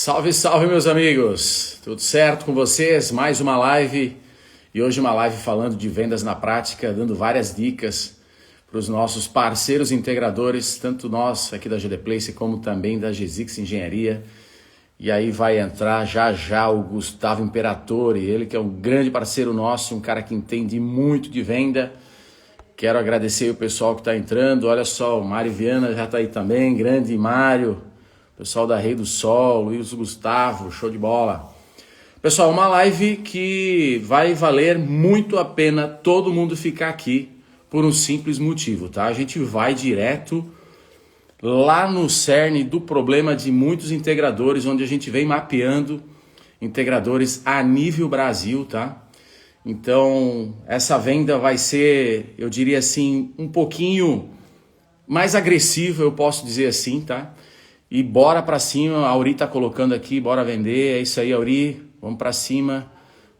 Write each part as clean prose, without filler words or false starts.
Salve, salve, meus amigos! Tudo certo com vocês? Mais uma live e hoje uma live falando de vendas na prática, dando várias dicas para os nossos parceiros integradores, tanto nós aqui da GD Place como também da Gesix Engenharia. E aí vai entrar já já o Gustavo Imperatori, ele que é um grande parceiro nosso, um cara que entende muito de venda. Quero agradecer o pessoal que está entrando, olha só, o Mário Viana já está aí também, grande Mário. Pessoal da Rei do Sol, Luiz Gustavo, show de bola. Pessoal, uma live que vai valer muito a pena todo mundo ficar aqui por um simples motivo, tá? A gente vai direto lá no cerne do problema de muitos integradores, onde a gente vem mapeando integradores a nível Brasil, tá? Então, essa venda vai ser, eu diria assim, um pouquinho mais agressiva, eu posso dizer assim, tá? E bora pra cima, a Auri tá colocando aqui, bora vender, é isso aí, Auri, vamos pra cima,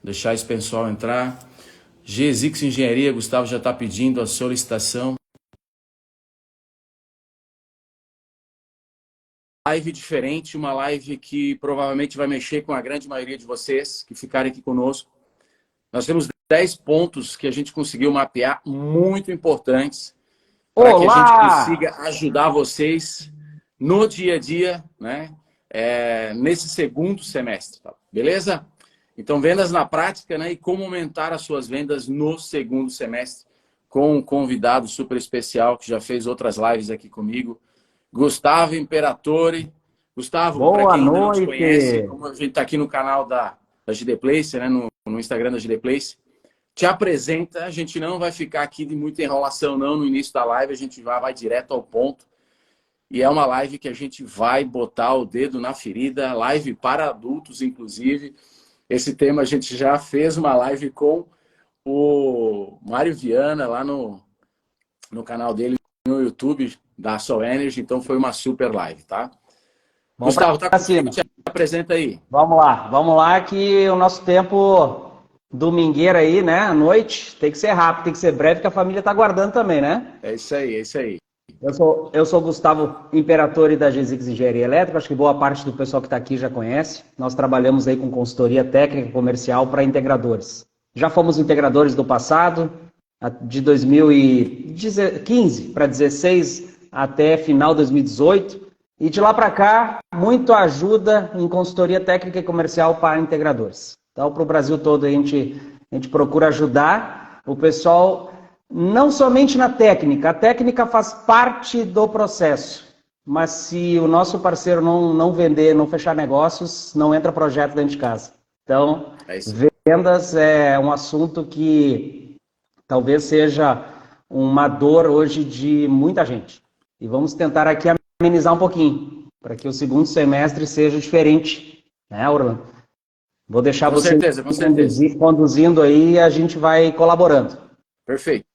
deixar esse pessoal entrar. Gesix Engenharia, Gustavo já tá pedindo a solicitação. Live diferente, uma live que provavelmente vai mexer com a grande maioria de vocês que ficarem aqui conosco. Nós temos 10 pontos que a gente conseguiu mapear, muito importantes, para que a gente consiga ajudar vocês no dia a dia, né? Nesse segundo semestre, tá? Beleza? Então, vendas na prática, né? E como aumentar as suas vendas no segundo semestre, com um convidado super especial que já fez outras lives aqui comigo, Gustavo Imperatori. Gustavo, para quem ainda não te conhece, como a gente está aqui no canal da GD Place, né? No Instagram da GD Place, te apresenta. A gente não vai ficar aqui de muita enrolação, não, no início da live, a gente vai direto ao ponto. E é uma live que a gente vai botar o dedo na ferida, live para adultos, inclusive. Esse tema a gente já fez uma live com o Mário Viana, lá no canal dele, no YouTube, da Soul Energy. Então foi uma super live, tá? Vamos Gustavo, tá pra cima. Te apresenta aí. Vamos lá que o nosso tempo domingueiro aí, né, à noite, tem que ser rápido, tem que ser breve, que a família tá aguardando também, né? É isso aí, é isso aí. Eu sou Gustavo Imperatori da Gesix Engenharia Elétrica, acho que boa parte do pessoal que está aqui já conhece. Nós trabalhamos aí com consultoria técnica e comercial para integradores. Já fomos integradores do passado, de 2015 para 2016 até final de 2018. E de lá para cá, muito ajuda em consultoria técnica e comercial para integradores. Então, para o Brasil todo, a gente procura ajudar o pessoal. Não somente na técnica, a técnica faz parte do processo, mas se o nosso parceiro não vender, não fechar negócios, não entra projeto dentro de casa. Então, vendas é um assunto que talvez seja uma dor hoje de muita gente. E vamos tentar aqui amenizar um pouquinho, para que o segundo semestre seja diferente, né, Orlando? Vou deixar você conduzindo aí e a gente vai colaborando. Perfeito.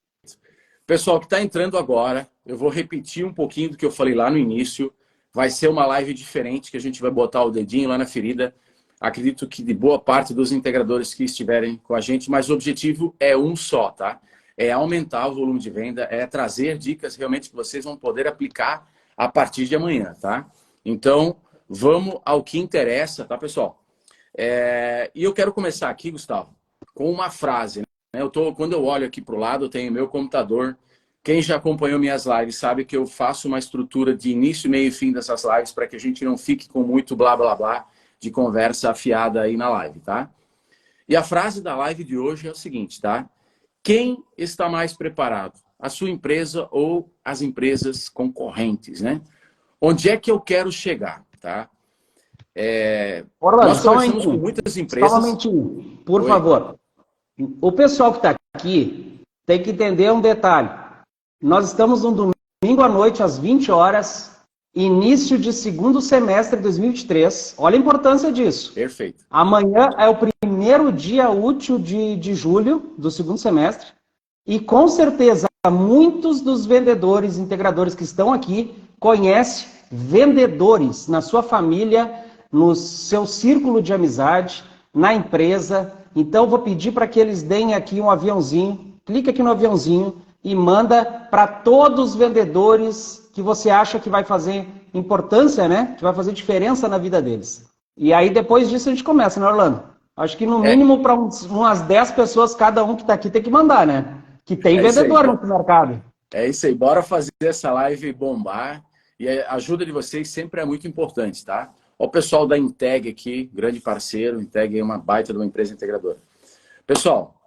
Pessoal que está entrando agora, eu vou repetir um pouquinho do que eu falei lá no início. Vai ser uma live diferente, que a gente vai botar o dedinho lá na ferida. Acredito que de boa parte dos integradores que estiverem com a gente, mas o objetivo é um só, tá? É aumentar o volume de venda, é trazer dicas realmente que vocês vão poder aplicar a partir de amanhã, tá? Então, vamos ao que interessa, tá, pessoal? E eu quero começar aqui, Gustavo, com uma frase, né? Quando eu olho aqui para o lado, eu tenho meu computador. Quem já acompanhou minhas lives sabe que eu faço uma estrutura de início, meio e fim dessas lives para que a gente não fique com muito blá, blá, blá de conversa afiada aí na live, tá? E a frase da live de hoje é o seguinte, tá? Quem está mais preparado? A sua empresa ou as empresas concorrentes, né? Onde é que eu quero chegar, tá? Orlando, nós conversamos com muitas empresas... Só um momentinho, por favor. O pessoal que está aqui tem que entender um detalhe. Nós estamos no domingo à noite, às 20 horas, início de segundo semestre de 2023. Olha a importância disso. Perfeito. Amanhã é o primeiro dia útil de julho do segundo semestre. E com certeza, muitos dos vendedores, integradores que estão aqui, conhecem vendedores na sua família, no seu círculo de amizade, na empresa. Então, vou pedir para que eles deem aqui um aviãozinho, clica aqui no aviãozinho e manda para todos os vendedores que você acha que vai fazer importância, né? Que vai fazer diferença na vida deles. E aí depois disso a gente começa, né, Orlando? Acho que no mínimo para umas 10 pessoas, cada um que está aqui tem que mandar, né? Que tem vendedor no mercado. É isso aí, bora fazer essa live bombar. E a ajuda de vocês sempre é muito importante, tá? Ó, o pessoal da Integ aqui, grande parceiro. Integ é uma baita de uma empresa integradora. Pessoal,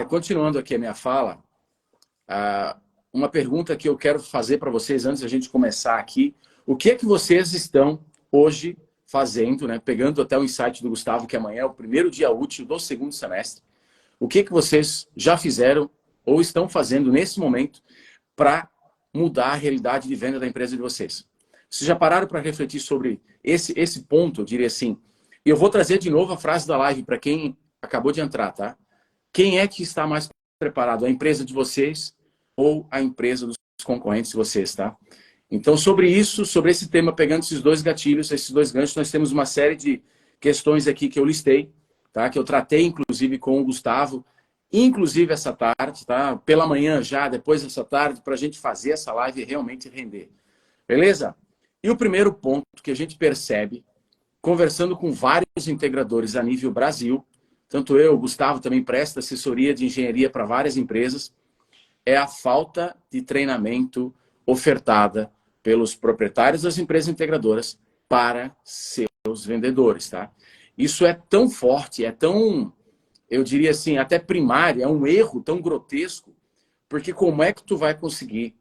continuando aqui a minha fala, uma pergunta que eu quero fazer para vocês antes da gente começar aqui. O que é que vocês estão hoje fazendo, né? Pegando até o insight do Gustavo, que amanhã é o primeiro dia útil do segundo semestre. O que é que vocês já fizeram ou estão fazendo nesse momento para mudar a realidade de venda da empresa de vocês? Vocês já pararam para refletir sobre esse ponto, eu diria assim? E eu vou trazer de novo a frase da live para quem acabou de entrar, tá? Quem é que está mais preparado? A empresa de vocês ou a empresa dos concorrentes de vocês, tá? Então, sobre isso, sobre esse tema, pegando esses dois gatilhos, esses dois ganchos, nós temos uma série de questões aqui que eu listei, tá? Que eu tratei, inclusive, com o Gustavo, inclusive essa tarde, tá? Pela manhã já, depois dessa tarde, para a gente fazer essa live realmente render. Beleza? E o primeiro ponto que a gente percebe, conversando com vários integradores a nível Brasil, tanto eu, o Gustavo também presta assessoria de engenharia para várias empresas, é a falta de treinamento ofertada pelos proprietários das empresas integradoras para seus vendedores, tá? Isso é tão forte, é tão, eu diria assim, até primário, é um erro tão grotesco, porque como é que tu vai conseguir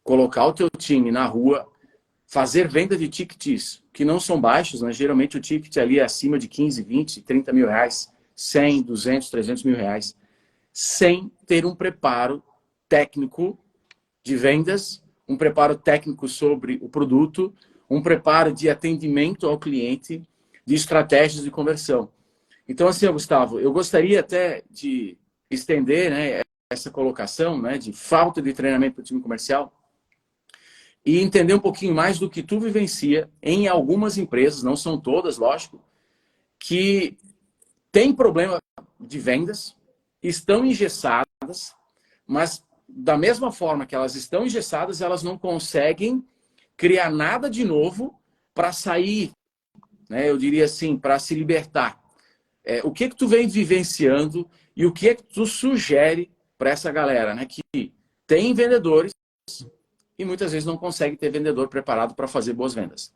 colocar o teu time na rua, fazer venda de tickets que não são baixos, né? Geralmente o ticket ali é acima de 15, 20, 30 mil reais, 100, 200, 300 mil reais, sem ter um preparo técnico de vendas, um preparo técnico sobre o produto, um preparo de atendimento ao cliente, de estratégias de conversão. Então, assim, Gustavo, eu gostaria até de estender, né, essa colocação, né, de falta de treinamento para o time comercial e entender um pouquinho mais do que tu vivencia em algumas empresas, não são todas, lógico, que tem problema de vendas, estão engessadas, mas da mesma forma que elas estão engessadas, elas não conseguem criar nada de novo para sair, né? Eu diria assim, para se libertar. O que tu vem vivenciando e o que é que tu sugere para essa galera, né? Que tem vendedores e muitas vezes não consegue ter vendedor preparado para fazer boas vendas.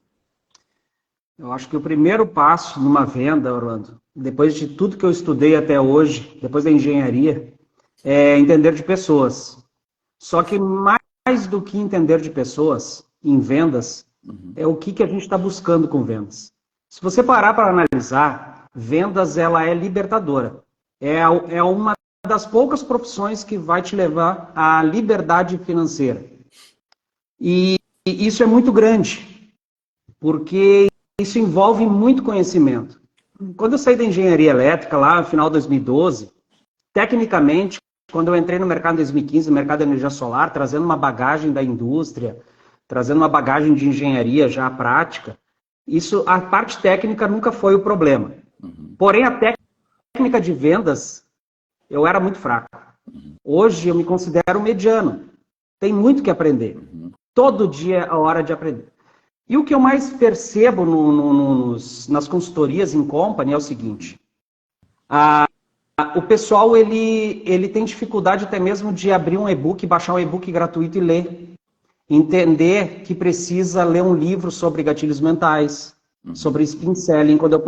Eu acho que o primeiro passo numa venda, Orlando, depois de tudo que eu estudei até hoje, depois da engenharia, é entender de pessoas. Só que mais do que entender de pessoas em vendas, é o que a gente está buscando com vendas. Se você parar para analisar, vendas ela é libertadora. É uma das poucas profissões que vai te levar à liberdade financeira. E isso é muito grande, porque isso envolve muito conhecimento. Quando eu saí da engenharia elétrica, lá no final de 2012, tecnicamente, quando eu entrei no mercado em 2015, no mercado de energia solar, trazendo uma bagagem da indústria, trazendo uma bagagem de engenharia já prática, a parte técnica nunca foi o problema. Porém, a técnica de vendas, eu era muito fraco. Hoje eu me considero mediano. Tem muito que aprender. Todo dia é a hora de aprender. E o que eu mais percebo nas consultorias em company é o seguinte. O pessoal, ele tem dificuldade até mesmo de abrir um e-book, baixar um e-book gratuito e ler. Entender que precisa ler um livro sobre gatilhos mentais, sobre spin selling. Quando eu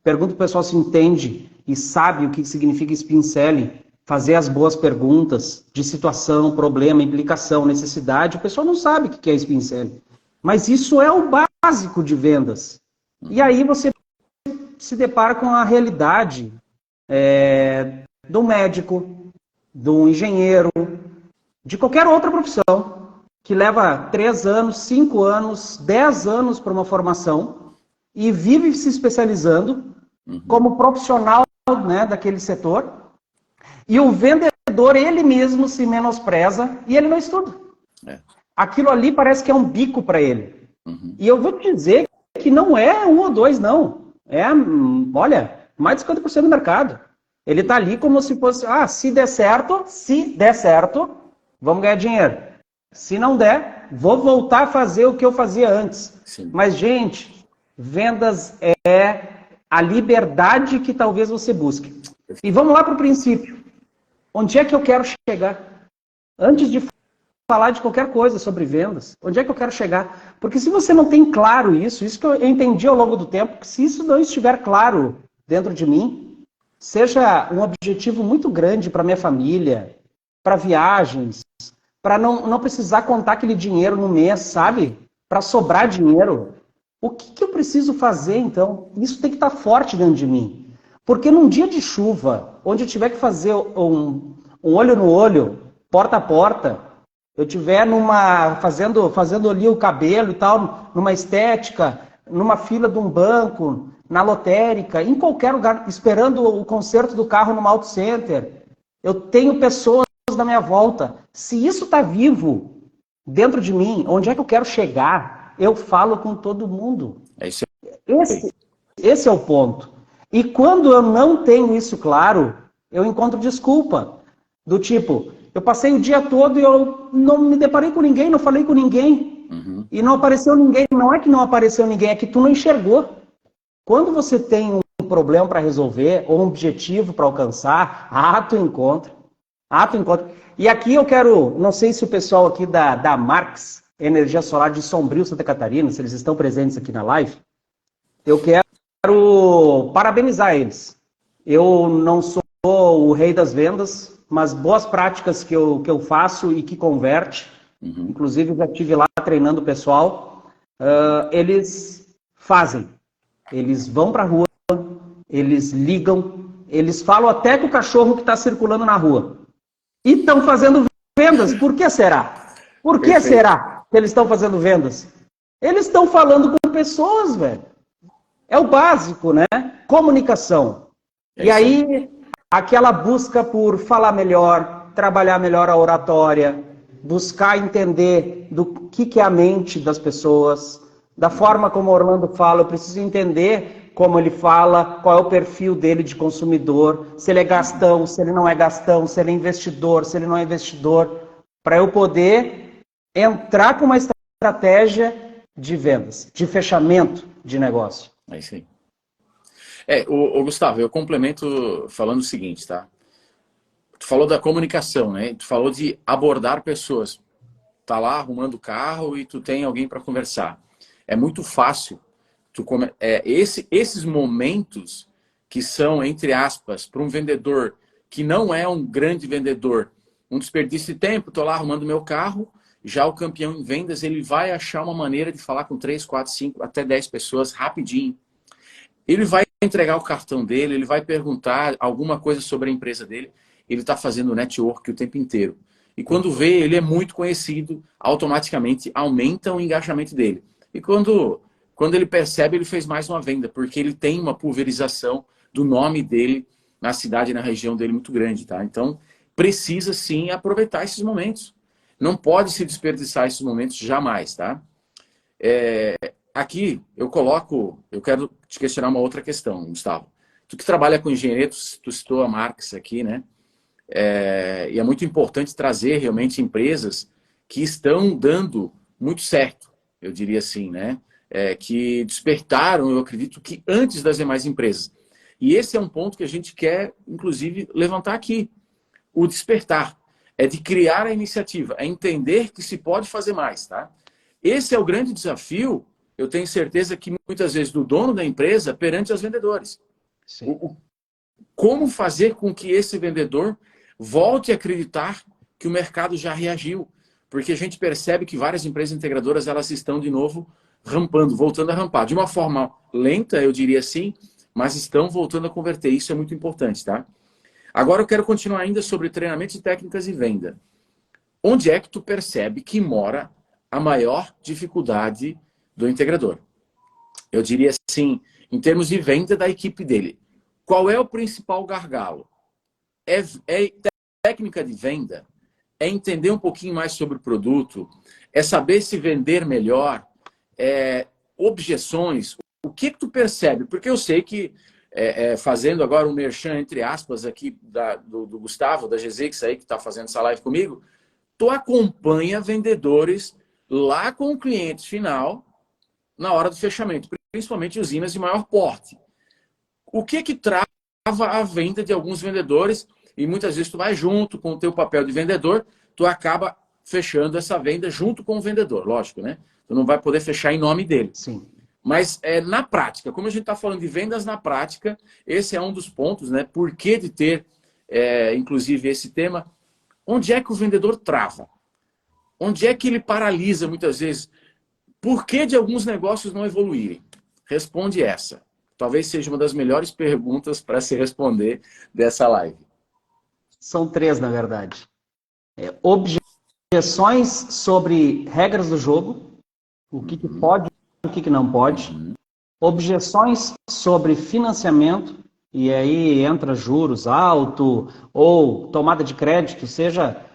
pergunto pro pessoal se entende e sabe o que significa spin selling, fazer as boas perguntas de situação, problema, implicação, necessidade, o pessoal não sabe o que é spin selling. Mas isso é o básico de vendas. E aí você se depara com a realidade do médico, do engenheiro, de qualquer outra profissão, que leva 3 anos, 5 anos, 10 anos para uma formação e vive se especializando como profissional, né, daquele setor. E o vendedor, ele mesmo se menospreza e ele não estuda. Aquilo ali parece que é um bico para ele. E eu vou te dizer que não é 1 ou 2, não. Olha, mais de 50% do mercado. Ele está ali como se fosse, se der certo, vamos ganhar dinheiro. Se não der, vou voltar a fazer o que eu fazia antes. Sim. Mas, gente, Vendas é a liberdade que talvez você busque. E vamos lá para o princípio. Onde é que eu quero chegar? Antes de falar de qualquer coisa sobre vendas, onde é que eu quero chegar? Porque se você não tem claro isso que eu entendi ao longo do tempo, que se isso não estiver claro dentro de mim, seja um objetivo muito grande para minha família, para viagens, para não precisar contar aquele dinheiro no mês, sabe? Para sobrar dinheiro. O que eu preciso fazer, então? Isso tem que estar forte dentro de mim. Porque num dia de chuva, onde eu tiver que fazer um olho no olho, porta a porta, eu estiver fazendo ali o cabelo e tal, numa estética, numa fila de um banco, na lotérica, em qualquer lugar, esperando o conserto do carro no auto center, eu tenho pessoas na minha volta. Se isso está vivo dentro de mim, onde é que eu quero chegar? Eu falo com todo mundo. Esse é o ponto. E quando eu não tenho isso claro, eu encontro desculpa. Do tipo, eu passei o dia todo e eu não me deparei com ninguém, não falei com ninguém. Uhum. E não apareceu ninguém. Não é que não apareceu ninguém, é que tu não enxergou. Quando você tem um problema para resolver, ou um objetivo para alcançar, tu encontra. Tu encontra. E aqui eu quero, não sei se o pessoal aqui da Marx, Energia Solar de Sombrio, Santa Catarina, se eles estão presentes aqui na live, eu quero parabenizar eles. Eu não sou o rei das vendas, mas boas práticas que eu faço e que converte, inclusive já estive lá treinando o pessoal, eles fazem. Eles vão para a rua, eles ligam, eles falam até com o cachorro que está circulando na rua. E estão fazendo vendas. Por que será? Por que será que eles estão fazendo vendas? Eles estão falando com pessoas, velho. É o básico, né? Comunicação. E aí, aquela busca por falar melhor, trabalhar melhor a oratória, buscar entender do que é a mente das pessoas, da forma como o Orlando fala, eu preciso entender como ele fala, qual é o perfil dele de consumidor, se ele é gastão, se ele não é gastão, se ele é investidor, se ele não é investidor, para eu poder entrar com uma estratégia de vendas, de fechamento de negócio. É isso aí. Gustavo, eu complemento falando o seguinte, tá? Tu falou da comunicação, né? Tu falou de abordar pessoas. Tá lá arrumando o carro e tu tem alguém para conversar. É muito fácil. Esses momentos que são, entre aspas, para um vendedor que não é um grande vendedor, um desperdício de tempo, tô lá arrumando meu carro, já o campeão em vendas, ele vai achar uma maneira de falar com 3, 4, 5, até 10 pessoas rapidinho. Ele vai entregar o cartão dele, ele vai perguntar alguma coisa sobre a empresa dele, ele está fazendo network o tempo inteiro. E quando vê, ele é muito conhecido, automaticamente aumenta o engajamento dele. E quando ele percebe, ele fez mais uma venda, porque ele tem uma pulverização do nome dele na cidade e na região dele muito grande, tá? Então, precisa sim aproveitar esses momentos. Não pode se desperdiçar esses momentos jamais, tá? Aqui eu quero te questionar uma outra questão, Gustavo. Tu que trabalha com engenheiros, tu citou a Marx aqui, né? E é muito importante trazer realmente empresas que estão dando muito certo, eu diria assim, né? Que despertaram, eu acredito que antes das demais empresas. E esse é um ponto que a gente quer, inclusive, levantar aqui. O despertar é de criar a iniciativa, é entender que se pode fazer mais, tá? Esse é o grande desafio, eu tenho certeza que muitas vezes do dono da empresa perante os vendedores. Como fazer com que esse vendedor volte a acreditar que o mercado já reagiu? Porque a gente percebe que várias empresas integradoras elas estão de novo rampando, voltando a rampar. De uma forma lenta, eu diria assim, mas estão voltando a converter. Isso é muito importante, tá? Agora eu quero continuar ainda sobre treinamento de técnicas e venda. Onde é que tu percebe que mora a maior dificuldade do integrador? Eu diria assim, em termos de venda da equipe dele. Qual é o principal gargalo? É técnica de venda? É entender um pouquinho mais sobre o produto? É saber se vender melhor? Objeções? O que tu percebe? Porque eu sei que, fazendo agora um merchan, entre aspas, aqui do Gustavo, da GZX aí, que está fazendo essa live comigo, tu acompanha vendedores lá com o cliente final na hora do fechamento. principalmente usinas de maior porte. O que trava a venda de alguns vendedores? E muitas vezes tu vai junto com o teu papel de vendedor, tu acaba fechando essa venda junto com o vendedor, lógico, né? Tu não vai poder fechar em nome dele. Sim. Mas na prática, como a gente está falando de vendas na prática, esse é um dos pontos, né? Por que de ter, inclusive, esse tema? Onde é que o vendedor trava? Onde é que ele paralisa muitas vezes? Por que de alguns negócios não evoluírem? Responde essa. Talvez seja uma das melhores perguntas para se responder dessa live. São 3, na verdade. Objeções sobre regras do jogo, o que pode e o que não pode. Objeções sobre financiamento, e aí entra juros alto ou tomada de crédito, seja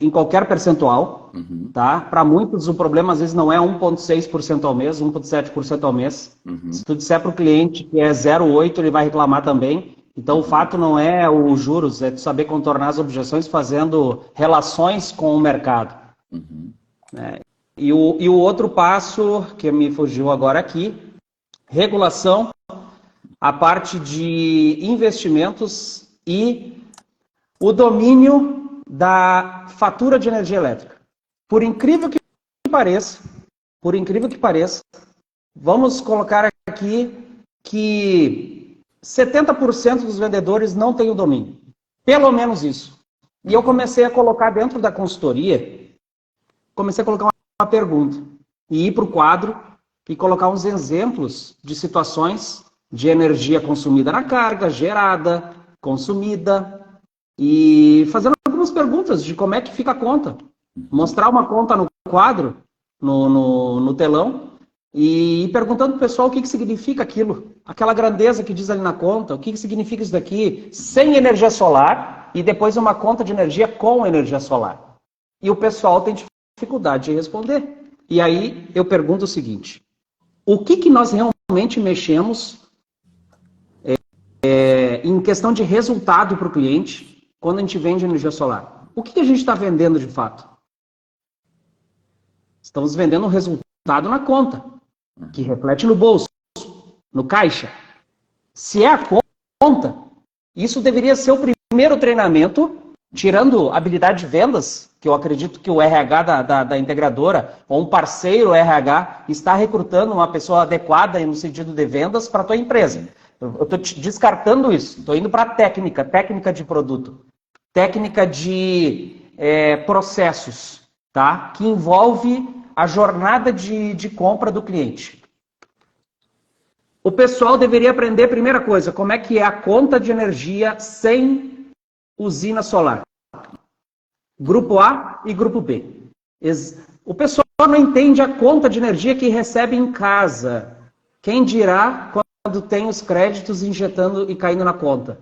em qualquer percentual. Tá? Para muitos o problema às vezes não é 1,6% ao mês, 1,7% ao mês. Se tu disser para o cliente que é 0,8%, ele vai reclamar também. Então o fato não é os juros, é tu saber contornar as objeções fazendo relações com o mercado. E o outro passo, que me fugiu agora aqui, regulação, a parte de investimentos e o domínio da fatura de energia elétrica. Por incrível que pareça, vamos colocar aqui que 70% dos vendedores não têm o domínio. Pelo menos isso. E eu comecei a colocar dentro da consultoria, uma pergunta e ir para o quadro e colocar uns exemplos de situações de energia consumida na carga, gerada, consumida, e fazendo algumas perguntas de como é que fica a conta. Mostrar uma conta no quadro, no telão, e perguntando para o pessoal o que significa aquilo, aquela grandeza que diz ali na conta, o que significa isso daqui, sem energia solar, e depois uma conta de energia com energia solar. E o pessoal tem dificuldade de responder. E aí eu pergunto o seguinte: o que nós realmente mexemos em questão de resultado para o cliente quando a gente vende energia solar? O que a gente está vendendo de fato? Estamos vendendo um resultado na conta, que reflete no bolso, no caixa. Se é a conta, isso deveria ser o primeiro treinamento, tirando habilidade de vendas, que eu acredito que o RH da integradora, ou um parceiro RH, está recrutando uma pessoa adequada no sentido de vendas para a tua empresa. Eu estou descartando isso, estou indo para a técnica de produto, técnica de processos, tá? Que envolve a jornada de compra do cliente. O pessoal deveria aprender, primeira coisa, como é que é a conta de energia sem usina solar. Grupo A e Grupo B. O pessoal não entende a conta de energia que recebe em casa. Quem dirá quando tem os créditos injetando e caindo na conta?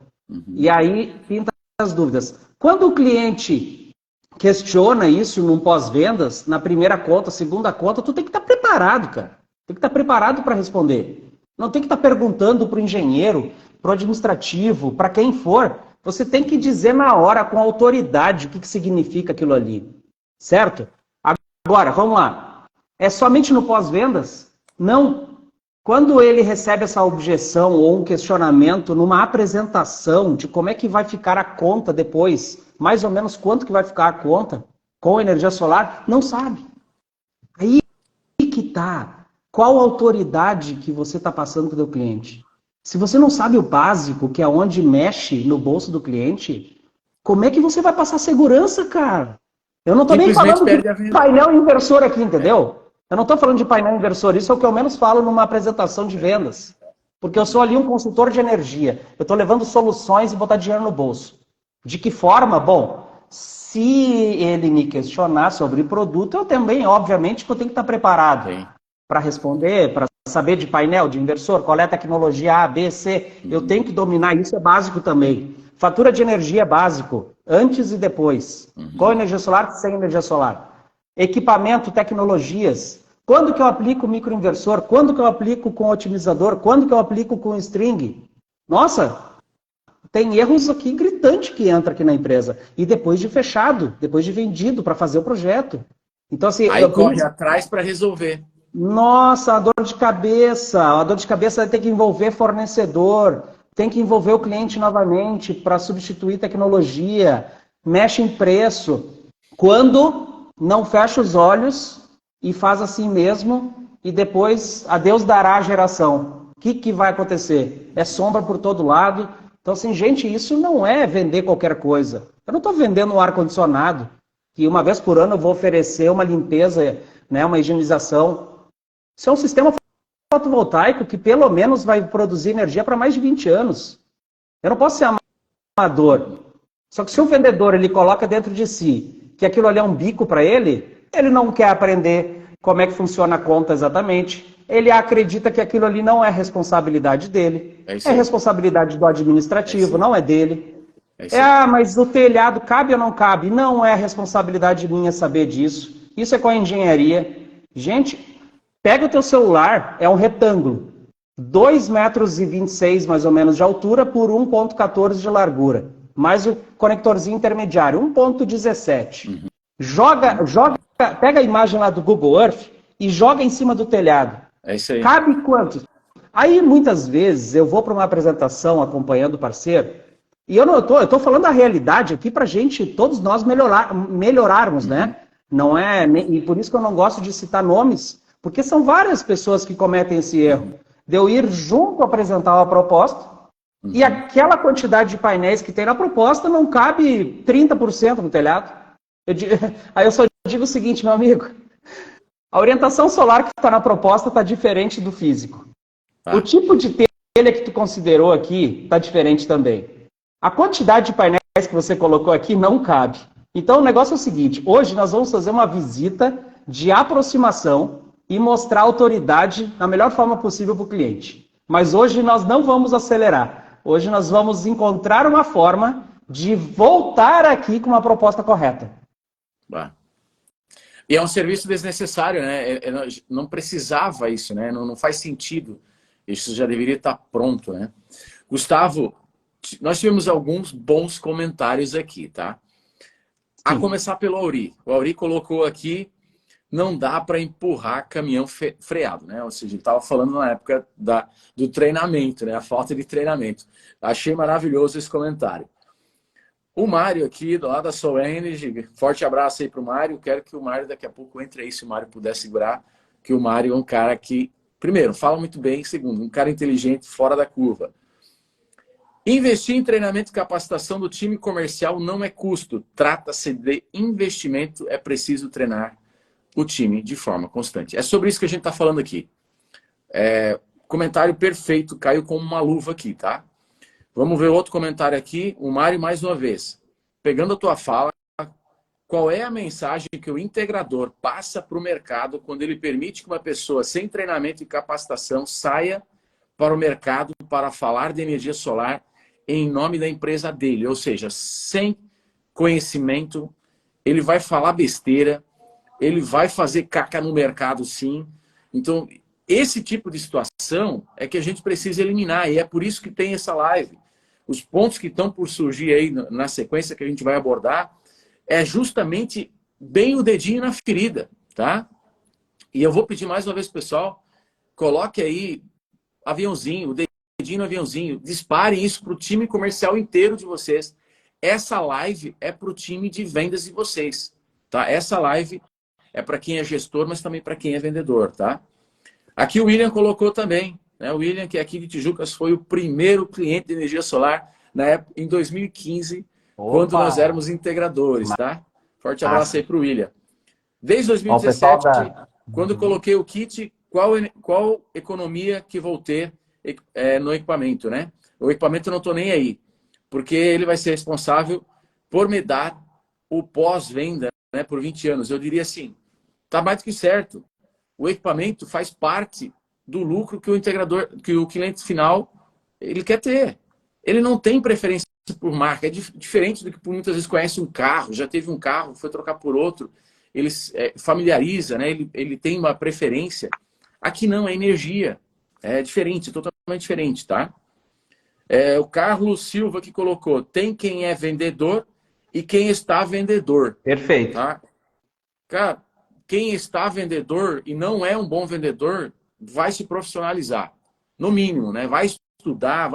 E aí pinta as dúvidas. Quando o cliente questiona isso num pós-vendas, na primeira conta, segunda conta, tu tem que estar preparado, cara. Tem que estar preparado para responder. Não tem que estar perguntando para o engenheiro, para o administrativo, para quem for. Você tem que dizer na hora, com autoridade, o que significa aquilo ali. Certo? Agora, vamos lá. É somente no pós-vendas? Não. Quando ele recebe essa objeção ou um questionamento numa apresentação de como é que vai ficar a conta depois, mais ou menos quanto que vai ficar a conta com energia solar, não sabe. Aí que tá. Qual autoridade que você está passando para o teu cliente? Se você não sabe o básico, que é onde mexe no bolso do cliente, como é que você vai passar segurança, cara? Eu não estou nem falando de painel inversor aqui, entendeu? Eu não estou falando de painel inversor, isso é o que eu menos falo numa apresentação de vendas. Porque eu sou ali um consultor de energia. Eu estou levando soluções e botar dinheiro no bolso. De que forma? Bom, se ele me questionar sobre o produto, eu também, obviamente, que eu tenho que estar preparado para responder, para saber de painel, de inversor, qual é a tecnologia A, B, C. Eu tenho que dominar, isso é básico também. Fatura de energia é básico, antes e depois. Com energia solar, sem energia solar. Equipamento, tecnologias. Quando que eu aplico microinversor? Quando que eu aplico com otimizador? Quando que eu aplico com string? Nossa, tem erros aqui gritantes que entra aqui na empresa. E depois de fechado, depois de vendido para fazer o projeto. Então, assim, aí corre atrás para resolver. Nossa, a dor de cabeça. A dor de cabeça vai ter que envolver fornecedor, tem que envolver o cliente novamente para substituir tecnologia, mexe em preço. Quando não fecha os olhos e faz assim mesmo, e depois a Deus dará a geração. O que vai acontecer? É sombra por todo lado. Então, assim, gente, isso não é vender qualquer coisa. Eu não estou vendendo um ar-condicionado, que uma vez por ano eu vou oferecer uma limpeza, né, uma higienização. Isso é um sistema fotovoltaico que pelo menos vai produzir energia para mais de 20 anos. Eu não posso ser amador. Só que se o vendedor ele coloca dentro de si que aquilo ali é um bico para ele não quer aprender como é que funciona a conta exatamente. Ele acredita que aquilo ali não é responsabilidade dele. É responsabilidade do administrativo, não é dele. Mas o telhado cabe ou não cabe? Não é responsabilidade minha saber disso. Isso é com a engenharia. Gente, pega o teu celular, é um retângulo. 2,26 metros mais ou menos de altura por 1,14 de largura. Mais o conectorzinho intermediário, 1,17. Pega a imagem lá do Google Earth e joga em cima do telhado. É isso aí. Cabe quantos? Aí, muitas vezes, eu vou para uma apresentação acompanhando o parceiro, e eu estou falando a realidade aqui para gente, todos nós melhorarmos, né? Não é, e por isso que eu não gosto de citar nomes, porque são várias pessoas que cometem esse erro. De eu ir junto apresentar uma proposta, e aquela quantidade de painéis que tem na proposta não cabe 30% no telhado. Aí eu só digo o seguinte, meu amigo, a orientação solar que está na proposta está diferente do físico. O tipo de telha que tu considerou aqui está diferente também. A quantidade de painéis que você colocou aqui não cabe. Então o negócio é o seguinte, hoje nós vamos fazer uma visita de aproximação e mostrar a autoridade da melhor forma possível para o cliente. Mas hoje nós não vamos acelerar. Hoje nós vamos encontrar uma forma de voltar aqui com uma proposta correta. E é um serviço desnecessário, né? Não precisava isso, né? Não faz sentido. Isso já deveria estar pronto, né? Gustavo, nós tivemos alguns bons comentários aqui, tá? A começar pelo Auri. O Auri colocou aqui, não dá para empurrar caminhão freado, né? Ou seja, ele estava falando na época do treinamento, né? A falta de treinamento. Achei maravilhoso esse comentário. O Mário aqui, do lado da Soul Energy, forte abraço aí para o Mário. Quero que o Mário daqui a pouco entre aí, se o Mário puder segurar, que o Mário é um cara que, primeiro, fala muito bem, segundo, um cara inteligente, fora da curva. Investir em treinamento e capacitação do time comercial não é custo. Trata-se de investimento, é preciso treinar o time de forma constante. É sobre isso que a gente está falando aqui. Comentário perfeito, caiu como uma luva aqui, tá? Vamos ver outro comentário aqui. O Mário, mais uma vez. Pegando a tua fala, qual é a mensagem que o integrador passa para o mercado quando ele permite que uma pessoa sem treinamento e capacitação saia para o mercado para falar de energia solar em nome da empresa dele? Ou seja, sem conhecimento, ele vai falar besteira, ele vai fazer caca no mercado, sim. Então, esse tipo de situação é que a gente precisa eliminar, e é por isso que tem essa live. Os pontos que estão por surgir aí na sequência que a gente vai abordar é justamente bem o dedinho na ferida, tá? E eu vou pedir mais uma vez, pessoal, coloque aí aviãozinho, o dedinho no aviãozinho, disparem isso para o time comercial inteiro de vocês. Essa live é para o time de vendas de vocês, tá? Essa live é para quem é gestor, mas também para quem é vendedor, tá? Aqui o William colocou também, né? O William, que é aqui de Tijucas, foi o primeiro cliente de energia solar na época, em 2015, quando nós éramos integradores, tá? Forte abraço aí para o William. Desde 2017, quando eu coloquei o kit, qual economia que vou ter no equipamento, né? O equipamento eu não estou nem aí, porque ele vai ser responsável por me dar o pós-venda, né, por 20 anos. Eu diria assim, tá mais do que certo. O equipamento faz parte do lucro que o integrador, que o cliente final, ele quer ter. Ele não tem preferência por marca. É diferente do que muitas vezes conhece um carro, já teve um carro, foi trocar por outro, ele familiariza, né? Ele tem uma preferência. Aqui não, é energia. É diferente, totalmente diferente, tá? O Carlos Silva que colocou, tem quem é vendedor e quem está vendedor. Perfeito. Tá? Cara, quem está vendedor e não é um bom vendedor vai se profissionalizar, no mínimo, né? Vai estudar,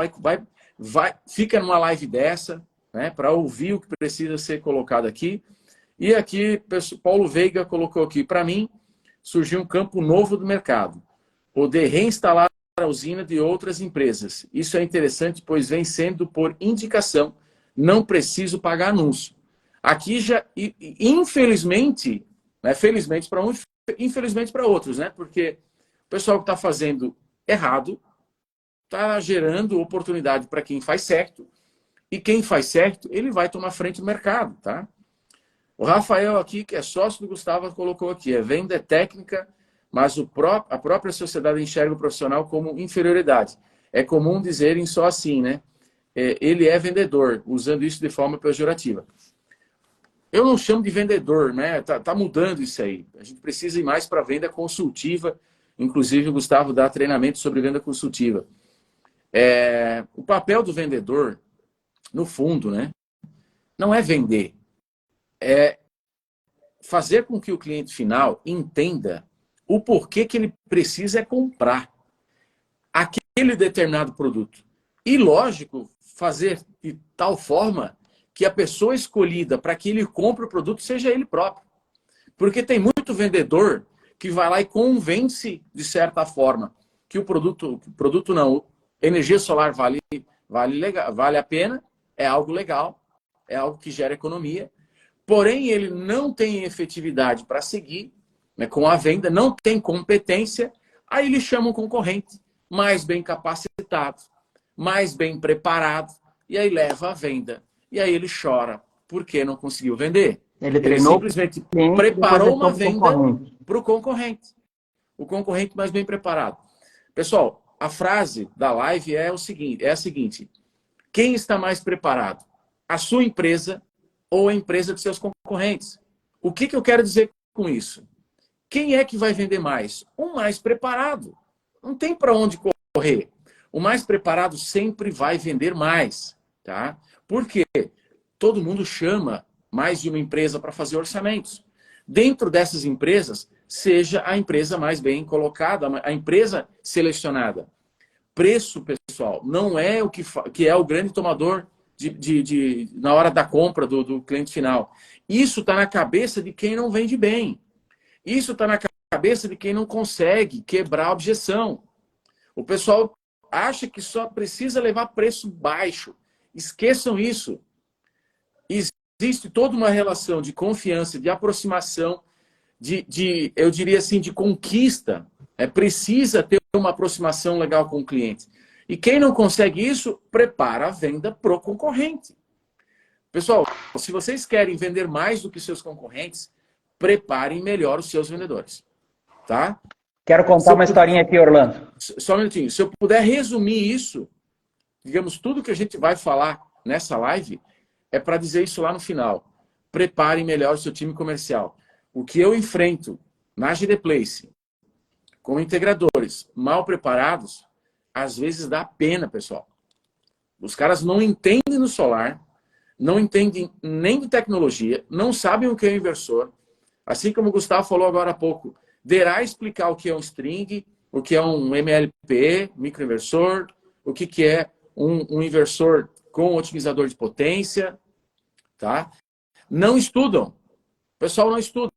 fica numa live dessa, né? Para ouvir o que precisa ser colocado aqui. E aqui, Paulo Veiga colocou aqui, para mim, surgiu um campo novo do mercado, poder reinstalar a usina de outras empresas. Isso é interessante, pois vem sendo por indicação, não preciso pagar anúncio. Aqui já, infelizmente, né, felizmente para uns, infelizmente para outros, né? Porque o pessoal que está fazendo errado está gerando oportunidade para quem faz certo, e quem faz certo, ele vai tomar frente do mercado, tá? O Rafael aqui, que é sócio do Gustavo, colocou aqui, venda é técnica, mas a própria sociedade enxerga o profissional como inferioridade. É comum dizerem só assim, né? Ele é vendedor, usando isso de forma pejorativa. Eu não chamo de vendedor, né? Tá mudando isso aí. A gente precisa ir mais para venda consultiva. Inclusive, o Gustavo dá treinamento sobre venda consultiva. O papel do vendedor, no fundo, né? Não é vender. É fazer com que o cliente final entenda o porquê que ele precisa comprar aquele determinado produto. E, lógico, fazer de tal forma que a pessoa escolhida para que ele compre o produto seja ele próprio. Porque tem muito vendedor que vai lá e convence, de certa forma, que o produto não, energia solar vale a pena, é algo legal, é algo que gera economia, porém ele não tem efetividade para seguir, né, com a venda, não tem competência, aí ele chama um concorrente mais bem capacitado, mais bem preparado, e aí leva a venda. E aí ele chora porque não conseguiu vender. Ele simplesmente preparou uma venda para o concorrente. O concorrente mais bem preparado. Pessoal, a frase da live é a seguinte: quem está mais preparado? A sua empresa ou a empresa de seus concorrentes? O que eu quero dizer com isso? Quem é que vai vender mais? O mais preparado. Não tem para onde correr. O mais preparado sempre vai vender mais. Tá? Por quê? Todo mundo chama mais de uma empresa para fazer orçamentos. Dentro dessas empresas, seja a empresa mais bem colocada, a empresa selecionada. Preço, pessoal, não é o que é o grande tomador na hora da compra do cliente final. Isso está na cabeça de quem não vende bem. Isso está na cabeça de quem não consegue quebrar a objeção. O pessoal acha que só precisa levar preço baixo. Esqueçam isso. Existe toda uma relação de confiança, de aproximação, eu diria assim, de conquista. Precisa ter uma aproximação legal com o cliente. E quem não consegue isso, prepara a venda pro concorrente. Pessoal, se vocês querem vender mais do que seus concorrentes, preparem melhor os seus vendedores. Tá? Quero contar uma historinha aqui, Orlando. Só um minutinho. Se eu puder resumir isso, digamos, tudo que a gente vai falar nessa live é para dizer isso lá no final. Prepare melhor o seu time comercial. O que eu enfrento na GD Place com integradores mal preparados, às vezes dá pena, pessoal. Os caras não entendem no solar, não entendem nem de tecnologia, não sabem o que é um inversor. Assim como o Gustavo falou agora há pouco, deverá explicar o que é um string, o que é um MLPE, microinversor, o que é um inversor com otimizador de potência, tá? Não estudam. O pessoal não estuda.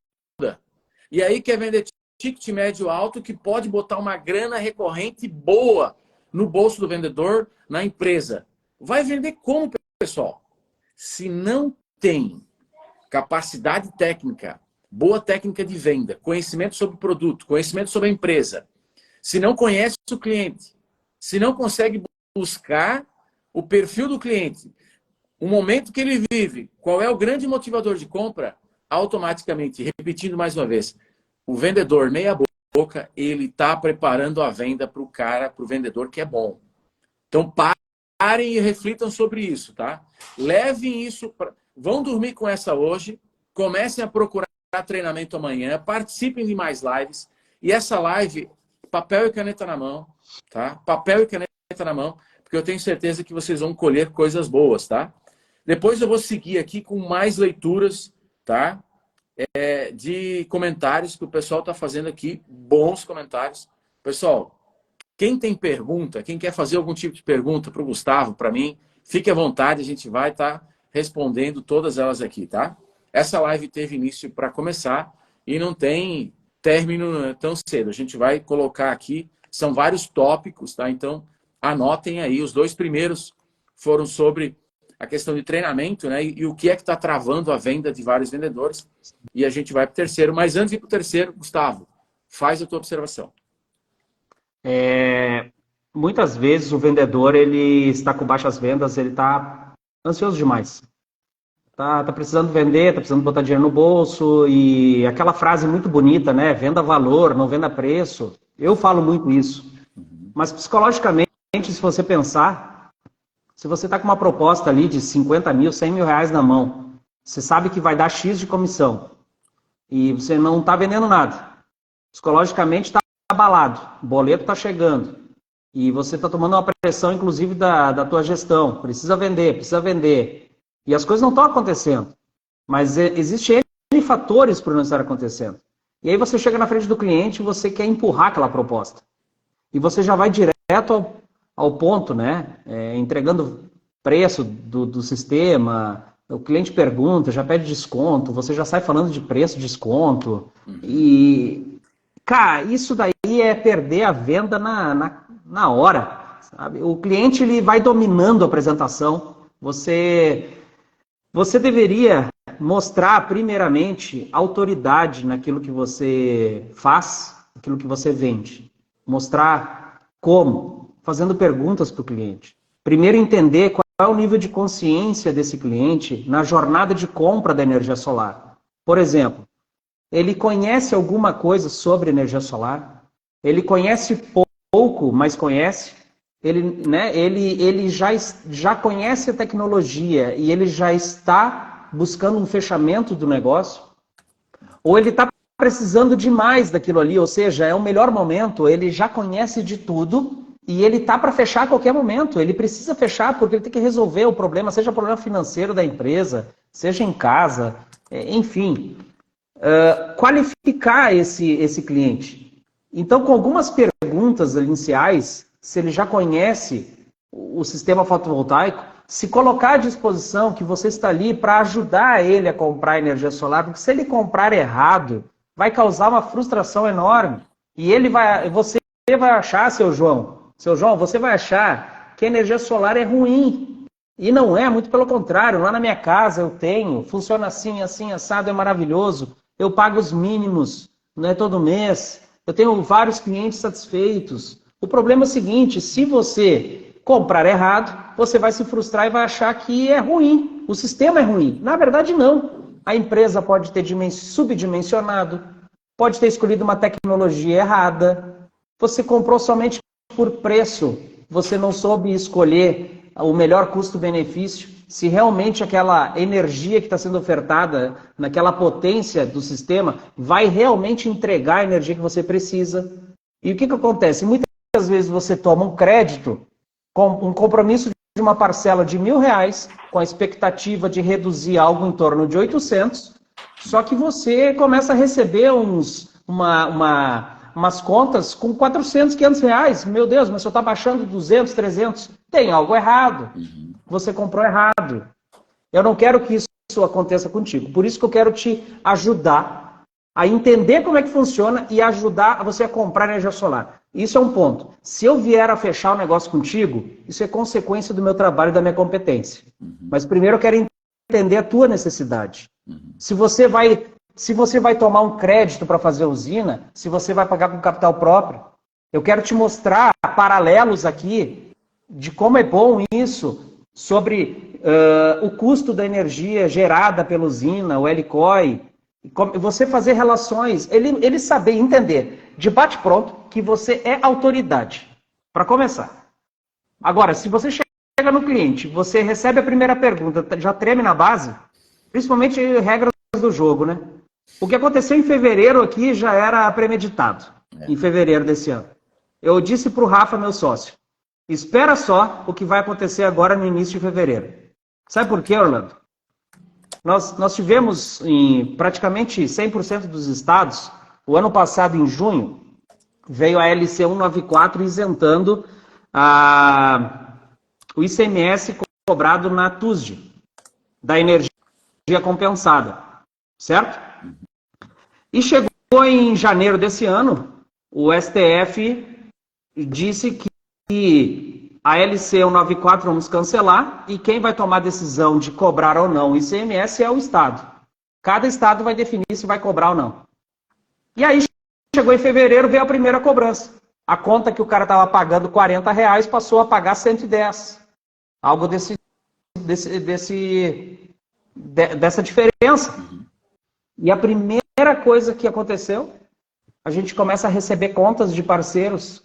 E aí quer vender ticket médio alto que pode botar uma grana recorrente boa no bolso do vendedor, na empresa. Vai vender como, pessoal? Se não tem capacidade técnica, boa técnica de venda, conhecimento sobre o produto, conhecimento sobre a empresa, se não conhece o cliente, se não consegue buscar o perfil do cliente, o momento que ele vive, qual é o grande motivador de compra, automaticamente, repetindo mais uma vez, o vendedor meia boca, ele está preparando a venda para o vendedor que é bom. Então, parem e reflitam sobre isso, tá? Levem isso, vão dormir com essa hoje, comecem a procurar treinamento amanhã, participem de mais lives, e essa live, papel e caneta na mão, tá? Papel e caneta na mão, porque eu tenho certeza que vocês vão colher coisas boas, tá? Depois eu vou seguir aqui com mais leituras, tá? de comentários que o pessoal está fazendo aqui, bons comentários. Pessoal, quem tem pergunta, quem quer fazer algum tipo de pergunta para o Gustavo, para mim, fique à vontade, a gente vai estar respondendo todas elas aqui, tá? Essa live teve início para começar e não tem término tão cedo. A gente vai colocar aqui, são vários tópicos, tá? Então, anotem aí. Os 2 primeiros foram sobre a questão de treinamento, né? E o que é que está travando a venda de vários vendedores. E a gente vai para o terceiro. Mas antes de ir para o terceiro, Gustavo, faz a tua observação. Muitas vezes o vendedor ele está com baixas vendas, ele está ansioso demais. Tá precisando vender, tá precisando botar dinheiro no bolso e aquela frase muito bonita, né? Venda valor, não venda preço. Eu falo muito isso. Mas psicologicamente, se você pensar, se você está com uma proposta ali de 50 mil, 100 mil reais na mão, você sabe que vai dar X de comissão e você não está vendendo nada. Psicologicamente está abalado, o boleto está chegando e você está tomando uma pressão, inclusive, da tua gestão. Precisa vender. E as coisas não estão acontecendo. Mas existem N fatores por não estar acontecendo. E aí você chega na frente do cliente e você quer empurrar aquela proposta. E você já vai direto ao ponto, né? Entregando preço do sistema. O cliente pergunta, já pede desconto. Você já sai falando de preço, desconto. E, cara, isso daí é perder a venda na hora. Sabe? O cliente ele vai dominando a apresentação. Você deveria mostrar, primeiramente, autoridade naquilo que você faz, naquilo que você vende. Mostrar como? Fazendo perguntas para o cliente. Primeiro, entender qual é o nível de consciência desse cliente na jornada de compra da energia solar. Por exemplo, ele conhece alguma coisa sobre energia solar? Ele conhece pouco, mas conhece? Ele já conhece a tecnologia e ele já está buscando um fechamento do negócio? Ou ele está precisando demais daquilo ali, ou seja, é o melhor momento, ele já conhece de tudo e ele está para fechar a qualquer momento. Ele precisa fechar porque ele tem que resolver o problema, seja o problema financeiro da empresa, seja em casa, enfim. Qualificar esse cliente. Então, com algumas perguntas iniciais, se ele já conhece o sistema fotovoltaico, se colocar à disposição que você está ali para ajudar ele a comprar energia solar, porque se ele comprar errado, vai causar uma frustração enorme. E você vai achar, seu João, você vai achar que a energia solar é ruim. E não é, muito pelo contrário. Lá na minha casa eu tenho, funciona assim, assim, assado, é maravilhoso. Eu pago os mínimos, não é todo mês. Eu tenho vários clientes satisfeitos. O problema é o seguinte, se você comprar errado, você vai se frustrar e vai achar que é ruim, o sistema é ruim. Na verdade, não. A empresa pode ter subdimensionado, pode ter escolhido uma tecnologia errada, você comprou somente por preço, você não soube escolher o melhor custo-benefício, se realmente aquela energia que está sendo ofertada, naquela potência do sistema, vai realmente entregar a energia que você precisa. E o que acontece? Muitas vezes você toma um crédito com um compromisso de uma parcela de R$1.000 com a expectativa de reduzir algo em torno de 800, só que você começa a receber umas contas com 400, R$500. Meu Deus, mas você está baixando 200, 300. Tem algo errado. Você comprou errado. Eu não quero que isso aconteça contigo. Por isso que eu quero te ajudar a entender como é que funciona e ajudar você a comprar energia solar. Isso é um ponto. Se eu vier a fechar o negócio contigo, isso é consequência do meu trabalho e da minha competência. Mas primeiro eu quero entender a tua necessidade. Se você vai tomar um crédito para fazer a usina, se você vai pagar com capital próprio, eu quero te mostrar paralelos aqui de como é bom isso sobre o custo da energia gerada pela usina, o LCOE, você fazer relações, ele saber, entender, de bate-pronto, que você é autoridade, para começar. Agora, se você chega no cliente, você recebe a primeira pergunta, já treme na base, principalmente regras do jogo, né? O que aconteceu em fevereiro aqui já era premeditado, em fevereiro desse ano. Eu disse para o Rafa, meu sócio, espera só o que vai acontecer agora no início de fevereiro. Sabe por quê, Orlando? Nós tivemos em praticamente 100% dos estados, o ano passado, em junho, veio a LC 194 isentando o ICMS cobrado na TUSD, da energia compensada, certo? E chegou em janeiro desse ano, o STF disse que a LC 194 vamos cancelar e quem vai tomar a decisão de cobrar ou não o ICMS é o Estado. Cada Estado vai definir se vai cobrar ou não. E aí chegou em fevereiro, veio a primeira cobrança. A conta que o cara estava pagando R$40 passou a pagar 110. Algo dessa diferença. E a primeira coisa que aconteceu, a gente começa a receber contas de parceiros.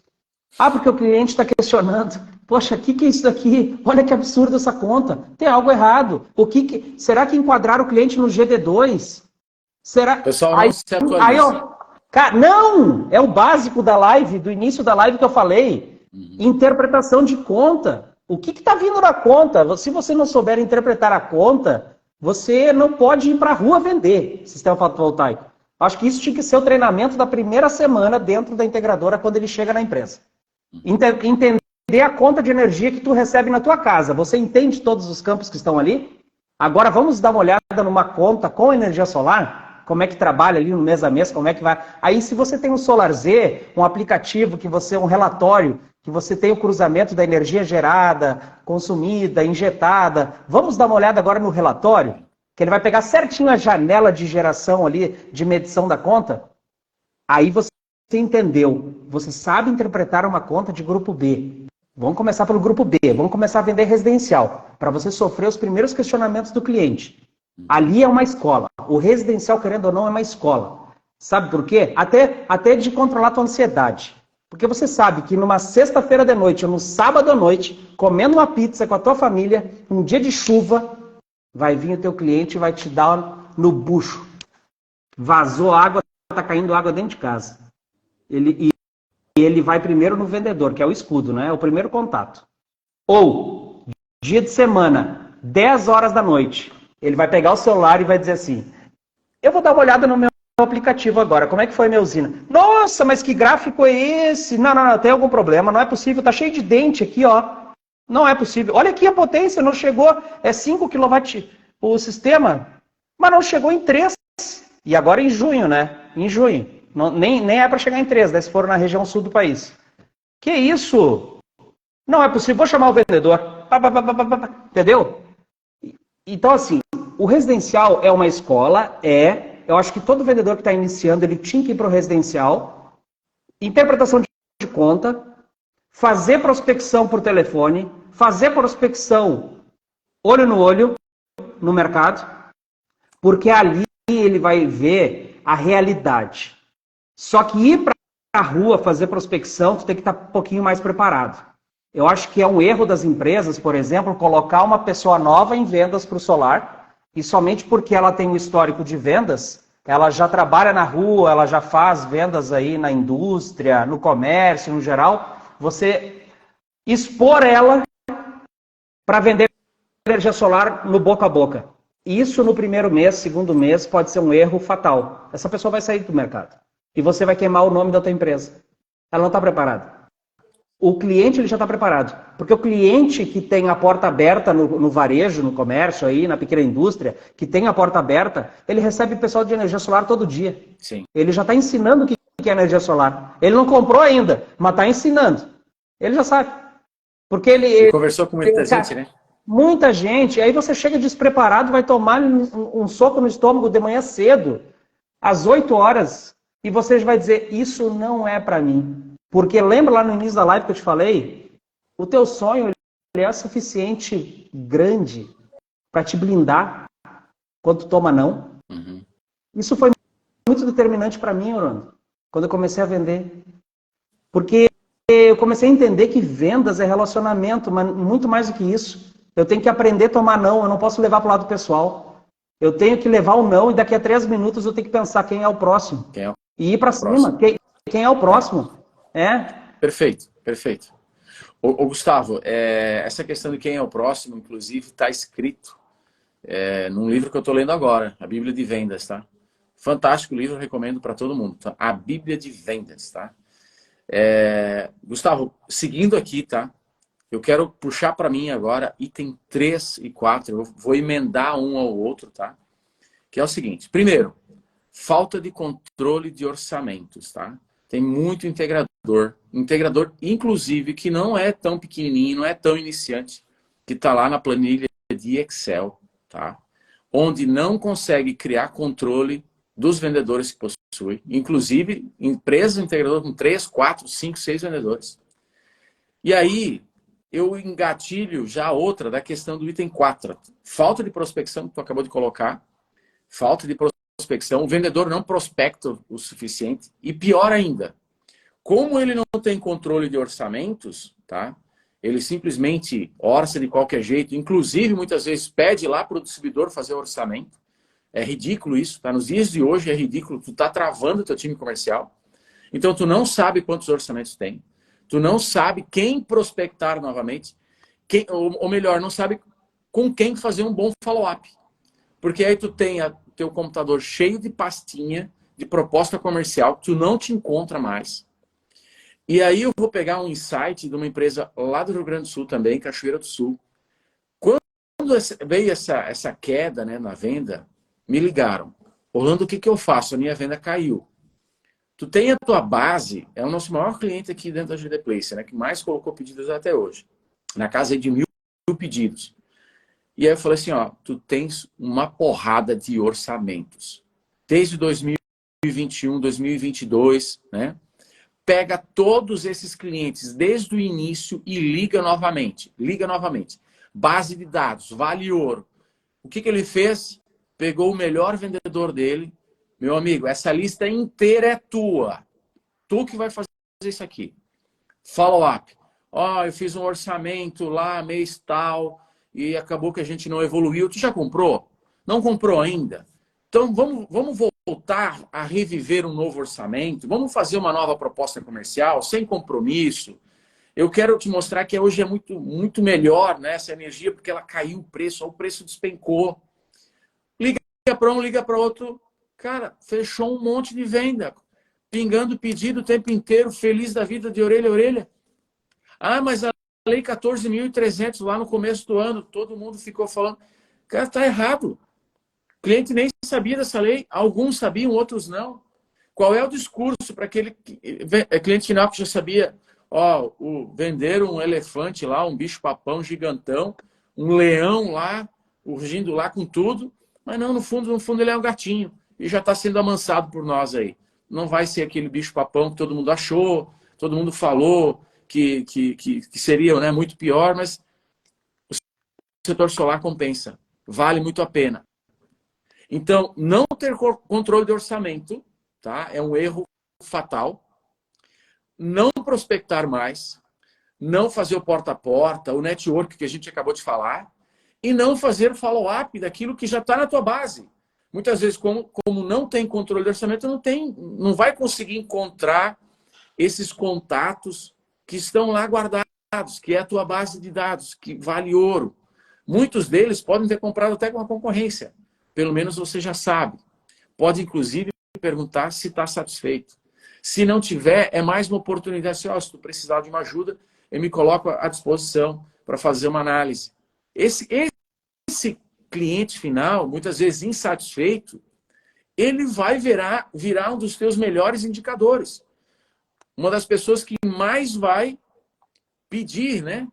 Porque o cliente está questionando. Poxa, o que é isso daqui? Olha que absurdo essa conta. Tem algo errado. Será que enquadraram o cliente no GD2? Será? Pessoal, não se atualiza. Não! É o básico da live, do início da live que eu falei. Interpretação de conta. O que está vindo na conta? Se você não souber interpretar a conta, você não pode ir para a rua vender sistema fotovoltaico. Acho que isso tinha que ser o treinamento da primeira semana dentro da integradora quando ele chega na empresa. Entender a conta de energia que tu recebe na tua casa. Você entende todos os campos que estão ali? Agora vamos dar uma olhada numa conta com energia solar? Como é que trabalha ali no mês a mês? Como é que vai? Aí se você tem um SolarZ, um aplicativo, um relatório, que você tem o cruzamento da energia gerada, consumida, injetada. Vamos dar uma olhada agora no relatório? Que ele vai pegar certinho a janela de geração ali, de medição da conta. Aí você entendeu. Você sabe interpretar uma conta de grupo B. Vamos começar pelo grupo B. Vamos começar a vender residencial. Para você sofrer os primeiros questionamentos do cliente. Ali é uma escola. O residencial, querendo ou não, é uma escola. Sabe por quê? Até de controlar a tua ansiedade. Porque você sabe que numa sexta-feira de noite ou no sábado à noite, comendo uma pizza com a tua família, um dia de chuva, vai vir o teu cliente e vai te dar no bucho. Vazou água, está caindo água dentro de casa. Ele vai primeiro no vendedor, que é o escudo, né? É o primeiro contato. Ou, dia de semana, 10 horas da noite, ele vai pegar o celular e vai dizer assim, eu vou dar uma olhada no meu aplicativo agora, como é que foi minha usina? Nossa, mas que gráfico é esse? Não, tem algum problema, não é possível, tá cheio de dente aqui, ó. Não é possível. Olha aqui a potência, não chegou, é 5 kW o sistema, mas não chegou em 3. E agora em junho, né? Em junho. Nem é para chegar em 3, né, se for na região sul do país. Que isso? Não é possível, vou chamar o vendedor. Entendeu? Então, assim, o residencial é uma escola, eu acho que todo vendedor que está iniciando, ele tinha que ir para o residencial, interpretação de conta, fazer prospecção por telefone, fazer prospecção olho no olho no mercado, porque ali ele vai ver a realidade. Só que ir para a rua fazer prospecção, tu tem que estar um pouquinho mais preparado. Eu acho que é um erro das empresas, por exemplo, colocar uma pessoa nova em vendas para o solar, e somente porque ela tem um histórico de vendas, ela já trabalha na rua, ela já faz vendas aí na indústria, no comércio, no geral, você expor ela para vender energia solar no boca a boca. Isso no primeiro mês, segundo mês, pode ser um erro fatal. Essa pessoa vai sair do mercado. E você vai queimar o nome da tua empresa. Ela não está preparada. O cliente ele já está preparado. Porque o cliente que tem a porta aberta no varejo, no comércio, aí, na pequena indústria, que tem a porta aberta, ele recebe pessoal de energia solar todo dia. Sim. Ele já está ensinando o que é energia solar. Ele não comprou ainda, mas está ensinando. Ele já sabe. Porque ele conversou com muita gente, né? Muita gente. Aí você chega despreparado, vai tomar um soco no estômago de manhã cedo, às 8 horas, e você vai dizer, isso não é para mim. Porque lembra lá no início da live que eu te falei? O teu sonho ele é suficiente grande para te blindar quando tu toma não. Uhum. Isso foi muito determinante para mim, Orlando, quando eu comecei a vender. Porque eu comecei a entender que vendas é relacionamento, mas muito mais do que isso. Eu tenho que aprender a tomar não, eu não posso levar para o lado pessoal. Eu tenho que levar o não e daqui a 3 minutos eu tenho que pensar quem é o próximo. E ir para cima. Quem é o próximo? Perfeito. Ô Gustavo, essa questão de quem é o próximo, inclusive, está escrito num livro que eu estou lendo agora, a Bíblia de Vendas, tá? Fantástico livro, recomendo para todo mundo, tá? A Bíblia de Vendas, tá? Gustavo, seguindo aqui, tá? Eu quero puxar para mim agora item 3 e 4, eu vou emendar um ao outro, tá? Que é o seguinte, primeiro, falta de controle de orçamentos, tá? Tem muito integrador inclusive que não é tão pequenininho, não é tão iniciante, que está lá na planilha de Excel, tá? Onde não consegue criar controle dos vendedores que possui, inclusive empresas integradoras com 3, 4, 5, 6 vendedores. E aí, eu engatilho já outra da questão do item 4. Falta de prospecção, que tu acabou de colocar. Falta de prospecção. O vendedor não prospecta o suficiente. E pior ainda, como ele não tem controle de orçamentos, tá? Ele simplesmente orça de qualquer jeito. Inclusive, muitas vezes, pede lá para o distribuidor fazer o orçamento. É ridículo isso, tá? Nos dias de hoje é ridículo. Tu tá travando o teu time comercial. Então, tu não sabe quantos orçamentos tem. Tu não sabe quem prospectar novamente. Ou melhor, não sabe com quem fazer um bom follow-up. Porque aí tu tem teu computador cheio de pastinha, de proposta comercial, que tu não te encontra mais. E aí eu vou pegar um insight de uma empresa lá do Rio Grande do Sul também, Cachoeira do Sul. Quando veio essa queda, né, na venda, me ligaram. Orlando, o que eu faço? A minha venda caiu. Tu tem a tua base, é o nosso maior cliente aqui dentro da GD Place, né, que mais colocou pedidos até hoje. Na casa de 1.000 pedidos. E aí eu falei assim, ó, tu tens uma porrada de orçamentos. Desde 2021, 2022, né? Pega todos esses clientes desde o início e liga novamente. Liga novamente. Base de dados, vale ouro. O que ele fez? Pegou o melhor vendedor dele. Meu amigo, essa lista inteira é tua. Tu que vai fazer isso aqui. Follow-up. Ó, eu fiz um orçamento lá, mês tal, e acabou que a gente não evoluiu. Tu já comprou? Não comprou ainda? Então, vamos voltar a reviver um novo orçamento? Vamos fazer uma nova proposta comercial, sem compromisso? Eu quero te mostrar que hoje é muito, muito melhor, né, essa energia, porque ela caiu o preço despencou. Liga para um, liga para outro. Cara, fechou um monte de venda. Pingando pedido o tempo inteiro, feliz da vida, de orelha a orelha. Ah, mas a lei 14.300 lá no começo do ano, todo mundo ficou falando. Cara, tá errado. O cliente nem sabia dessa lei. Alguns sabiam, outros não. Qual é o discurso para aquele cliente final que já sabia? Ó, venderam um elefante lá, um bicho-papão gigantão, um leão lá, urgindo lá com tudo. Mas não, no fundo ele é um gatinho. E já está sendo amansado por nós aí. Não vai ser aquele bicho-papão que todo mundo achou, todo mundo falou que seria, né, muito pior, mas o setor solar compensa. Vale muito a pena. Então, não ter controle de orçamento, tá? É um erro fatal. Não prospectar mais, não fazer o porta a porta, o network que a gente acabou de falar, e não fazer follow-up daquilo que já está na tua base. Muitas vezes, como não tem controle de orçamento, não vai conseguir encontrar esses contatos que estão lá guardados, que é a tua base de dados, que vale ouro. Muitos deles podem ter comprado até com a concorrência. Pelo menos você já sabe. Pode, inclusive, perguntar se está satisfeito. Se não tiver, é mais uma oportunidade. Se tu precisar de uma ajuda, eu me coloco à disposição para fazer uma análise. Esse cliente final, muitas vezes insatisfeito, ele vai virar um dos teus melhores indicadores. Uma das pessoas que mais vai pedir, né,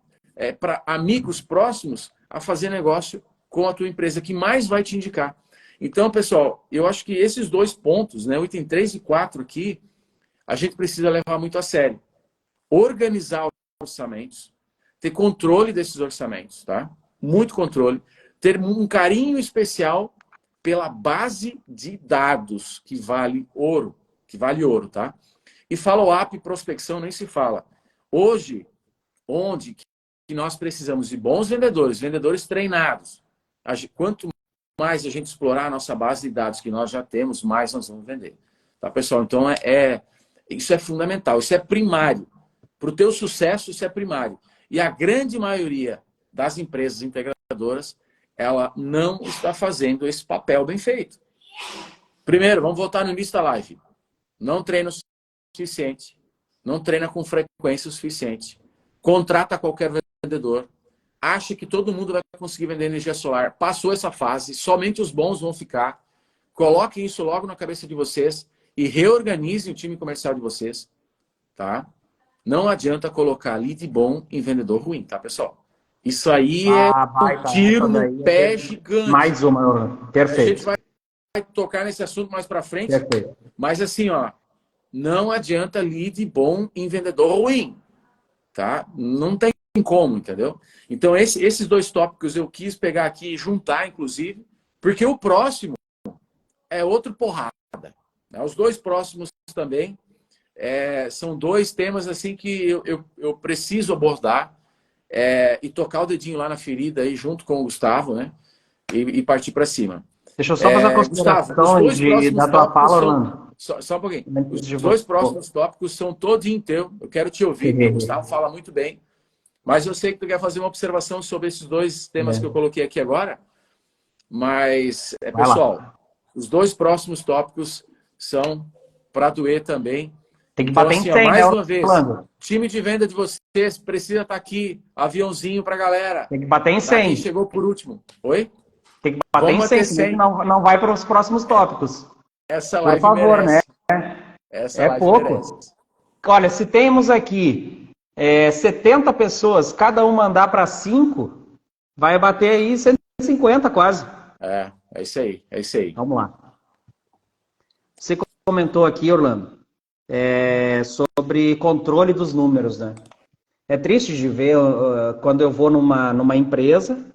para amigos próximos a fazer negócio com a tua empresa, que mais vai te indicar. Então, pessoal, eu acho que esses dois pontos, né, o item 3 e 4 aqui, a gente precisa levar muito a sério. Organizar os orçamentos, ter controle desses orçamentos, tá? Muito controle. Ter um carinho especial pela base de dados, que vale ouro, tá? E follow-up e prospecção nem se fala. Hoje, onde que nós precisamos de bons vendedores treinados. Quanto mais a gente explorar a nossa base de dados que nós já temos, mais nós vamos vender. Tá, pessoal? Então, isso é fundamental, isso é primário. Para o teu sucesso, isso é primário. E a grande maioria das empresas integradoras, ela não está fazendo esse papel bem feito. Primeiro, vamos voltar no início da live. Não treina o suficiente, não treina com frequência o suficiente, contrata qualquer vendedor, acha que todo mundo vai conseguir vender energia solar, passou essa fase, somente os bons vão ficar. Coloquem isso logo na cabeça de vocês e reorganizem o time comercial de vocês, tá? Não adianta colocar lead bom em vendedor ruim, tá, pessoal? Isso aí é um tiro no pé gigante. Mais uma, perfeito. A gente vai tocar nesse assunto mais para frente. Perfeito. Mas assim, ó, não adianta lead bom em vendedor ruim, tá? Não tem como, entendeu? Então esses dois tópicos eu quis pegar aqui e juntar, inclusive, porque o próximo é outro porrada, né? Os dois próximos também são dois temas assim que eu preciso abordar e tocar o dedinho lá na ferida aí junto com o Gustavo, né? E partir para cima. Deixa eu só fazer uma consideração da tua fala, Orlando. Só um pouquinho. Os dois próximos tópicos são todinho teu. Eu quero te ouvir, porque o Gustavo fala muito bem. Mas eu sei que tu quer fazer uma observação sobre esses dois temas que eu coloquei aqui agora. Mas, pessoal, os dois próximos tópicos são para doer também. Tem que então, bater assim, em 100, mais né, uma vez, Orlando? time de venda de vocês precisa estar aqui, aviãozinho para a galera. Tem que bater em 100. Quem chegou por último. Oi? Tem que bater em 100, senão não vai para os próximos tópicos. Essa live por favor, merece. Né? Essa live pouco. Merece. Olha, se temos aqui 70 pessoas, cada um mandar para 5, vai bater aí 150 quase. É isso aí, é isso aí. Vamos lá. Você comentou aqui, Orlando, sobre controle dos números, né? É triste de ver quando eu vou numa empresa,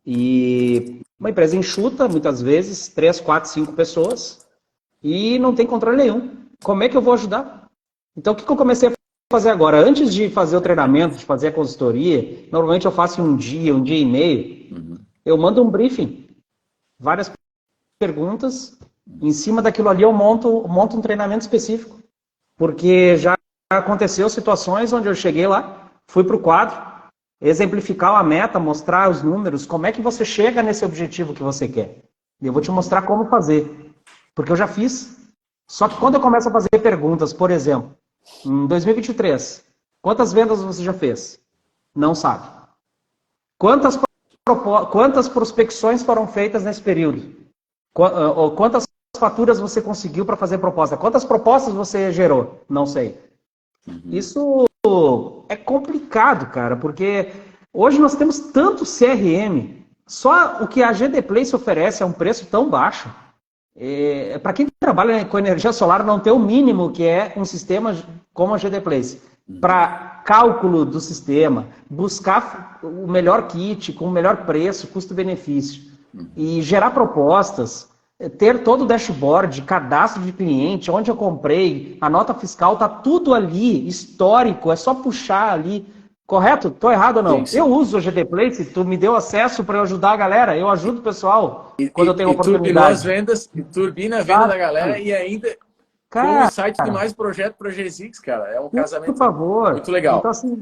e uma empresa enxuta, muitas vezes, 3, 4, 5 pessoas, e não tem controle nenhum. Como é que eu vou ajudar? Então, o que eu comecei a fazer agora? Antes de fazer o treinamento, de fazer a consultoria, normalmente eu faço um dia e meio, eu mando um briefing, várias perguntas, em cima daquilo ali eu monto um treinamento específico, porque já aconteceu situações onde eu cheguei lá, fui para o quadro, exemplificar a meta, mostrar os números, como é que você chega nesse objetivo que você quer. E eu vou te mostrar como fazer, porque eu já fiz. Só que quando eu começo a fazer perguntas, por exemplo, em 2023, quantas vendas você já fez? Não sabe. Quantas prospecções foram feitas nesse período? Quantas faturas você conseguiu para fazer proposta? Quantas propostas você gerou? Não sei. Isso é complicado, cara, porque hoje nós temos tanto CRM, só o que a GD Place oferece a um preço tão baixo. Para quem trabalha com energia solar, não tem o mínimo que é um sistema como a GD Place. Para cálculo do sistema, buscar o melhor kit, com o melhor preço, custo-benefício, e gerar propostas, ter todo o dashboard, cadastro de cliente, onde eu comprei, a nota fiscal, tá tudo ali, histórico, é só puxar ali. Correto? Tô errado ou não? Sim. Eu uso o GD Place, tu me deu acesso para eu ajudar a galera, eu ajudo o pessoal quando eu tenho oportunidade. Turbina a venda da galera e ainda com o site de mais projeto para GSX, cara. É um casamento por favor. Muito legal. Então, assim,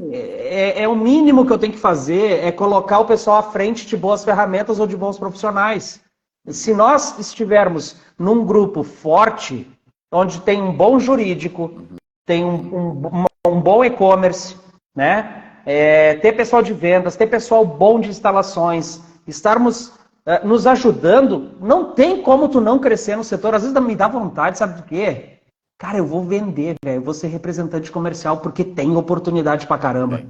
o mínimo que eu tenho que fazer é colocar o pessoal à frente de boas ferramentas ou de bons profissionais. Se nós estivermos num grupo forte, onde tem um bom jurídico, tem um bom e-commerce, né? Ter pessoal de vendas, ter pessoal bom de instalações, estarmos nos ajudando, não tem como tu não crescer no setor. Às vezes me dá vontade, sabe do quê? Cara, eu vou vender, velho, eu vou ser representante comercial porque tem oportunidade pra caramba.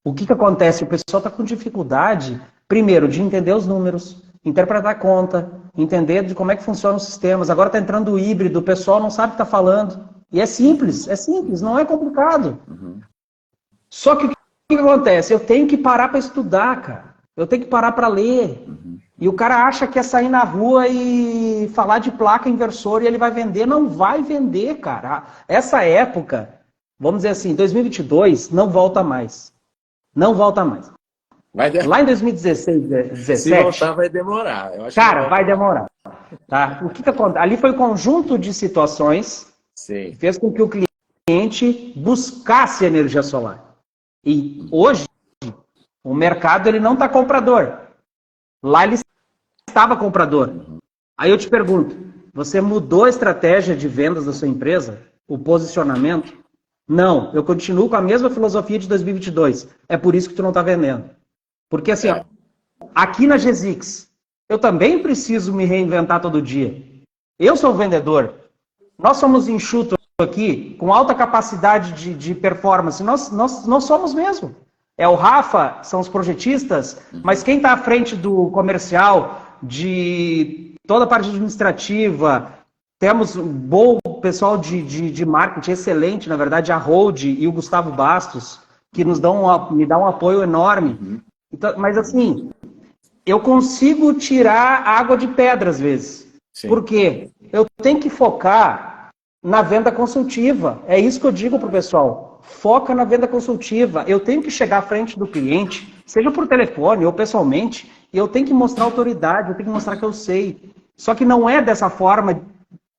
O que acontece? O pessoal tá com dificuldade, primeiro, de entender os números, interpretar a conta, entender de como é que funcionam os sistemas. Agora tá entrando o híbrido, o pessoal não sabe o que tá falando. E é simples, não é complicado. Só que o que acontece? Eu tenho que parar para estudar, cara. Eu tenho que parar para ler. E o cara acha que é sair na rua e falar de placa inversora e ele vai vender. Não vai vender, cara. Essa época, vamos dizer assim, 2022, não volta mais. Não volta mais. Lá em 2016, 2017... Se voltar, vai demorar. Eu acho cara, vai demorar. Tá? O que acontece? Ali foi um conjunto de situações que fez com que o cliente buscasse energia solar. E hoje, o mercado ele não está comprador. Lá ele estava comprador. Aí eu te pergunto, você mudou a estratégia de vendas da sua empresa? O posicionamento? Não, eu continuo com a mesma filosofia de 2022. É por isso que tu não está vendendo. Porque assim, ó, aqui na GZix, eu também preciso me reinventar todo dia. Eu sou um vendedor. Nós somos enxutos aqui, com alta capacidade de performance. Nós somos mesmo. É o Rafa, são os projetistas, mas quem está à frente do comercial, de toda a parte administrativa, temos um bom pessoal de marketing excelente, na verdade, a Hold e o Gustavo Bastos, que me dá um apoio enorme. Então, mas assim, eu consigo tirar água de pedra às vezes. Sim. Por quê? Eu tenho que focar na venda consultiva. É isso que eu digo para o pessoal. Foca na venda consultiva. Eu tenho que chegar à frente do cliente, seja por telefone ou pessoalmente, e eu tenho que mostrar autoridade, eu tenho que mostrar que eu sei. Só que não é dessa forma,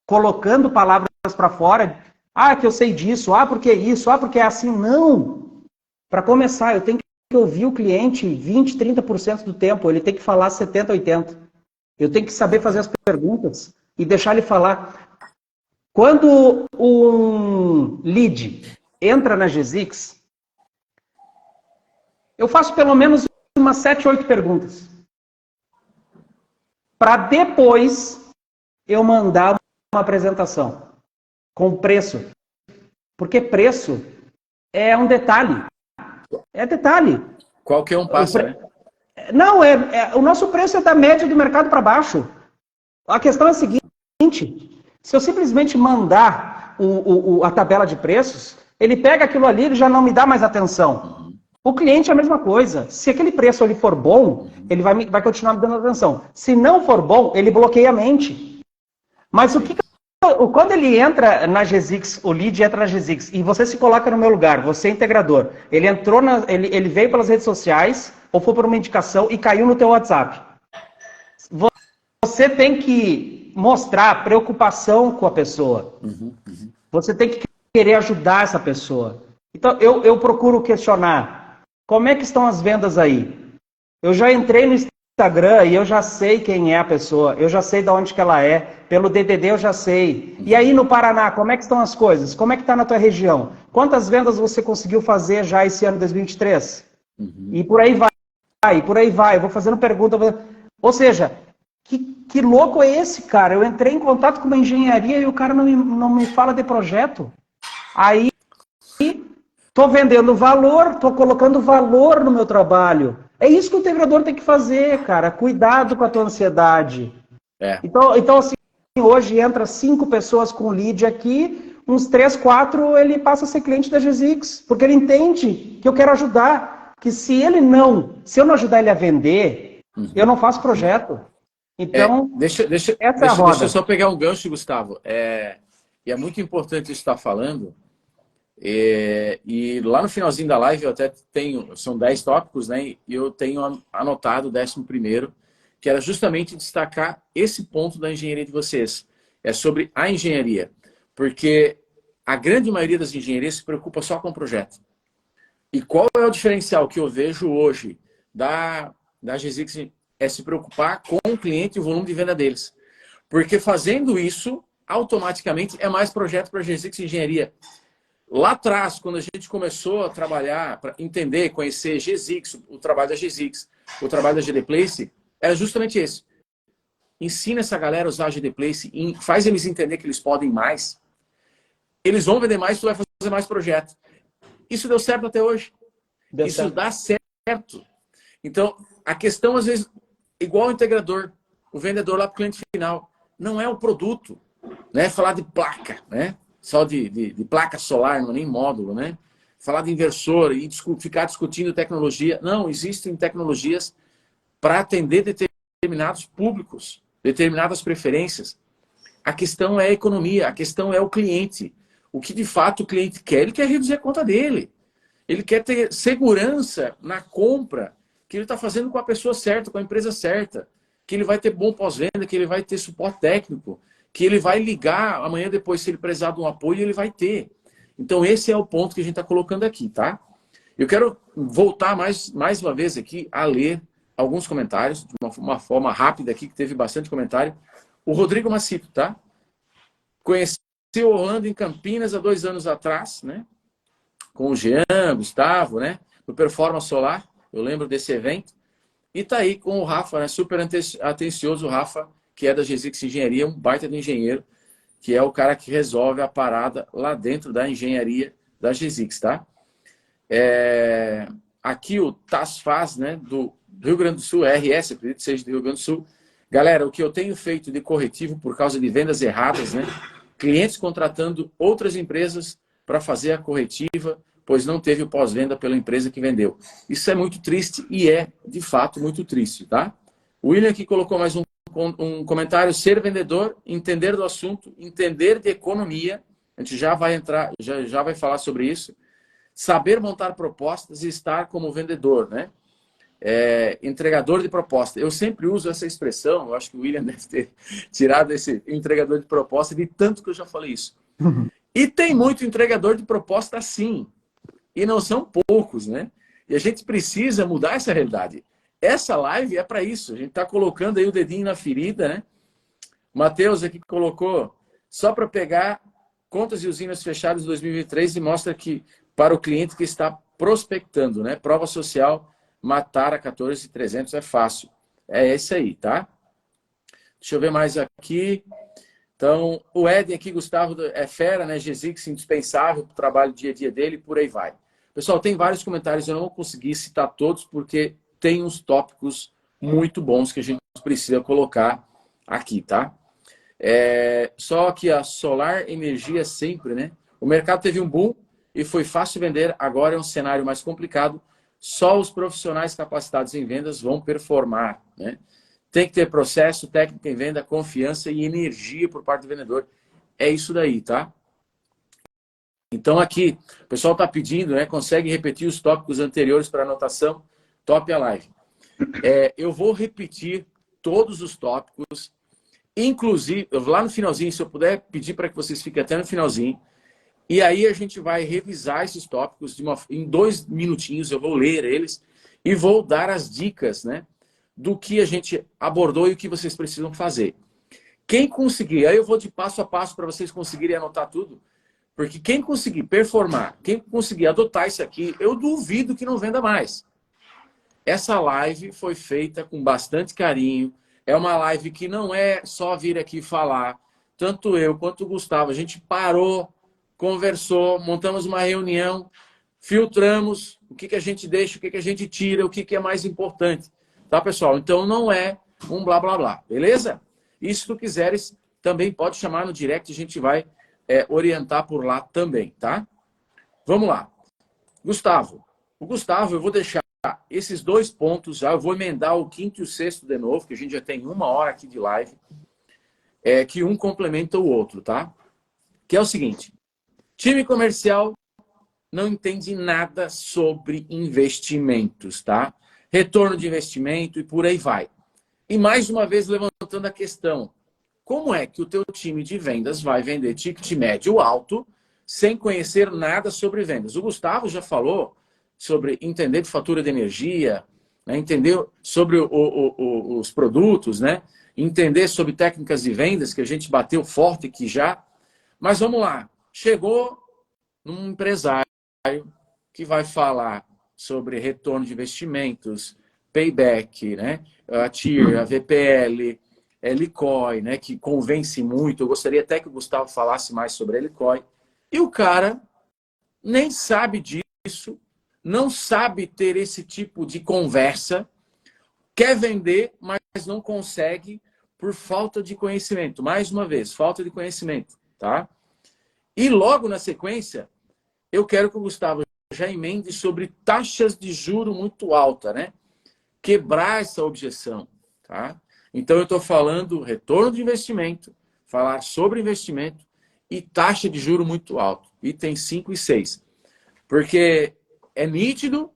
colocando palavras para fora, que eu sei disso, porque é isso, porque é assim. Não! Para começar, eu tenho que ouvir o cliente 20%, 30% do tempo, ele tem que falar 70%, 80%. Eu tenho que saber fazer as perguntas e deixar ele falar. Quando um lead entra na GZix, eu faço pelo menos umas 7, 8 perguntas. Para depois eu mandar uma apresentação com preço. Porque preço é um detalhe. É detalhe. Qualquer um passa, né? Não, o nosso preço é da média do mercado para baixo. A questão é a seguinte, se eu simplesmente mandar a tabela de preços, ele pega aquilo ali e já não me dá mais atenção. O cliente é a mesma coisa. Se aquele preço ali for bom, ele vai continuar me dando atenção. Se não for bom, ele bloqueia a mente. Mas quando ele entra na GZix, o lead entra na GZix, e você se coloca no meu lugar, você é integrador, ele veio pelas redes sociais, ou foi por uma indicação e caiu no teu WhatsApp. Você tem que mostrar preocupação com a pessoa. Você tem que querer ajudar essa pessoa. Então, eu procuro questionar, como é que estão as vendas aí? Eu já entrei no Instagram e eu já sei quem é a pessoa, eu já sei de onde que ela é, pelo DDD eu já sei. E aí no Paraná, como é que estão as coisas? Como é que está na tua região? Quantas vendas você conseguiu fazer já esse ano 2023? E por aí vai, eu vou fazendo pergunta. Ou seja, que louco é esse, cara? Eu entrei em contato com uma engenharia e o cara não me fala de projeto. Aí, estou vendendo valor, estou colocando valor no meu trabalho. É isso que o integrador tem que fazer, cara. Cuidado com a tua ansiedade. Então assim, hoje entra 5 pessoas com lead aqui, uns 3, 4, ele passa a ser cliente da GZix, porque ele entende que eu quero ajudar. Que se eu não ajudar ele a vender, eu não faço projeto. Então, deixa eu só pegar um gancho, Gustavo. E é muito importante isso que você está falando. E lá no finalzinho da live eu até tenho, são 10 tópicos, né? E eu tenho anotado o 11º, que era justamente destacar esse ponto da engenharia de vocês. É sobre a engenharia. Porque a grande maioria das engenharias se preocupa só com o projeto. E qual é o diferencial que eu vejo hoje da GZix? É se preocupar com o cliente e o volume de venda deles. Porque fazendo isso, automaticamente é mais projeto para a GZix Engenharia. Lá atrás, quando a gente começou a trabalhar, para entender, conhecer GZix, o trabalho da GZix, o trabalho da GD Place, era justamente esse. Ensina essa galera a usar a GD Place, faz eles entender que eles podem mais. Eles vão vender mais, tu vai fazer mais projeto. Isso deu certo até hoje. Isso dá certo. Então, a questão, às vezes, igual o integrador, o vendedor lá para o cliente final, não é o produto, né? Falar de placa, né? Só de placa solar, não é nem módulo, né? Falar de inversor e ficar discutindo tecnologia. Não, existem tecnologias para atender determinados públicos, determinadas preferências. A questão é a economia, a questão é o cliente. O que de fato o cliente quer? Ele quer reduzir a conta dele. Ele quer ter segurança na compra que ele está fazendo com a pessoa certa, com a empresa certa, que ele vai ter bom pós-venda, que ele vai ter suporte técnico, que ele vai ligar amanhã depois, se ele precisar de um apoio, ele vai ter. Então esse é o ponto que a gente está colocando aqui, tá? Eu quero voltar mais uma vez aqui a ler alguns comentários, de uma forma rápida aqui, que teve bastante comentário. O Rodrigo Macito, tá? Conheci o Orlando em Campinas há 2 anos atrás, né? Com o Jean, Gustavo, né? No Performance Solar, eu lembro desse evento. E tá aí com o Rafa, né? Super atencioso, o Rafa, que é da GZX Engenharia, um baita de engenheiro, que é o cara que resolve a parada lá dentro da engenharia da GZX, tá? Aqui o Tasfaz, né? Do Rio Grande do Sul, RS, acredito que seja do Rio Grande do Sul. Galera, o que eu tenho feito de corretivo por causa de vendas erradas, né? Clientes contratando outras empresas para fazer a corretiva, pois não teve o pós-venda pela empresa que vendeu. Isso é muito triste e é, de fato, muito triste, tá? O William aqui colocou mais um comentário. Ser vendedor, entender do assunto, entender de economia. A gente já vai entrar, já vai falar sobre isso. Saber montar propostas e estar como vendedor, né? Entregador de proposta. Eu sempre uso essa expressão, eu acho que o William deve ter tirado esse entregador de proposta de tanto que eu já falei isso. E tem muito entregador de proposta sim, e não são poucos, né? E a gente precisa mudar essa realidade. Essa live é para isso, a gente está colocando aí o dedinho na ferida, né? O Matheus aqui colocou, só para pegar contas e usinas fechadas de 2023 e mostra que para o cliente que está prospectando, né? Prova social, matar a 14.300 é fácil. É esse aí, tá? Deixa eu ver mais aqui. Então, o Ed aqui, Gustavo, é fera, né? GZX, indispensável para o trabalho dia a dia dele, por aí vai. Pessoal, tem vários comentários, eu não vou conseguir citar todos, porque tem uns tópicos muito bons que a gente precisa colocar aqui, tá? Só que a solar energia sempre, né? O mercado teve um boom e foi fácil vender, agora é um cenário mais complicado. Só os profissionais capacitados em vendas vão performar, né? Tem que ter processo, técnica em venda, confiança e energia por parte do vendedor. É isso daí, tá? Então aqui, o pessoal está pedindo, né? Consegue repetir os tópicos anteriores para anotação? Top a live. Eu vou repetir todos os tópicos, inclusive, lá no finalzinho, se eu puder pedir para que vocês fiquem até no finalzinho, e aí a gente vai revisar esses tópicos em 2 minutinhos, eu vou ler eles e vou dar as dicas, né? Do que a gente abordou e o que vocês precisam fazer. Quem conseguir, aí eu vou de passo a passo para vocês conseguirem anotar tudo, porque quem conseguir performar, quem conseguir adotar isso aqui, eu duvido que não venda mais. Essa live foi feita com bastante carinho, é uma live que não é só vir aqui falar, tanto eu quanto o Gustavo, a gente parou, conversou, montamos uma reunião, filtramos o que a gente deixa, o que a gente tira, o que é mais importante. Tá, pessoal? Então não é um blá, blá, blá. Beleza? E se tu quiseres, também pode chamar no direct, a gente vai orientar por lá também, tá? Vamos lá. Gustavo. O Gustavo, eu vou deixar esses 2 pontos já, eu vou emendar o 5º e o 6º de novo, que a gente já tem 1 hora aqui de live, que um complementa o outro, tá? Que é o seguinte, time comercial não entende nada sobre investimentos, tá? Retorno de investimento e por aí vai. E mais uma vez levantando a questão, como é que o teu time de vendas vai vender ticket médio alto sem conhecer nada sobre vendas? O Gustavo já falou sobre entender de fatura de energia, né? Entender sobre os produtos, né? Entender sobre técnicas de vendas, que a gente bateu forte aqui já. Mas vamos lá, chegou num empresário que vai falar sobre retorno de investimentos, payback, né? A TIR, a VPL, LCOI, né? Que convence muito. Eu gostaria até que o Gustavo falasse mais sobre a LCOI. E o cara nem sabe disso, não sabe ter esse tipo de conversa, quer vender, mas não consegue por falta de conhecimento. Mais uma vez, falta de conhecimento, tá? E logo na sequência, eu quero que o Gustavo já emende sobre taxas de juro muito alta, né? Quebrar essa objeção, tá? Então eu estou falando retorno de investimento, falar sobre investimento e taxa de juro muito alto, itens 5 e 6. Porque é nítido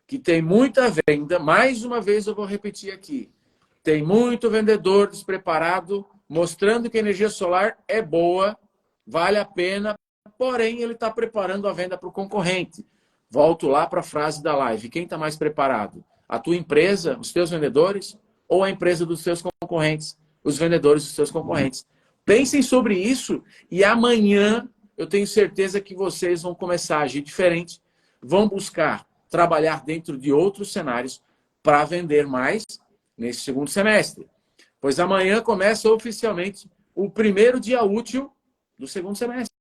que tem muita venda, mais uma vez eu vou repetir aqui, tem muito vendedor despreparado, mostrando que a energia solar é boa, vale a pena, porém ele está preparando a venda para o concorrente. Volto lá para a frase da live. Quem está mais preparado? A tua empresa, os teus vendedores, ou a empresa dos teus concorrentes, os vendedores dos teus concorrentes. Pensem sobre isso e amanhã eu tenho certeza que vocês vão começar a agir diferente, vão buscar trabalhar dentro de outros cenários para vender mais nesse segundo semestre. Pois amanhã começa oficialmente o primeiro dia útil do segundo semestre.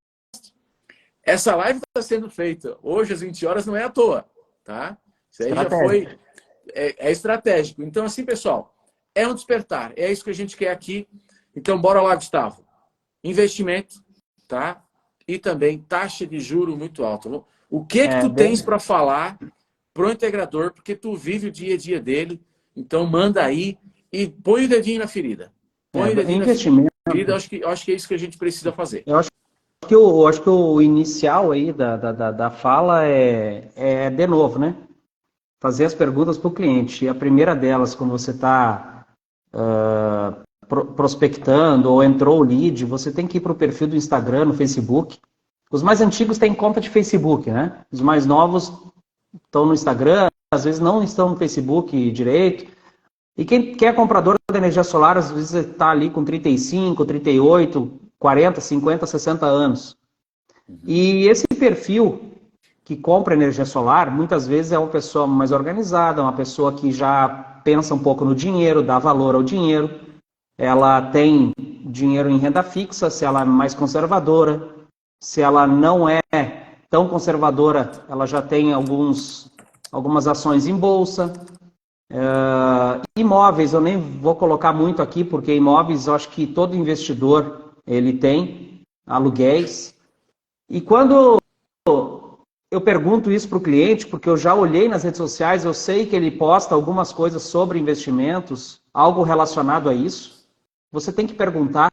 Essa live está sendo feita hoje às 20 horas, não é à toa, tá? Isso aí já foi... É estratégico. Então, assim, pessoal, é um despertar. É isso que a gente quer aqui. Então, bora lá, Gustavo. Investimento, tá? E também taxa de juro muito alta. O que que tu tens para falar pro integrador? Porque tu vive o dia a dia dele. Então, manda aí e põe o dedinho na ferida. Põe o dedinho investimento. na ferida. Eu acho que é isso que a gente precisa fazer. Eu acho que o inicial aí da fala é de novo, né? Fazer as perguntas para o cliente. E a primeira delas, quando você está prospectando ou entrou o lead, você tem que ir para o perfil do Instagram, no Facebook. Os mais antigos têm conta de Facebook, né? Os mais novos estão no Instagram, às vezes não estão no Facebook direito. E quem é comprador de energia solar, às vezes está ali com 35, 38, 40, 50, 60 anos. E esse perfil que compra energia solar, muitas vezes é uma pessoa mais organizada, uma pessoa que já pensa um pouco no dinheiro, dá valor ao dinheiro. Ela tem dinheiro em renda fixa, se ela é mais conservadora. Se ela não é tão conservadora, ela já tem algumas ações em bolsa. Imóveis, eu nem vou colocar muito aqui, porque imóveis, eu acho que todo investidor ele tem aluguéis. E quando eu pergunto isso para o cliente, porque eu já olhei nas redes sociais, eu sei que ele posta algumas coisas sobre investimentos, algo relacionado a isso. Você tem que perguntar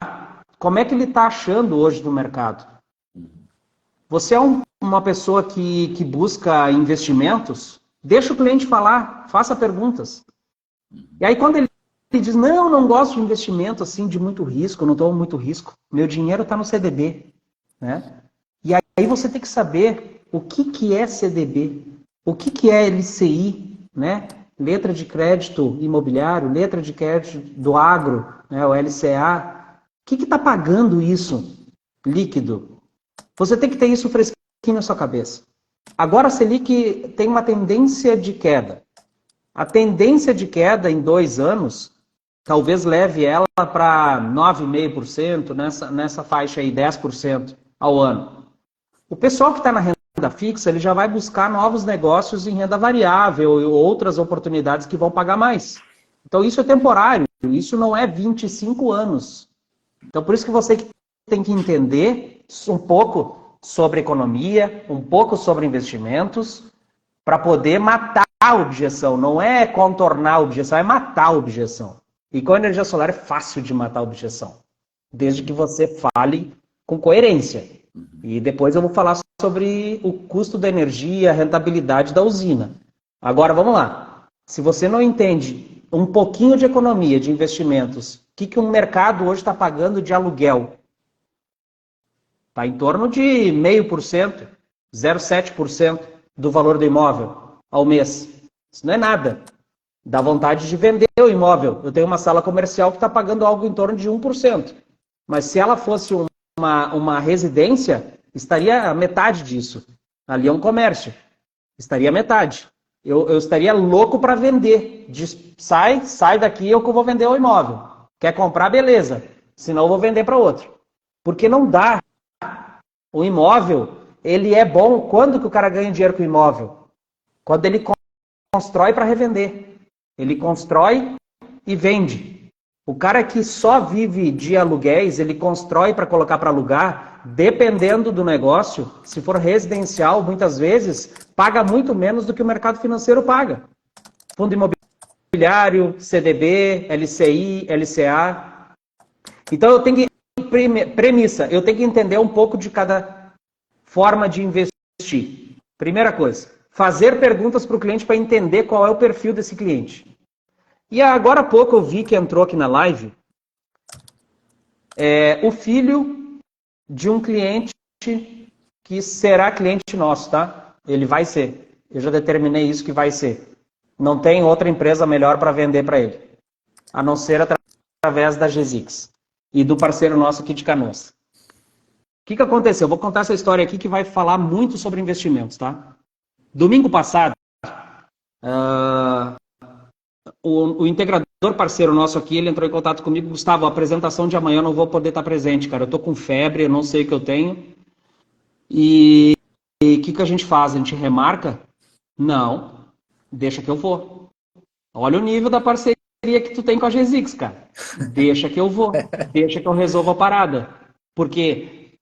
como é que ele está achando hoje do mercado. Você é uma pessoa que busca investimentos? Deixa o cliente falar, faça perguntas. E aí quando ele diz, não gosto de investimento assim de muito risco, não tomo muito risco, meu dinheiro está no CDB, né? E aí você tem que saber o que é CDB, o que é LCI, né? Letra de crédito imobiliário, letra de crédito do agro, né? O LCA. O que está pagando isso líquido? Você tem que ter isso fresquinho na sua cabeça. Agora a Selic tem uma tendência de queda. A tendência de queda em 2 anos talvez leve ela para 9,5%, nessa faixa aí, 10% ao ano. O pessoal que está na renda fixa, ele já vai buscar novos negócios em renda variável e outras oportunidades que vão pagar mais. Então isso é temporário, isso não é 25 anos. Então por isso que você tem que entender um pouco sobre economia, um pouco sobre investimentos, para poder matar a objeção. Não é contornar a objeção, é matar a objeção. E com a energia solar é fácil de matar a objeção, desde que você fale com coerência. E depois eu vou falar sobre o custo da energia, a rentabilidade da usina. Agora, vamos lá. Se você não entende um pouquinho de economia, de investimentos, o que um mercado hoje está pagando de aluguel? Está em torno de 0,5%, 0,7% do valor do imóvel ao mês. Isso não é nada. Dá vontade de vender o imóvel. Eu tenho uma sala comercial que está pagando algo em torno de 1%. Mas se ela fosse uma residência, estaria a metade disso. Ali é um comércio. Estaria a metade. Eu estaria louco para vender. Sai daqui, eu que vou vender o imóvel. Quer comprar, beleza. Senão eu vou vender para outro. Porque não dá. O imóvel, ele é bom quando que o cara ganha dinheiro com o imóvel? Quando ele constrói para revender. Ele constrói e vende. O cara que só vive de aluguéis, ele constrói para colocar para alugar, dependendo do negócio, se for residencial, muitas vezes, paga muito menos do que o mercado financeiro paga. Fundo imobiliário, CDB, LCI, LCA. Então eu tenho que... Premissa, eu tenho que entender um pouco de cada forma de investir. Primeira coisa, fazer perguntas para o cliente para entender qual é o perfil desse cliente. E agora há pouco eu vi que entrou aqui na live o filho de um cliente que será cliente nosso, tá? Ele vai ser. Eu já determinei isso que vai ser. Não tem outra empresa melhor para vender para ele, a não ser através da GZix e do parceiro nosso aqui de Canoas. O que aconteceu? Eu vou contar essa história aqui que vai falar muito sobre investimentos, tá? Domingo passado, o integrador parceiro nosso aqui, ele entrou em contato comigo. Gustavo, a apresentação de amanhã eu não vou poder estar presente, cara. Eu tô com febre, eu não sei o que eu tenho. E o que a gente faz? A gente remarca? Não, deixa que eu vou. Olha o nível da parceria que tu tem com a GZix, cara. Deixa que eu vou, deixa que eu resolvo a parada. Porque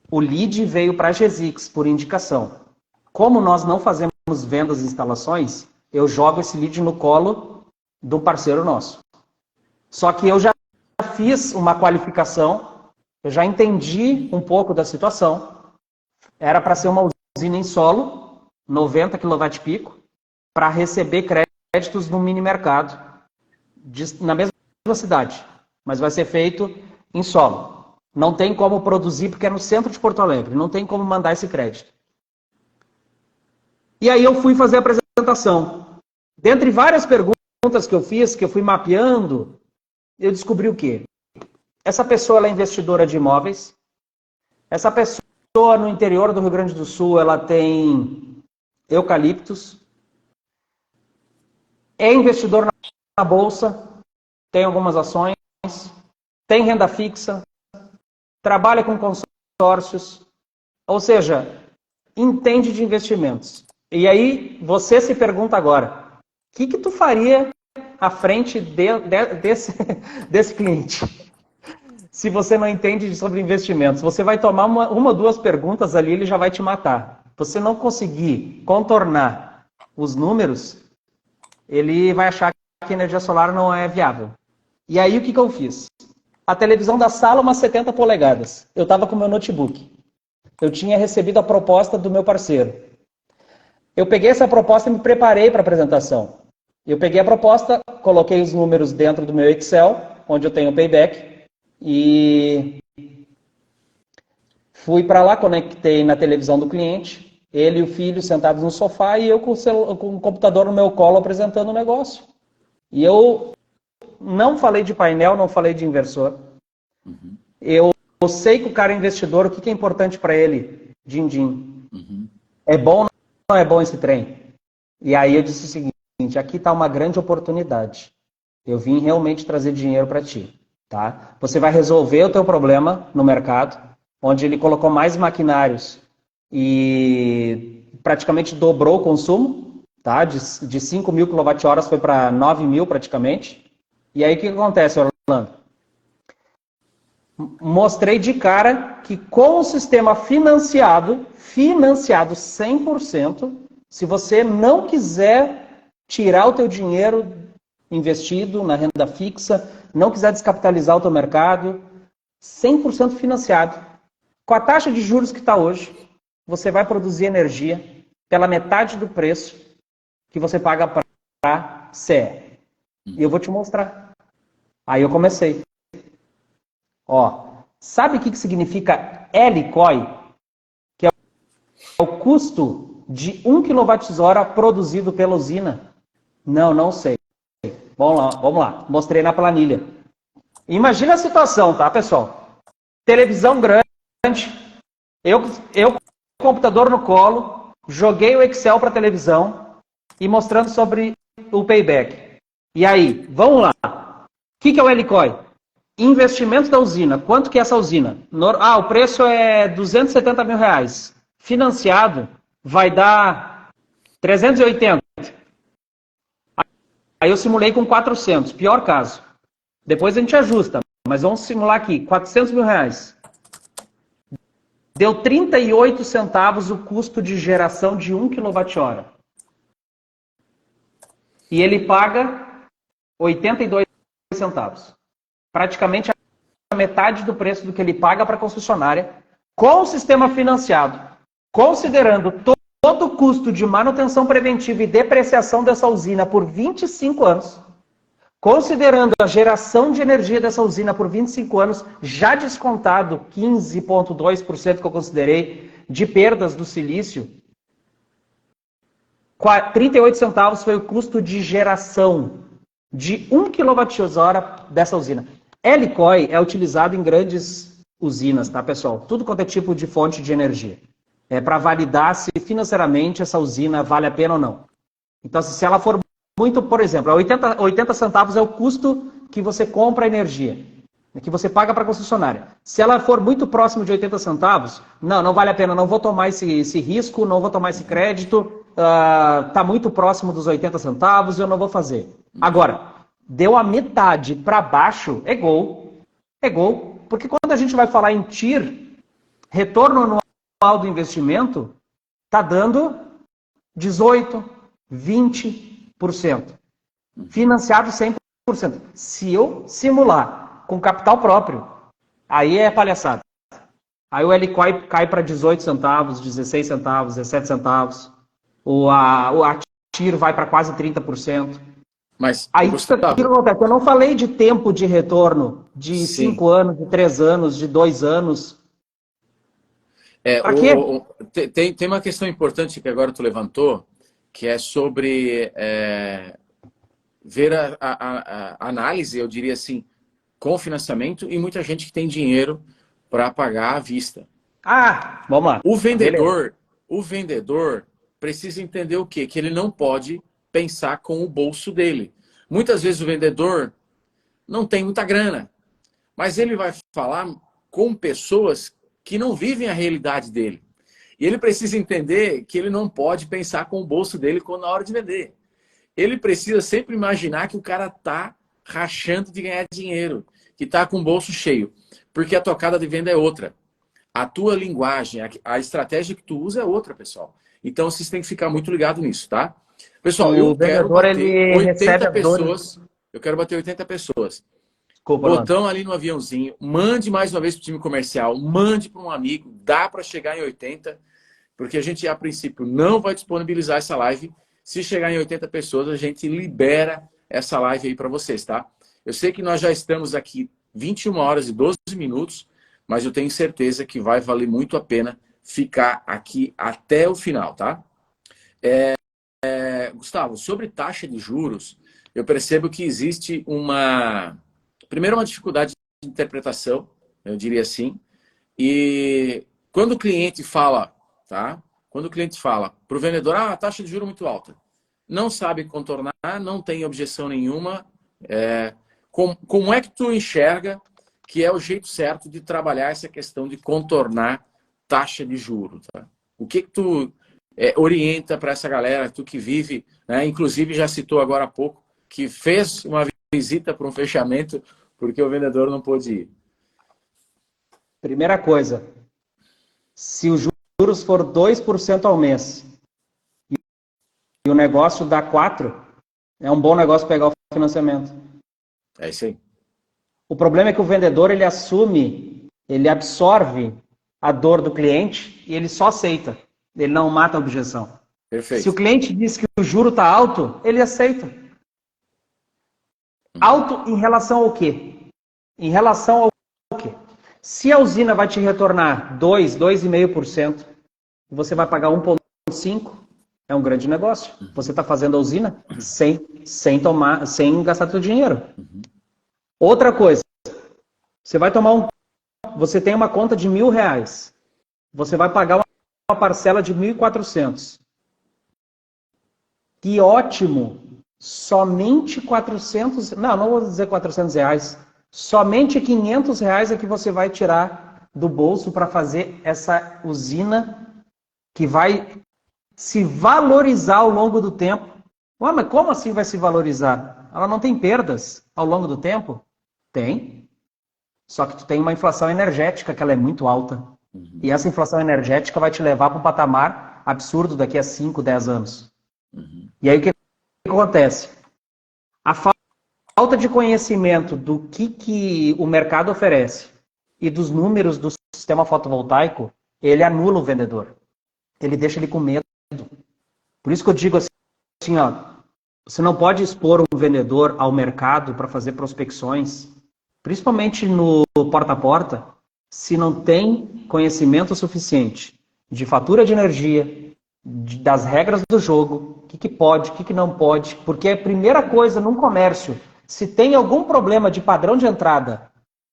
o lead veio para a GZix por indicação. Como nós não fazemos vendas e instalações, eu jogo esse lead no colo do parceiro nosso. Só que eu já fiz uma qualificação, eu já entendi um pouco da situação. Era para ser uma usina em solo, 90 kW para receber créditos no mini mercado, na mesma cidade, mas vai ser feito em solo. Não tem como produzir porque é no centro de Porto Alegre, não tem como mandar esse crédito. E aí eu fui fazer a apresentação. Dentre várias perguntas que eu fiz, que eu fui mapeando, eu descobri o quê? Essa pessoa ela é investidora de imóveis, essa pessoa no interior do Rio Grande do Sul, ela tem eucaliptos, é investidor na bolsa, tem algumas ações, tem renda fixa, trabalha com consórcios, ou seja, entende de investimentos. E aí você se pergunta agora, o que tu faria à frente desse cliente? Se você não entende sobre investimentos, você vai tomar uma ou duas perguntas ali, ele já vai te matar. Você não conseguir contornar os números, ele vai achar que a energia solar não é viável. E aí o que eu fiz? A televisão da sala, umas 70 polegadas. Eu estava com o meu notebook. Eu tinha recebido a proposta do meu parceiro. Eu peguei essa proposta e me preparei para a apresentação. Eu peguei a proposta, coloquei os números dentro do meu Excel, onde eu tenho o payback, e fui para lá, conectei na televisão do cliente, ele e o filho sentados no sofá e eu com o computador no meu colo apresentando o negócio. E eu não falei de painel, não falei de inversor. Eu sei que o cara é investidor, o que é importante para ele? Din-din. É bom ou não é bom esse trem? E aí eu disse o seguinte, aqui está uma grande oportunidade. Eu vim realmente trazer dinheiro para ti. Tá? Você vai resolver o teu problema no mercado, onde ele colocou mais maquinários e praticamente dobrou o consumo, tá? De 5.000 kWh foi para 9.000 praticamente. E aí o que acontece, Orlando? Mostrei de cara que com o sistema financiado 100%, se você não quiser tirar o teu dinheiro investido na renda fixa, não quiser descapitalizar o teu mercado, 100% financiado. Com a taxa de juros que está hoje, você vai produzir energia pela metade do preço que você paga para a CE. E eu vou te mostrar. Aí eu comecei. Ó, sabe o que significa LCOI? Que é o custo de 1 kWh produzido pela usina? Não sei. Vamos lá. Mostrei na planilha. Imagina a situação, tá, pessoal? Televisão grande, eu com o computador no colo, joguei o Excel para a televisão e mostrando sobre o payback. E aí, vamos lá. O que é o LCOI? Investimento da usina. Quanto que é essa usina? O preço é 270 mil reais. Financiado vai dar 380. Aí eu simulei com 400, pior caso. Depois a gente ajusta, mas vamos simular aqui, 400 mil reais. Deu 38 centavos o custo de geração de 1 kWh. E ele paga 82 centavos. Praticamente a metade do preço do que ele paga para a concessionária, com o sistema financiado, considerando todo o custo de manutenção preventiva e depreciação dessa usina por 25 anos, considerando a geração de energia dessa usina por 25 anos, já descontado 15,2% que eu considerei de perdas do silício, 38 centavos foi o custo de geração de 1 kWh dessa usina. Helicói é utilizado em grandes usinas, tá, pessoal? Tudo quanto é tipo de fonte de energia. É para validar se financeiramente essa usina vale a pena ou não. Então, se ela for muito, por exemplo, 80 centavos é o custo que você compra a energia, que você paga para a concessionária. Se ela for muito próximo de 80 centavos, não vale a pena, não vou tomar esse risco, não vou tomar esse crédito, está muito próximo dos 80 centavos, eu não vou fazer. Agora, deu a metade para baixo, é gol, porque quando a gente vai falar em TIR, retorno anual do investimento, está dando 18%, 20%. Financiado 100%. Se eu simular com capital próprio, aí é palhaçada. Aí o Helicói cai para 18 centavos, 16 centavos, 17 centavos. A TIR vai para quase 30%. Mas, aí Gustavo, eu não falei de tempo de retorno de 5 anos, de 3 anos, de 2 anos. Para quê? Tem uma questão importante que agora tu levantou, que é sobre ver a análise, eu diria assim, com financiamento e muita gente que tem dinheiro para pagar à vista. Vamos lá. O vendedor precisa entender o quê? Que ele não pode pensar com o bolso dele. Muitas vezes o vendedor não tem muita grana, mas ele vai falar com pessoas que não vivem a realidade dele. E ele precisa entender que ele não pode pensar com o bolso dele na hora de vender. Ele precisa sempre imaginar que o cara tá rachando de ganhar dinheiro, que tá com o bolso cheio, porque a tocada de venda é outra. A tua linguagem, a estratégia que tu usa é outra, pessoal. Então vocês têm que ficar muito ligados nisso, tá? Pessoal, eu quero bater 80 pessoas. Eu quero bater 80 pessoas. Desculpa, botão ali no aviãozinho, mande mais uma vez para o time comercial, mande para um amigo, dá para chegar em 80, porque a gente, a princípio, não vai disponibilizar essa live. Se chegar em 80 pessoas, a gente libera essa live aí para vocês, tá? Eu sei que nós já estamos aqui 21 horas e 12 minutos, mas eu tenho certeza que vai valer muito a pena ficar aqui até o final, tá? Gustavo, sobre taxa de juros, eu percebo que existe primeiro, uma dificuldade de interpretação, eu diria assim, e quando o cliente fala, tá? Quando o cliente fala para o vendedor, a taxa de juros é muito alta, não sabe contornar, não tem objeção nenhuma, como é que tu enxerga que é o jeito certo de trabalhar essa questão de contornar taxa de juros, tá? O que tu orienta para essa galera, tu que vive, né? Inclusive já citou agora há pouco, que fez uma visita para um fechamento porque o vendedor não pôde ir. Primeira coisa, se os juros for 2% ao mês e o negócio dá 4%, é um bom negócio pegar o financiamento. É isso aí. O problema é que o vendedor, ele absorve a dor do cliente e ele só aceita. Ele não mata a objeção. Perfeito. Se o cliente diz que o juro está alto, ele aceita. Alto em relação ao quê? Em relação ao quê? Se a usina vai te retornar 2,5%, e você vai pagar 1,5%, é um grande negócio. Você está fazendo a usina sem gastar seu dinheiro. Outra coisa, você tem uma conta de R$1.000, você vai pagar uma parcela de 1.400. Que ótimo! Somente 400, não vou dizer R$400, somente R$500 é que você vai tirar do bolso para fazer essa usina que vai se valorizar ao longo do tempo. Mas como assim vai se valorizar? Ela não tem perdas ao longo do tempo? Tem. Só que tu tem uma inflação energética que ela é muito alta. E essa inflação energética vai te levar para um patamar absurdo daqui a 5, 10 anos. E aí o que acontece? A falta de conhecimento do que o mercado oferece e dos números do sistema fotovoltaico, ele anula o vendedor. Ele deixa ele com medo. Por isso que eu digo assim, você não pode expor um vendedor ao mercado para fazer prospecções, principalmente no porta a porta, se não tem conhecimento suficiente de fatura de energia, das regras do jogo, o que pode, o que não pode, porque a primeira coisa num comércio, se tem algum problema de padrão de entrada,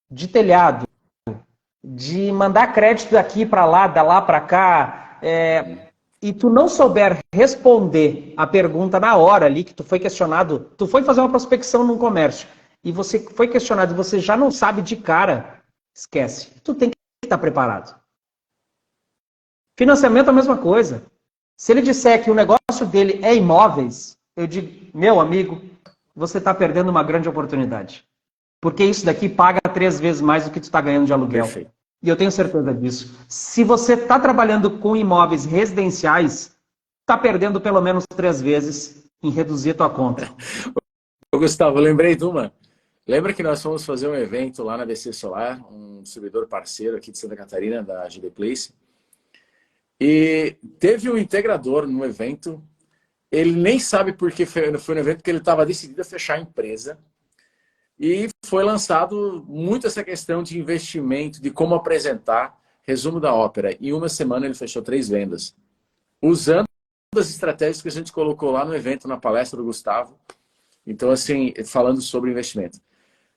de telhado, de mandar crédito daqui para lá, da lá para cá, e tu não souber responder a pergunta na hora ali, que tu foi questionado, tu foi fazer uma prospecção num comércio, e você foi questionado e você já não sabe de cara, esquece. Tu tem que estar preparado. Financiamento é a mesma coisa. Se ele disser que o negócio dele é imóveis, eu digo, meu amigo, você está perdendo uma grande oportunidade. Porque isso daqui paga 3 vezes mais do que tu está ganhando de aluguel. Perfeito. E eu tenho certeza disso. Se você está trabalhando com imóveis residenciais, está perdendo pelo menos 3 vezes em reduzir a tua conta. Ô, Gustavo, eu lembrei de uma. Lembra que nós fomos fazer um evento lá na BC Solar, um distribuidor parceiro aqui de Santa Catarina, da GD Place. E teve um integrador no evento, ele nem sabe por que foi no evento, que ele estava decidido a fechar a empresa. E foi lançado muito essa questão de investimento, de como apresentar, resumo da ópera. Em uma semana ele fechou 3 vendas, usando as estratégias que a gente colocou lá no evento, na palestra do Gustavo. Então, assim, falando sobre investimento.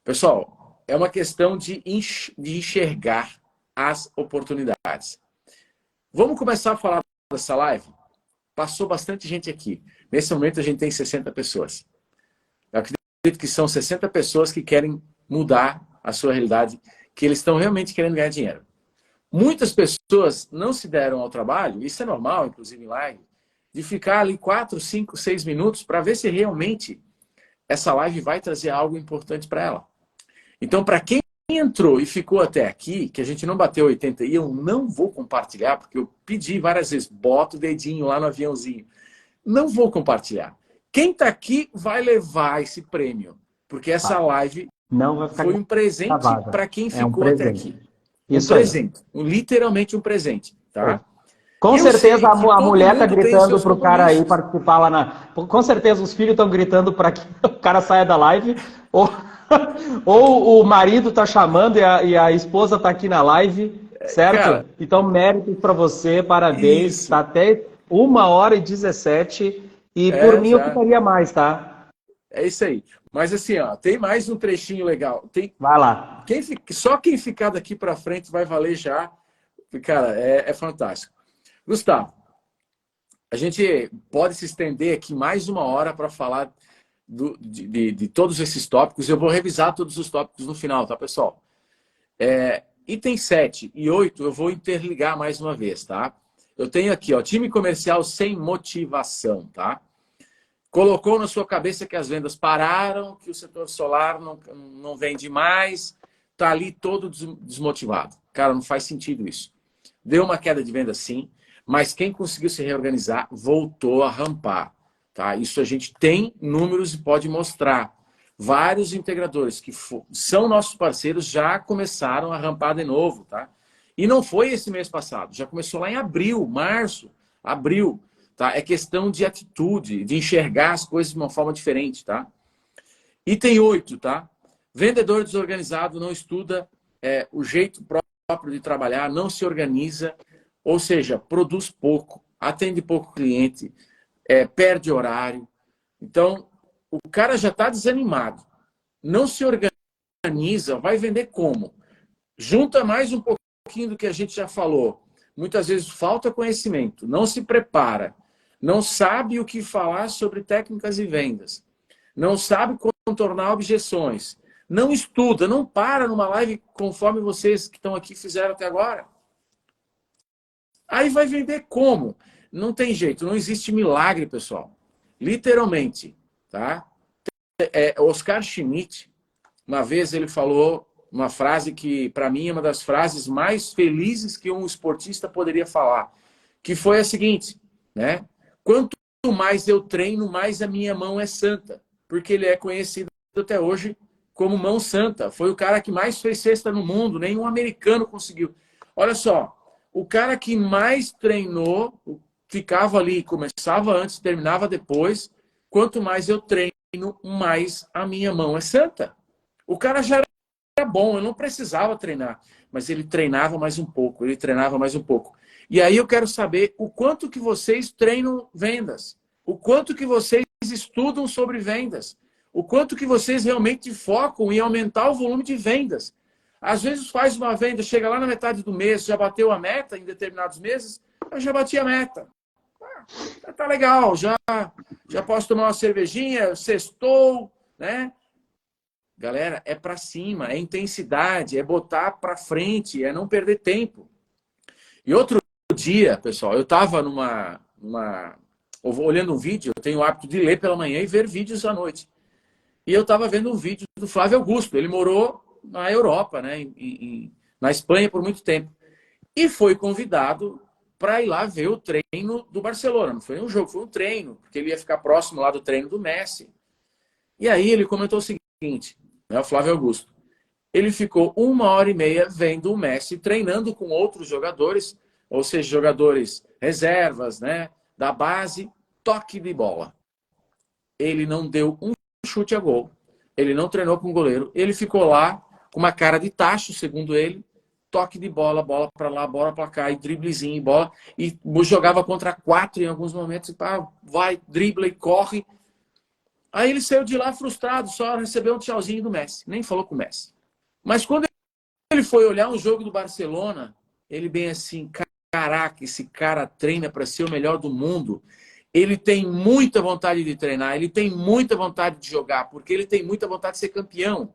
Pessoal, é uma questão de enxergar as oportunidades. Vamos começar a falar dessa live? Passou bastante gente aqui. Nesse momento a gente tem 60 pessoas. Eu acredito que são 60 pessoas que querem mudar a sua realidade, que eles estão realmente querendo ganhar dinheiro. Muitas pessoas não se deram ao trabalho, isso é normal, inclusive em live, de ficar ali 4, 5, 6 minutos para ver se realmente essa live vai trazer algo importante para ela. Então, para quem entrou e ficou até aqui, que a gente não bateu 80 e eu não vou compartilhar, porque eu pedi várias vezes, bota o dedinho lá no aviãozinho. Não vou compartilhar. Quem está aqui vai levar esse prêmio, porque essa live não vai ficar foi um presente para quem ficou até aqui. Isso um presente, literalmente um presente, tá? Com certeza a mulher tá gritando pro cara aí participar lá na... Com certeza os filhos estão gritando para que o cara saia da live, ou o marido tá chamando e a esposa tá aqui na live, certo? Cara, então méritos para você, parabéns, isso. Tá até 1h17 e por mim eu ficaria mais, tá? É isso aí. Mas assim, ó, tem mais um trechinho legal. Vai lá. Só quem ficar daqui para frente vai valer já. Cara, é fantástico. Gustavo, a gente pode se estender aqui mais 1 hora para falar de todos esses tópicos. Eu vou revisar todos os tópicos no final, tá, pessoal? Item 7 e 8 eu vou interligar mais uma vez, tá? Eu tenho aqui, ó, time comercial sem motivação, tá? Colocou na sua cabeça que as vendas pararam, que o setor solar não vende mais, tá ali todo desmotivado. Cara, não faz sentido isso. Deu uma queda de venda sim, mas quem conseguiu se reorganizar voltou a rampar. Tá? Isso a gente tem números e pode mostrar. Vários integradores que são nossos parceiros já começaram a rampar de novo. Tá? E não foi esse mês passado, já começou lá em abril, março, abril. Tá? É questão de atitude, de enxergar as coisas de uma forma diferente. Tá? Item 8, tá? Vendedor desorganizado não estuda o jeito próprio de trabalhar, não se organiza, ou seja, produz pouco, atende pouco cliente, perde horário. Então, o cara já está desanimado, não se organiza, vai vender como? Junta mais um pouquinho do que a gente já falou. Muitas vezes falta conhecimento, não se prepara, não sabe o que falar sobre técnicas e vendas, não sabe contornar objeções, não estuda, não para numa live conforme vocês que estão aqui fizeram até agora. Aí vai vender como? Não tem jeito, não existe milagre, pessoal. Literalmente, tá? Oscar Schmidt, uma vez ele falou uma frase que, para mim, é uma das frases mais felizes que um esportista poderia falar, que foi a seguinte, né? Quanto mais eu treino, mais a minha mão é santa, porque ele é conhecido até hoje como mão santa. Foi o cara que mais fez cesta no mundo, nenhum americano conseguiu. Olha só, o cara que mais treinou, ficava ali, começava antes, terminava depois. Quanto mais eu treino, mais a minha mão é santa. O cara já era bom, eu não precisava treinar, mas ele treinava mais um pouco, ele treinava mais um pouco. E aí eu quero saber o quanto que vocês treinam vendas, o quanto que vocês estudam sobre vendas, o quanto que vocês realmente focam em aumentar o volume de vendas. Às vezes faz uma venda, chega lá na metade do mês, já bateu a meta em determinados meses, eu já bati a meta. Tá legal, já posso tomar uma cervejinha, sextou, né? Galera, é para cima, é intensidade, é botar para frente, é não perder tempo. E outro dia, pessoal, eu estava olhando um vídeo, eu tenho o hábito de ler pela manhã e ver vídeos à noite. E eu estava vendo um vídeo do Flávio Augusto. Ele morou na Europa, né, na Espanha por muito tempo. E foi convidado para ir lá ver o treino do Barcelona. Não foi um jogo, foi um treino, porque ele ia ficar próximo lá do treino do Messi. E aí ele comentou o seguinte, né, o Flávio Augusto. Ele ficou 1h30 vendo o Messi treinando com outros jogadores, ou seja, jogadores reservas, né, da base, toque de bola. Ele não deu um chute a gol. Ele não treinou com o goleiro. Ele ficou lá com uma cara de tacho, segundo ele, toque de bola, bola para lá, bola para cá, e driblezinho, bola, e jogava contra 4 em alguns momentos, e pá, vai, dribla e corre. Aí ele saiu de lá frustrado, só recebeu um tchauzinho do Messi, nem falou com o Messi. Mas quando ele foi olhar um jogo do Barcelona, ele bem assim, caraca, esse cara treina para ser o melhor do mundo. Ele tem muita vontade de treinar, ele tem muita vontade de jogar, porque ele tem muita vontade de ser campeão.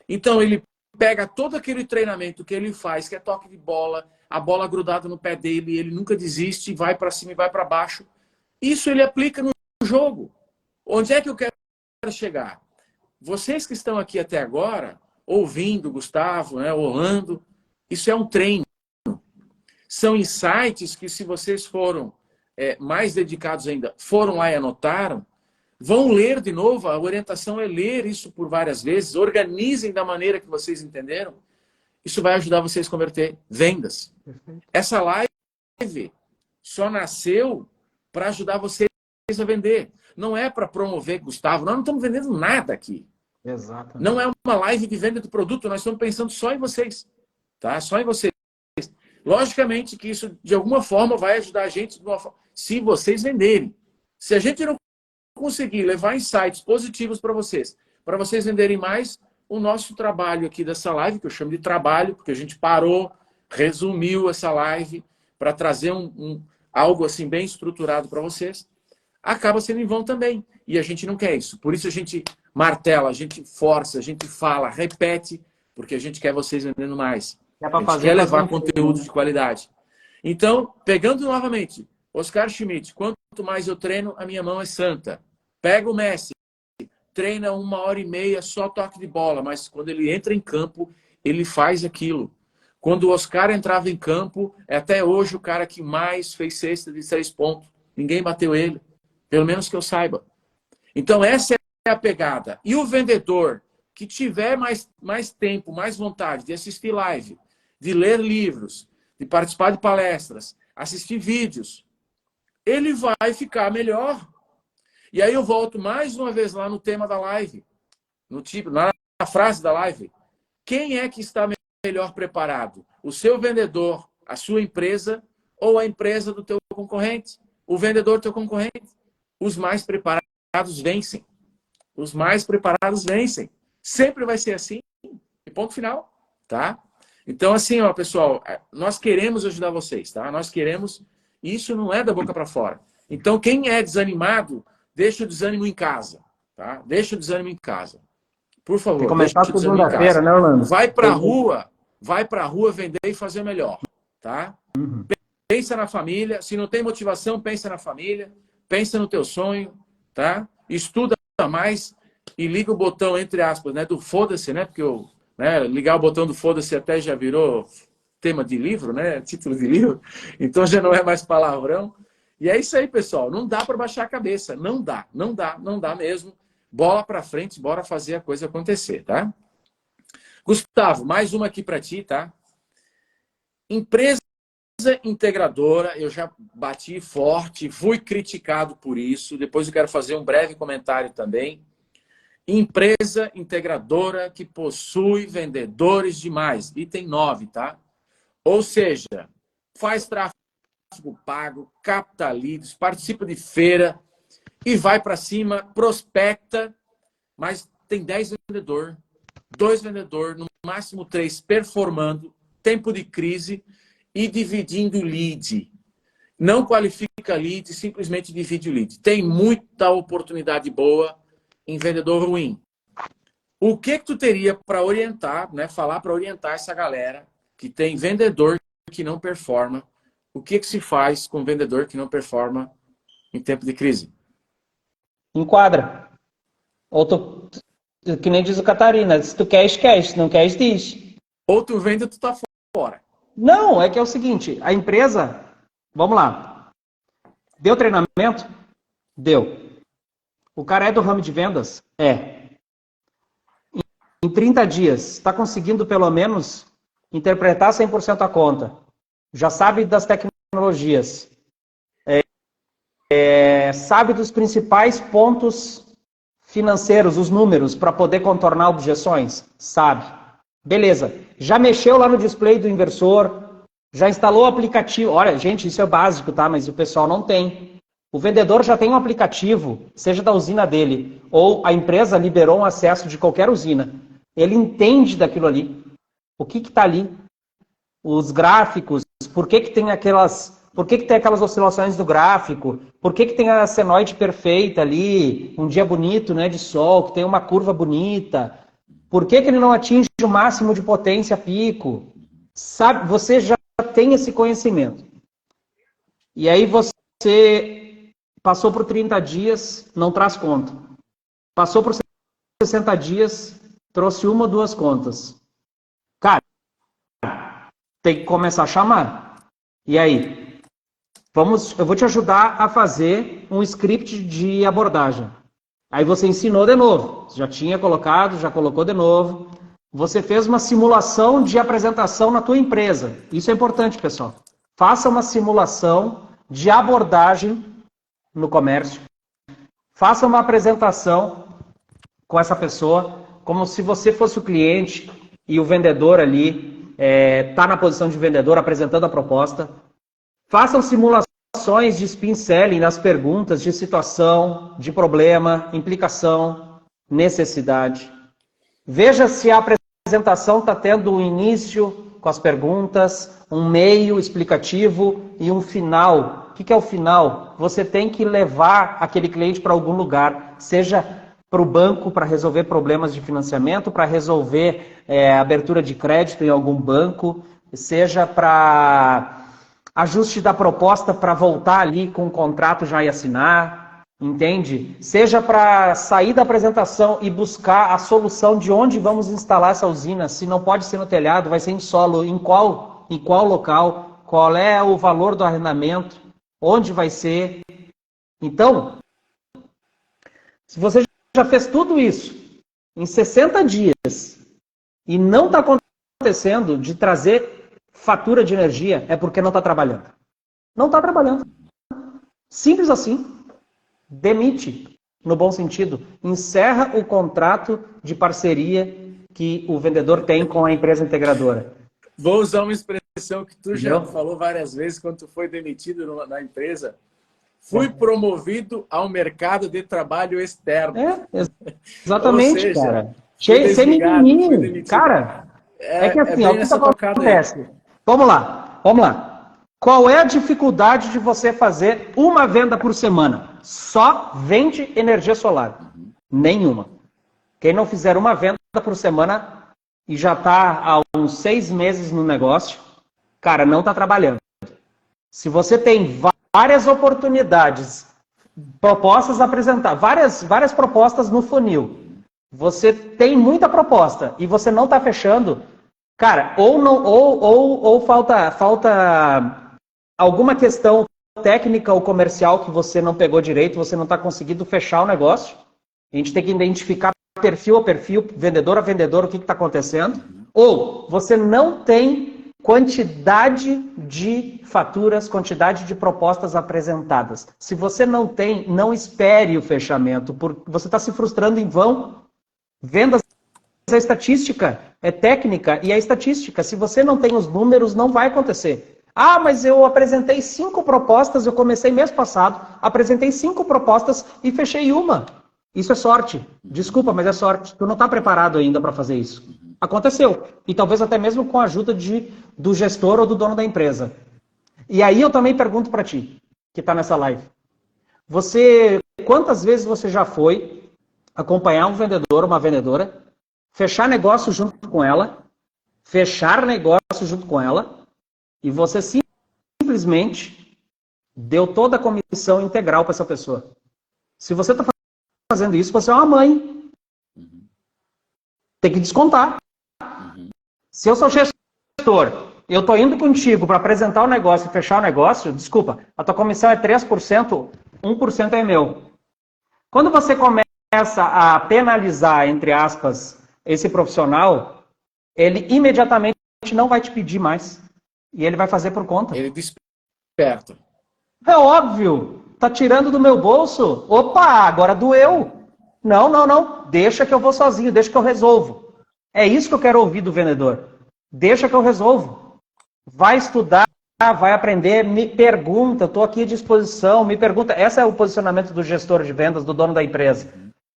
Então ele pega todo aquele treinamento que ele faz, que é toque de bola, a bola grudada no pé dele, ele nunca desiste, vai para cima e vai para baixo. Isso ele aplica no jogo. Onde é que eu quero chegar? Vocês que estão aqui até agora, ouvindo Gustavo, né, Orlando, isso é um treino. São insights que, se vocês foram mais dedicados ainda, foram lá e anotaram, vão ler de novo. A orientação é ler isso por várias vezes, organizem da maneira que vocês entenderam. Isso vai ajudar vocês a converter vendas. Essa live só nasceu para ajudar vocês a vender. Não é para promover Gustavo. Nós não estamos vendendo nada aqui. Exatamente. Não é uma live de venda do produto. Nós estamos pensando só em vocês. Tá? Só em vocês. Logicamente que isso, de alguma forma, vai ajudar a gente se vocês venderem. Se a gente não conseguir levar insights positivos para vocês venderem mais, o nosso trabalho aqui dessa live, que eu chamo de trabalho, porque a gente parou, resumiu essa live para trazer algo assim bem estruturado para vocês, acaba sendo em vão também. E a gente não quer isso. Por isso a gente martela, a gente força, a gente fala, repete, porque a gente quer vocês vendendo mais. A gente quer levar conteúdo de qualidade. Então, pegando novamente, Oscar Schmidt, quanto mais eu treino, a minha mão é santa. Pega o Messi, treina 1h30 só toque de bola, mas quando ele entra em campo, ele faz aquilo. Quando o Oscar entrava em campo, é até hoje o cara que mais fez cesta de 3 pontos. Ninguém bateu ele, pelo menos que eu saiba. Então essa é a pegada. E o vendedor que tiver mais tempo, mais vontade de assistir live, de ler livros, de participar de palestras, assistir vídeos, ele vai ficar melhor. E aí eu volto mais uma vez lá no tema da live, na frase da live. Quem é que está melhor preparado? O seu vendedor, a sua empresa ou a empresa do teu concorrente? O vendedor do teu concorrente? Os mais preparados vencem. Os mais preparados vencem. Sempre vai ser assim. E ponto final, tá? Então, assim, ó, pessoal, nós queremos ajudar vocês, tá? Nós queremos, isso não é da boca para fora. Então, quem é desanimado, deixa o desânimo em casa, tá? Deixa o desânimo em casa. Por favor, começar segunda-feira, né, Orlando? Vai pra rua vender e fazer melhor, tá? Uhum. Pensa na família, se não tem motivação, pensa na família, pensa no teu sonho, tá? Estuda mais e liga o botão, entre aspas, né, do foda-se, né? Porque ligar o botão do foda-se até já virou tema de livro, né? Título de livro. Então já não é mais palavrão. E é isso aí, pessoal. Não dá para baixar a cabeça. Não dá mesmo. Bola para frente, bora fazer a coisa acontecer, tá? Gustavo, mais uma aqui para ti, tá? Empresa integradora, eu já bati forte, fui criticado por isso. Depois eu quero fazer um breve comentário também. Empresa integradora que possui vendedores demais. Item 9, tá? Ou seja, faz tráfego pago, capta leads, participa de feira e vai para cima, prospecta, mas tem 10 vendedores, 2 vendedores, no máximo 3 performando, tempo de crise e dividindo lead. Não qualifica lead, simplesmente divide o lead. Tem muita oportunidade boa em vendedor ruim. O que tu teria para orientar, né, falar para orientar essa galera que tem vendedor que não performa? O que se faz com vendedor que não performa em tempo de crise? Enquadra. Ou tu, que nem diz o Catarina, se tu queres, queres, se não queres, diz. Ou tu vende ou tu tá fora. Não, é que é o seguinte, a empresa, vamos lá, deu treinamento? Deu. O cara é do ramo de vendas? É. Em 30 dias, está conseguindo pelo menos interpretar 100% a conta. Já sabe das tecnologias. Sabe dos principais pontos financeiros, os números, para poder contornar objeções? Sabe. Beleza. Já mexeu lá no display do inversor? Já instalou o aplicativo? Olha, gente, isso é básico, tá? Mas o pessoal não tem. O vendedor já tem um aplicativo, seja da usina dele, ou a empresa liberou um acesso de qualquer usina. Ele entende daquilo ali. O que está ali? Os gráficos, por que tem aquelas oscilações do gráfico? Por que tem a senoide perfeita ali, um dia bonito, né, de sol, que tem uma curva bonita? Por que ele não atinge o máximo de potência pico? Sabe, você já tem esse conhecimento. E aí você passou por 30 dias, não traz conta. Passou por 60 dias, trouxe uma ou duas contas. Cara, tem que começar a chamar. E aí? Eu vou te ajudar a fazer um script de abordagem. Aí você ensinou de novo. Você já tinha colocado, já colocou de novo. Você fez uma simulação de apresentação na tua empresa. Isso é importante, pessoal. Faça uma simulação de abordagem no comércio. Faça uma apresentação com essa pessoa, como se você fosse o cliente e o vendedor ali está na posição de vendedor apresentando a proposta. Façam simulações de spin selling nas perguntas de situação, de problema, implicação, necessidade. Veja se a apresentação está tendo um início com as perguntas, um meio explicativo e um final. O que é o final? Você tem que levar aquele cliente para algum lugar, seja para o banco para resolver problemas de financiamento, para resolver abertura de crédito em algum banco, seja para ajuste da proposta para voltar ali com o contrato já e assinar, entende? Seja para sair da apresentação e buscar a solução de onde vamos instalar essa usina, se não pode ser no telhado, vai ser em solo, em qual local, qual é o valor do arrendamento, onde vai ser. Então, se você já fez tudo isso em 60 dias e não está acontecendo de trazer fatura de energia, é porque não está trabalhando. Não está trabalhando. Simples assim. Demite, no bom sentido. Encerra o contrato de parceria que o vendedor tem com a empresa integradora. Vou usar uma expressão que tu já falou várias vezes quando tu foi demitido na empresa. Fui promovido ao mercado de trabalho externo. Exatamente, seja, cara. Sem mimimi. Cara, é que assim, o que acontece? Vamos lá. Qual é a dificuldade de você fazer uma venda por semana? Só vende energia solar. Nenhuma. Quem não fizer uma venda por semana e já está há uns 6 meses no negócio, cara, não está trabalhando. Se você tem várias oportunidades, propostas a apresentar, várias propostas no funil, você tem muita proposta e você não está fechando, cara, ou falta alguma questão técnica ou comercial que você não pegou direito, você não está conseguindo fechar o negócio. A gente tem que identificar perfil a perfil, vendedor a vendedor, o que está acontecendo. Ou você não tem quantidade de faturas, quantidade de propostas apresentadas. Se você não tem, não espere o fechamento, porque você está se frustrando em vão. Vendas é estatística, é técnica e é estatística. Se você não tem os números, não vai acontecer. Ah, mas eu apresentei 5 propostas, eu comecei mês passado, apresentei 5 propostas e fechei uma. Isso é sorte. Desculpa, mas é sorte. Tu não está preparado ainda para fazer isso. Aconteceu. E talvez até mesmo com a ajuda do gestor ou do dono da empresa. E aí eu também pergunto para ti, que está nessa live. Quantas vezes você já foi acompanhar um vendedor, uma vendedora, fechar negócio junto com ela, e você simplesmente deu toda a comissão integral para essa pessoa? Se você está fazendo isso, você é uma mãe. Tem que descontar. Se eu sou gestor, eu estou indo contigo para apresentar o negócio e fechar o negócio, desculpa, a tua comissão é 3%, 1% é meu. Quando você começa a penalizar, entre aspas, esse profissional, ele imediatamente não vai te pedir mais. E ele vai fazer por conta. Ele desperta. É óbvio. Tá tirando do meu bolso? Opa, agora doeu. Não, não, não. Deixa que eu vou sozinho, deixa que eu resolvo. É isso que eu quero ouvir do vendedor. Deixa que eu resolvo. Vai estudar, vai aprender, me pergunta, estou aqui à disposição, me pergunta. Esse é o posicionamento do gestor de vendas, do dono da empresa.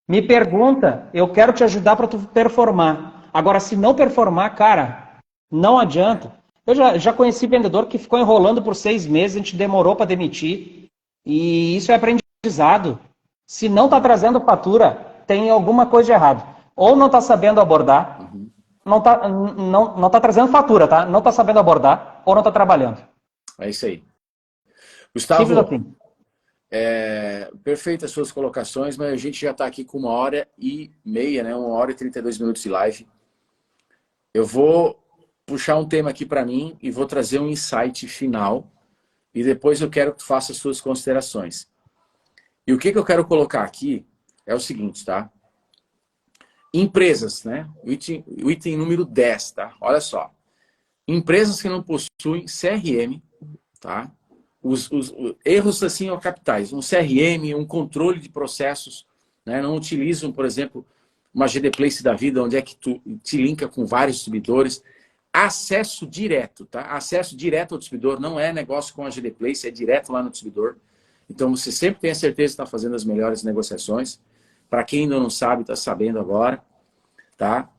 Me pergunta, eu quero te ajudar para tu performar. Agora, se não performar, cara, não adianta. Eu já conheci vendedor que ficou enrolando por 6 meses, a gente demorou para demitir. E isso é aprendizado. Se não está trazendo fatura, tem alguma coisa de errado. Ou não está sabendo abordar, não tá trazendo fatura, tá? Não está sabendo abordar, ou não está trabalhando. É isso aí. Simples Gustavo, assim. perfeitas as suas colocações, mas a gente já está aqui com 1h30, né? 1h32 de live. Eu vou puxar um tema aqui para mim e vou trazer um insight final e depois eu quero que tu faça as suas considerações. E o que eu quero colocar aqui é o seguinte, tá? Empresas, né? O item número 10, tá? Olha só. Empresas que não possuem CRM, tá? Os erros assim ó, capitais. Um CRM, um controle de processos, né? Não utilizam, por exemplo, uma GDPlace da vida, onde é que tu te linka com vários distribuidores. Acesso direto, tá? Acesso direto ao distribuidor, não é negócio com a GDPlace, é direto lá no distribuidor. Então você sempre tem a certeza que está fazendo as melhores negociações. Para quem ainda não sabe, está sabendo agora, tá?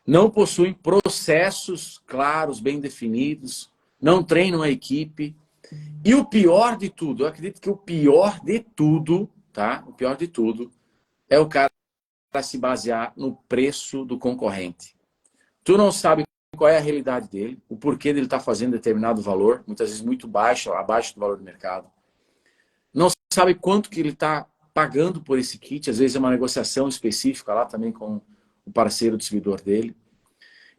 Não possuem processos claros, bem definidos, não treinam a equipe. E o pior de tudo, eu acredito que o pior de tudo, tá? O pior de tudo é o cara se basear no preço do concorrente. Tu não sabe qual é a realidade dele, o porquê dele estar fazendo determinado valor, muitas vezes muito baixo, abaixo do valor do mercado. Não sabe quanto que ele está pagando por esse kit, às vezes é uma negociação específica lá também com o parceiro distribuidor dele.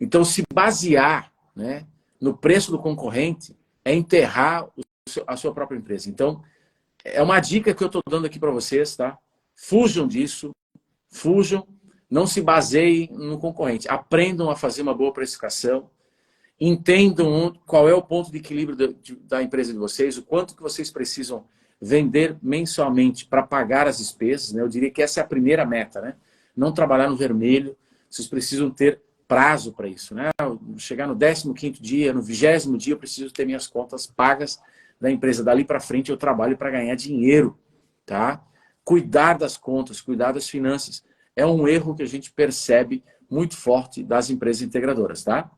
Então, se basear, né, no preço do concorrente é enterrar a sua própria empresa. Então, é uma dica que eu estou dando aqui para vocês, tá? Fujam disso, fujam, não se baseiem no concorrente. Aprendam a fazer uma boa precificação, entendam qual é o ponto de equilíbrio da empresa de vocês, o quanto que vocês precisam vender mensalmente para pagar as despesas, né? Eu diria que essa é a primeira meta, né? Não trabalhar no vermelho, vocês precisam ter prazo para isso, né? Chegar no 15º dia, no 20º dia, eu preciso ter minhas contas pagas da empresa. Dali para frente eu trabalho para ganhar dinheiro, tá? Cuidar das contas, cuidar das finanças. É um erro que a gente percebe muito forte das empresas integradoras, tá?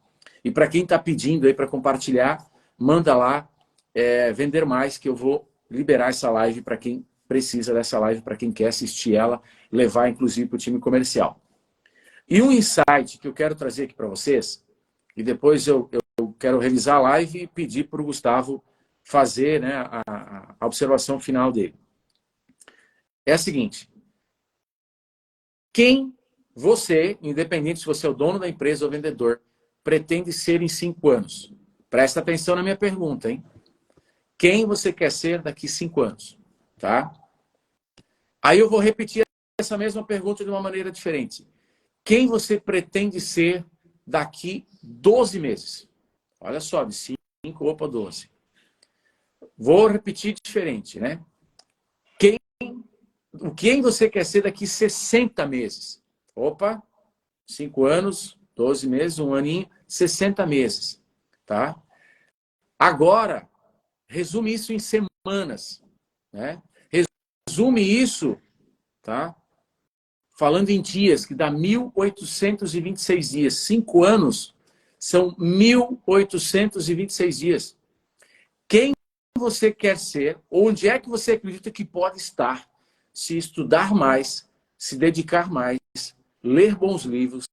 E para quem está pedindo aí para compartilhar, manda lá Vender Mais, que eu vou liberar essa live para quem precisa dessa live, para quem quer assistir ela, levar inclusive para o time comercial. E um insight que eu quero trazer aqui para vocês, e depois eu quero revisar a live e pedir para o Gustavo fazer, né, a observação final dele. É a seguinte: quem você, independente se você é o dono da empresa ou vendedor, pretende ser em 5 anos? Presta atenção na minha pergunta, hein? Quem você quer ser daqui 5 anos? Tá? Aí eu vou repetir essa mesma pergunta de uma maneira diferente. Quem você pretende ser daqui 12 meses? Olha só, de 5 para 12. Vou repetir diferente, né? Quem você quer ser daqui 60 meses? Opa, 5 anos, 12 meses, um aninho, 60 meses, tá? Agora, resume isso em semanas, né? Resume isso, tá? Falando em dias, que dá 1.826 dias. 5 anos são 1.826 dias. Quem você quer ser, onde é que você acredita que pode estar, se estudar mais, se dedicar mais, ler bons livros,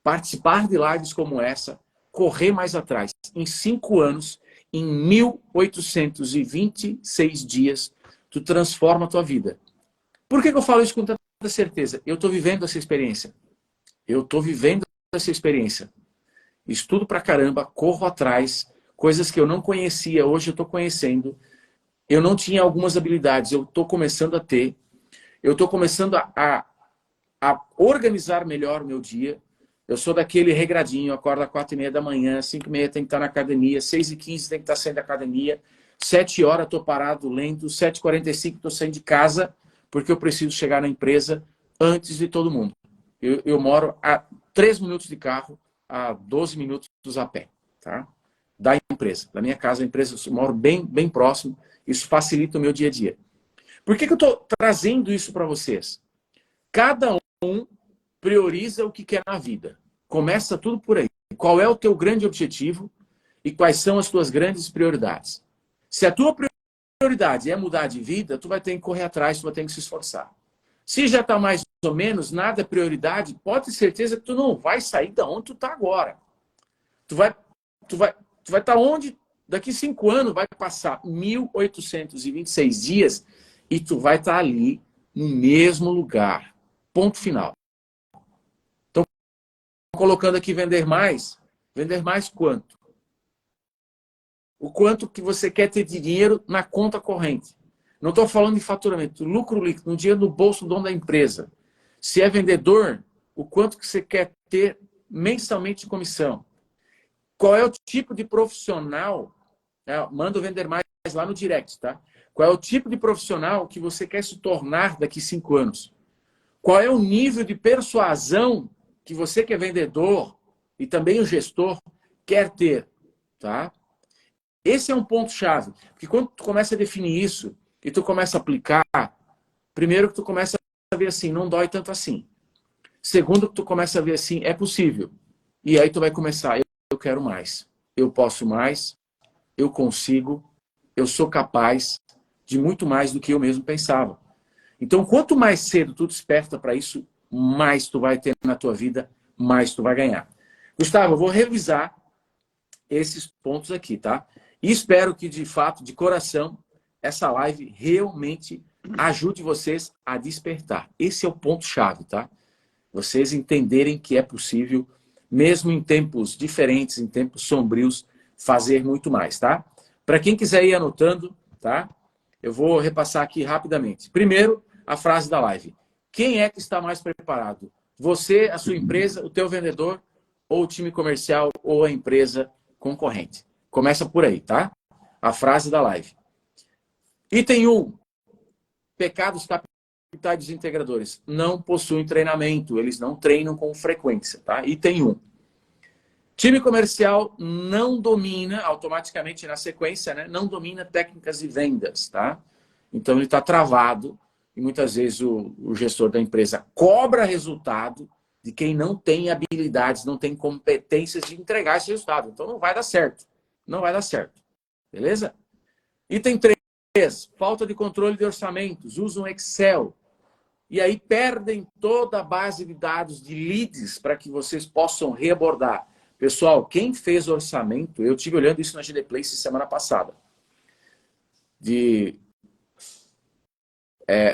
participar de lives como essa, correr mais atrás. Em 5 anos, em 1.826 dias, tu transforma a tua vida. Por que eu falo isso com tanta certeza? Eu estou vivendo essa experiência. Eu estou vivendo essa experiência. Estudo pra caramba, corro atrás, coisas que eu não conhecia, hoje eu estou conhecendo. Eu não tinha algumas habilidades, eu estou começando a ter. Eu estou começando a organizar melhor o meu dia. Eu sou daquele regradinho, acordo às 4h30 da manhã, 5h30 tem que estar na academia, 6h15 tem que estar saindo da academia, 7 horas estou parado lendo, 7h45 estou saindo de casa, porque eu preciso chegar na empresa antes de todo mundo. Eu moro a 3 minutos de carro, a 12 minutos a pé, tá? Da empresa, da minha casa, a empresa, eu moro bem próximo, isso facilita o meu dia a dia. Por que eu estou trazendo isso para vocês? Cada um prioriza o que quer na vida. Começa tudo por aí. Qual é o teu grande objetivo e quais são as tuas grandes prioridades? Se a tua prioridade é mudar de vida, tu vai ter que correr atrás, tu vai ter que se esforçar. Se já está mais ou menos, nada é prioridade, pode ter certeza que tu não vai sair da onde tu está agora. Tu vai estar onde daqui 5 anos vai passar 1.826 dias e tu vai estar ali no mesmo lugar. Ponto final. Então, colocando aqui vender mais quanto? O quanto que você quer ter de dinheiro na conta corrente. Não estou falando de faturamento, lucro líquido, no dinheiro no bolso do dono da empresa. Se é vendedor, o quanto que você quer ter mensalmente de comissão. Qual é o tipo de profissional? Manda o Vender Mais lá no direct, tá? Qual é o tipo de profissional que você quer se tornar daqui 5 anos? Qual é o nível de persuasão que você que é vendedor e também o gestor quer ter, tá? Esse é um ponto-chave. Porque quando tu começa a definir isso e tu começa a aplicar, primeiro que tu começa a ver assim, não dói tanto assim. Segundo que tu começa a ver assim, é possível. E aí tu vai começar, eu quero mais. Eu posso mais, eu consigo, eu sou capaz de muito mais do que eu mesmo pensava. Então, quanto mais cedo tu desperta para isso, mais tu vai ter na tua vida, mais tu vai ganhar. Gustavo, eu vou revisar esses pontos aqui, tá? E espero que, de fato, de coração, essa live realmente ajude vocês a despertar. Esse é o ponto-chave, tá? Vocês entenderem que é possível, mesmo em tempos diferentes, em tempos sombrios, fazer muito mais, tá? Para quem quiser ir anotando, tá? Eu vou repassar aqui rapidamente. Primeiro, a frase da live. Quem é que está mais preparado? Você, a sua empresa, o teu vendedor, ou o time comercial, ou a empresa concorrente? Começa por aí, tá? A frase da live. Item 1. Pecados capitais dos integradores. Não possuem treinamento. Eles não treinam com frequência, tá? Item 1. Time comercial não domina, automaticamente na sequência, né? Não domina técnicas de vendas, tá? Então ele está travado e muitas vezes o gestor da empresa cobra resultado de quem não tem habilidades, não tem competências de entregar esse resultado. Então não vai dar certo. Não vai dar certo. Beleza? Item 3. Falta de controle de orçamentos. Usam Excel. E aí perdem toda a base de dados de leads para que vocês possam reabordar. Pessoal, quem fez orçamento, eu estive olhando isso na GD Place semana passada.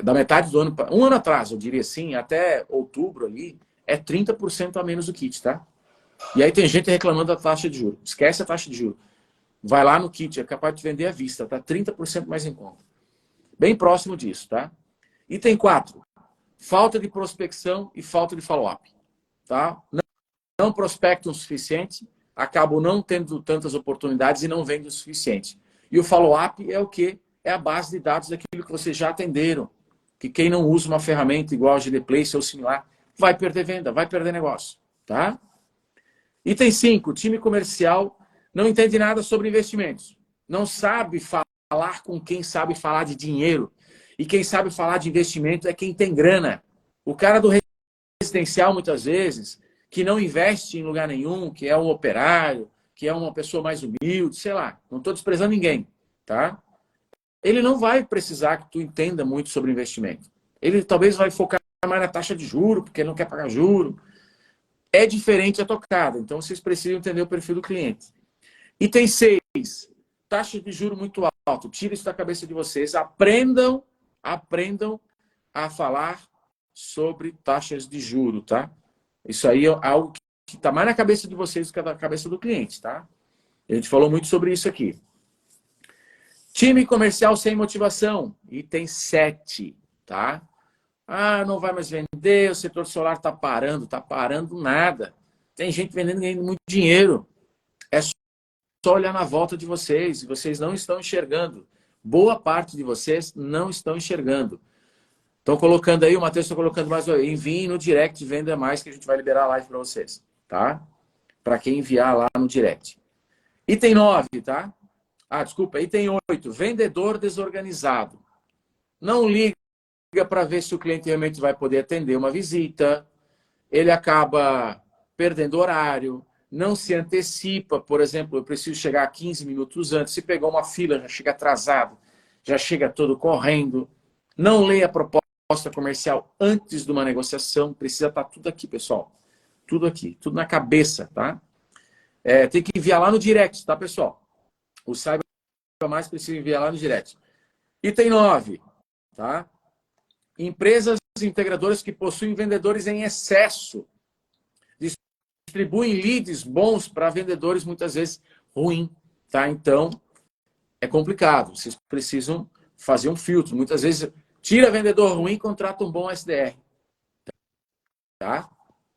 Da metade do ano, um ano atrás, eu diria assim, até outubro ali, é 30% a menos o kit, tá? E aí tem gente reclamando da taxa de juros. Esquece a taxa de juros. Vai lá no kit, é capaz de vender à vista, tá? 30% mais em conta. Bem próximo disso, tá? Item 4. Falta de prospecção e falta de follow-up, tá? Não prospectam o suficiente, acabam não tendo tantas oportunidades e não vendem o suficiente. E o follow-up é o quê? É a base de dados daquilo que vocês já atenderam. Que quem não usa uma ferramenta igual a GD Place ou similar, vai perder venda, vai perder negócio, tá? Item 5. Time comercial não entende nada sobre investimentos. Não sabe falar falar com quem sabe falar de dinheiro. E quem sabe falar de investimento é quem tem grana. O cara do residencial, muitas vezes, que não investe em lugar nenhum, que é um operário, que é uma pessoa mais humilde, sei lá, não estou desprezando ninguém, tá? Ele não vai precisar que tu entenda muito sobre investimento. Ele talvez vai focar mais na taxa de juro, porque ele não quer pagar juro. É diferente a tocada, então vocês precisam entender o perfil do cliente. Item 6, taxa de juro muito alto. Tira isso da cabeça de vocês. Aprendam a falar sobre taxas de juro, tá? Isso aí é algo que está mais na cabeça de vocês do que na cabeça do cliente, tá? A gente falou muito sobre isso aqui. Time comercial sem motivação. Item 7, tá? Ah, não vai mais vender, o setor solar está parando nada. Tem gente vendendo ganhando muito dinheiro. É só olhar na volta de vocês, e vocês não estão enxergando. Boa parte de vocês não estão enxergando. Estão colocando aí, o Matheus está colocando mais, enviem no direct, venda mais, que a gente vai liberar a live para vocês, tá? Para quem enviar lá no direct. Item 9, tá? Ah, desculpa, item 8, vendedor desorganizado. Não liga para ver se o cliente realmente vai poder atender uma visita, ele acaba perdendo horário, não se antecipa, por exemplo, eu preciso chegar 15 minutos antes, se pegar uma fila, já chega atrasado, já chega todo correndo, não lê a proposta comercial antes de uma negociação, precisa estar tudo aqui, pessoal, tudo aqui, tudo na cabeça, tá? Tem que enviar lá no direct, tá, pessoal? O Saiba Mais precisa enviar lá no direct. Item 9, tá? Empresas integradoras que possuem vendedores em excesso. Distribuem leads bons para vendedores, muitas vezes, ruins. Tá? Então, é complicado. Vocês precisam fazer um filtro. Muitas vezes, tira vendedor ruim e contrata um bom SDR. Tá?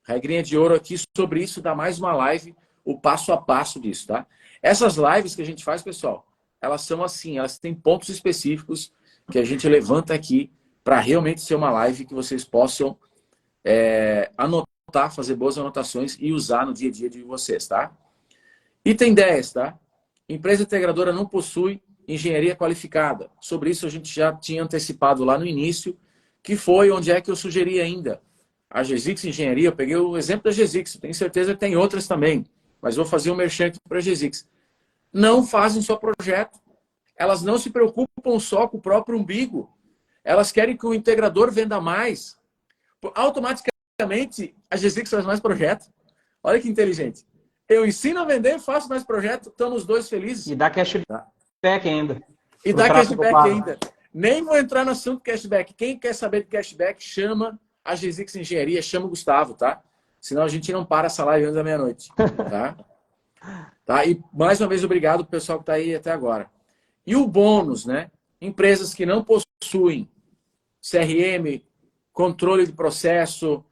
Regrinha de ouro aqui sobre isso. Dá mais uma live, o passo a passo disso. Tá? Essas lives que a gente faz, pessoal, elas são assim. Elas têm pontos específicos que a gente levanta aqui para realmente ser uma live que vocês possam anotar, fazer boas anotações e usar no dia a dia de vocês, tá? Item 10, tá? Empresa integradora não possui engenharia qualificada. Sobre isso a gente já tinha antecipado lá no início, que foi onde é que eu sugeri ainda. A Gesix Engenharia, eu peguei o exemplo da Gesix, tenho certeza que tem outras também, mas vou fazer um merchan aqui para a Gesix. Não fazem só projeto. Elas não se preocupam só com o próprio umbigo. Elas querem que o integrador venda mais. Automaticamente, a Gesix faz mais projeto. Olha que inteligente. Eu ensino a vender, faço mais projeto, estamos os dois felizes. E dá cashback ainda. E dá cashback ainda. Nem vou entrar no assunto cashback. Quem quer saber de cashback, chama a Gesix Engenharia, chama o Gustavo, tá? Senão a gente não para essa live antes da meia-noite. Tá? E mais uma vez, obrigado pro pessoal que está aí até agora. E o bônus, né? Empresas que não possuem CRM, controle de processo,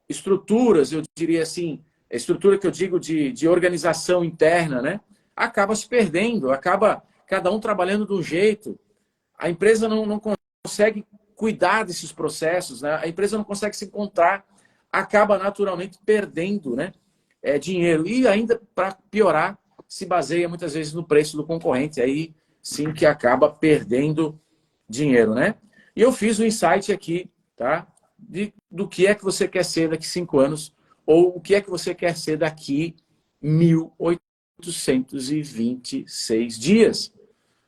estruturas, eu diria assim, estrutura que eu digo de organização interna, né? Acaba se perdendo, acaba cada um trabalhando de um jeito. A empresa não consegue cuidar desses processos, né? A empresa não consegue se encontrar, acaba naturalmente perdendo, né? Dinheiro. E ainda, para piorar, se baseia muitas vezes no preço do concorrente. Aí sim que acaba perdendo dinheiro, né? E eu fiz um insight aqui, tá? Do que é que você quer ser daqui 5 anos ou o que é que você quer ser daqui 1826 dias.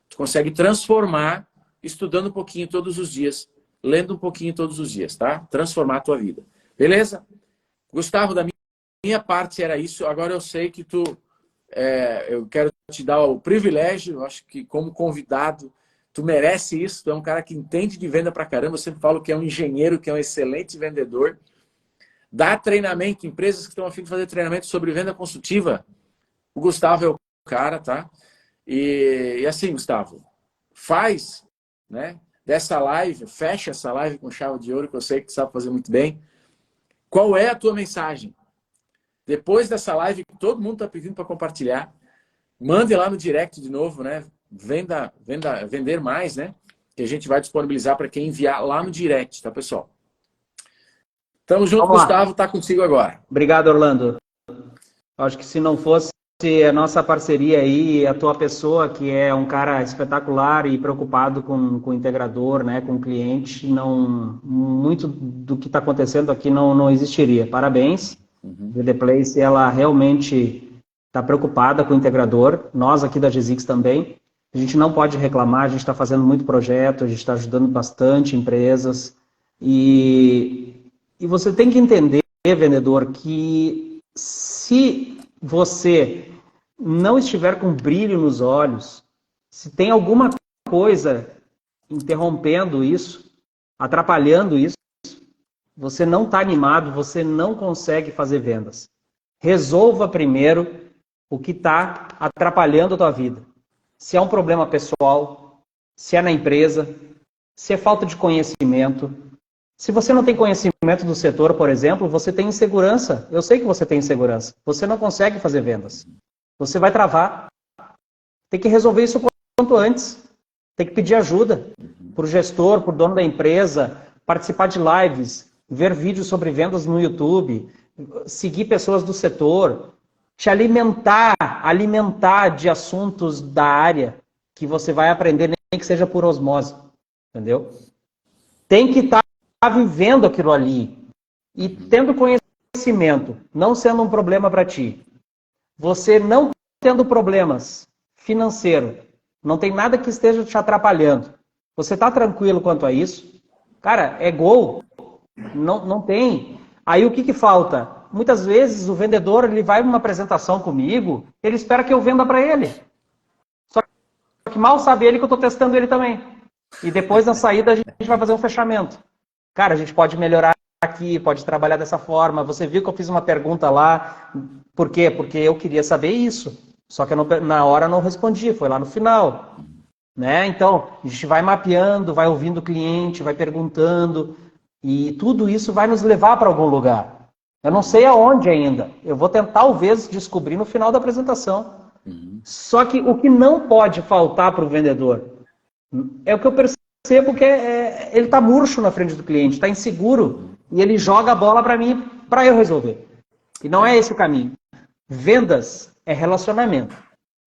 Tu consegue transformar estudando um pouquinho todos os dias, lendo um pouquinho todos os dias, tá? Transformar a tua vida. Beleza? Gustavo, da minha parte era isso. Agora eu sei que eu quero te dar o privilégio, eu acho que como convidado, tu merece isso, tu é um cara que entende de venda pra caramba, eu sempre falo que é um engenheiro, que é um excelente vendedor. Dá treinamento, empresas que estão a fim de fazer treinamento sobre venda consultiva, o Gustavo é o cara, tá? E assim, Gustavo, faz, né, dessa live, fecha essa live com chave de ouro, que eu sei que tu sabe fazer muito bem. Qual é a tua mensagem? Depois dessa live, que todo mundo está pedindo para compartilhar, mande lá no direct de novo, né? Vender mais, né? Que a gente vai disponibilizar para quem enviar lá no direct, tá, pessoal? Tamo junto, Gustavo, tá contigo agora. Obrigado, Orlando. Acho que se não fosse a nossa parceria aí, a tua pessoa, que é um cara espetacular e preocupado com o integrador, né, com o cliente, não, muito do que está acontecendo aqui não existiria. Parabéns. A The Place, ela realmente está preocupada com o integrador. Nós aqui da GZix também. A gente não pode reclamar, a gente está fazendo muito projeto, a gente está ajudando bastante empresas. E você tem que entender, vendedor, que se você não estiver com brilho nos olhos, se tem alguma coisa interrompendo isso, atrapalhando isso, você não está animado, você não consegue fazer vendas. Resolva primeiro o que está atrapalhando a tua vida. Se é um problema pessoal, se é na empresa, se é falta de conhecimento. Se você não tem conhecimento do setor, por exemplo, você tem insegurança. Eu sei que você tem insegurança. Você não consegue fazer vendas. Você vai travar. Tem que resolver isso o quanto antes. Tem que pedir ajuda para o gestor, para o dono da empresa, participar de lives, ver vídeos sobre vendas no YouTube, seguir pessoas do setor, te alimentar de assuntos da área que você vai aprender, nem que seja por osmose. Entendeu? Tem que estar vivendo aquilo ali e tendo conhecimento, não sendo um problema para ti. Você não tendo problemas financeiros, não tem nada que esteja te atrapalhando. Você está tranquilo quanto a isso? Cara, é gol. Não tem. Aí o que falta? Muitas vezes o vendedor ele vai numa apresentação comigo, ele espera que eu venda para ele. Só que mal sabe ele que eu estou testando ele também. E depois na saída a gente vai fazer um fechamento. Cara, a gente pode melhorar aqui, pode trabalhar dessa forma. Você viu que eu fiz uma pergunta lá. Por quê? Porque eu queria saber isso. Só que eu na hora não respondi, foi lá no final. Né? Então, a gente vai mapeando, vai ouvindo o cliente, vai perguntando. E tudo isso vai nos levar para algum lugar. Eu não sei aonde ainda. Eu vou tentar, talvez, descobrir no final da apresentação. Só que o que não pode faltar para o vendedor é o que eu percebo que ele está murcho na frente do cliente, está inseguro, e ele joga a bola para mim, para eu resolver. E não é esse o caminho. Vendas é relacionamento,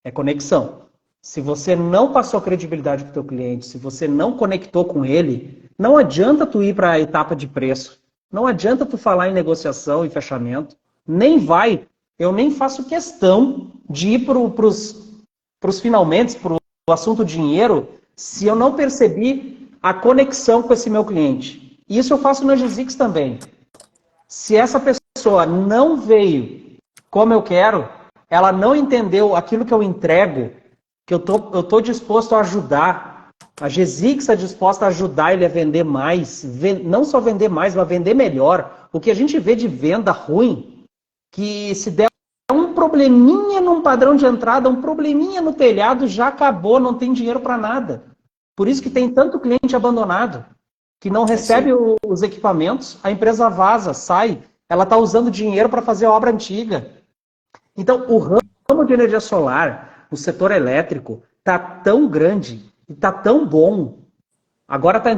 é conexão. Se você não passou credibilidade para o teu cliente, se você não conectou com ele, não adianta tu ir para a etapa de preço, não adianta tu falar em negociação e fechamento, nem vai. Eu nem faço questão de ir para os finalmente, para o assunto dinheiro, se eu não percebi a conexão com esse meu cliente. Isso eu faço na GZix também. Se essa pessoa não veio como eu quero, ela não entendeu aquilo que eu entrego, que eu tô disposto a ajudar. A GZix é disposta a ajudar ele a vender mais. Não só vender mais, mas vender melhor. O que a gente vê de venda ruim, que se der um probleminha num padrão de entrada, um probleminha no telhado, já acabou, não tem dinheiro para nada. Por isso que tem tanto cliente abandonado, que não recebe os equipamentos, a empresa vaza, sai, ela está usando dinheiro para fazer obra antiga. Então, o ramo de energia solar, o setor elétrico, está tão grande e está tão bom. Agora está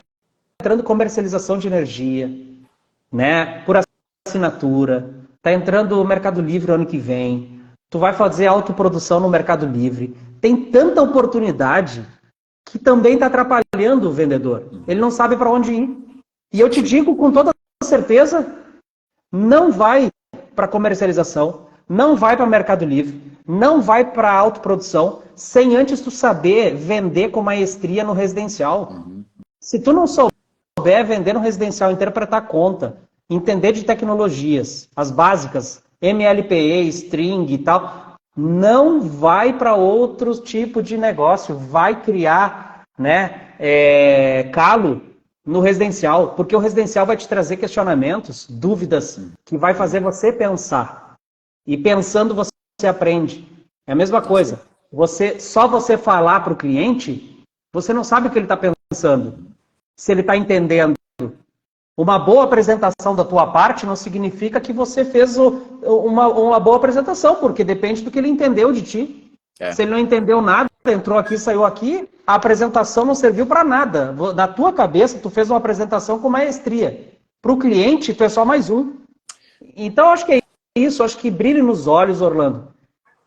entrando comercialização de energia, né, por assinatura, está entrando o Mercado Livre ano que vem, tu vai fazer autoprodução no Mercado Livre. Tem tanta oportunidade que também está atrapalhando o vendedor. Ele não sabe para onde ir. E eu te digo com toda certeza, não vai para comercialização, não vai para Mercado Livre, não vai para autoprodução, sem antes tu saber vender com maestria no residencial. Se tu não souber vender no residencial, interpretar conta, entender de tecnologias, as básicas, MLPE, string e tal, não vai para outro tipo de negócio, vai criar, né, calo no residencial, porque o residencial vai te trazer questionamentos, dúvidas, que vai fazer você pensar. E pensando você aprende. É a mesma coisa. Só você falar para o cliente, você não sabe o que ele está pensando, se ele está entendendo. Uma boa apresentação da tua parte não significa que você fez uma boa apresentação, porque depende do que ele entendeu de ti. Se ele não entendeu nada, entrou aqui, saiu aqui, a apresentação não serviu para nada. Na tua cabeça, tu fez uma apresentação com maestria. Para o cliente, tu é só mais um. Então, acho que é isso. Acho que brilhe nos olhos, Orlando.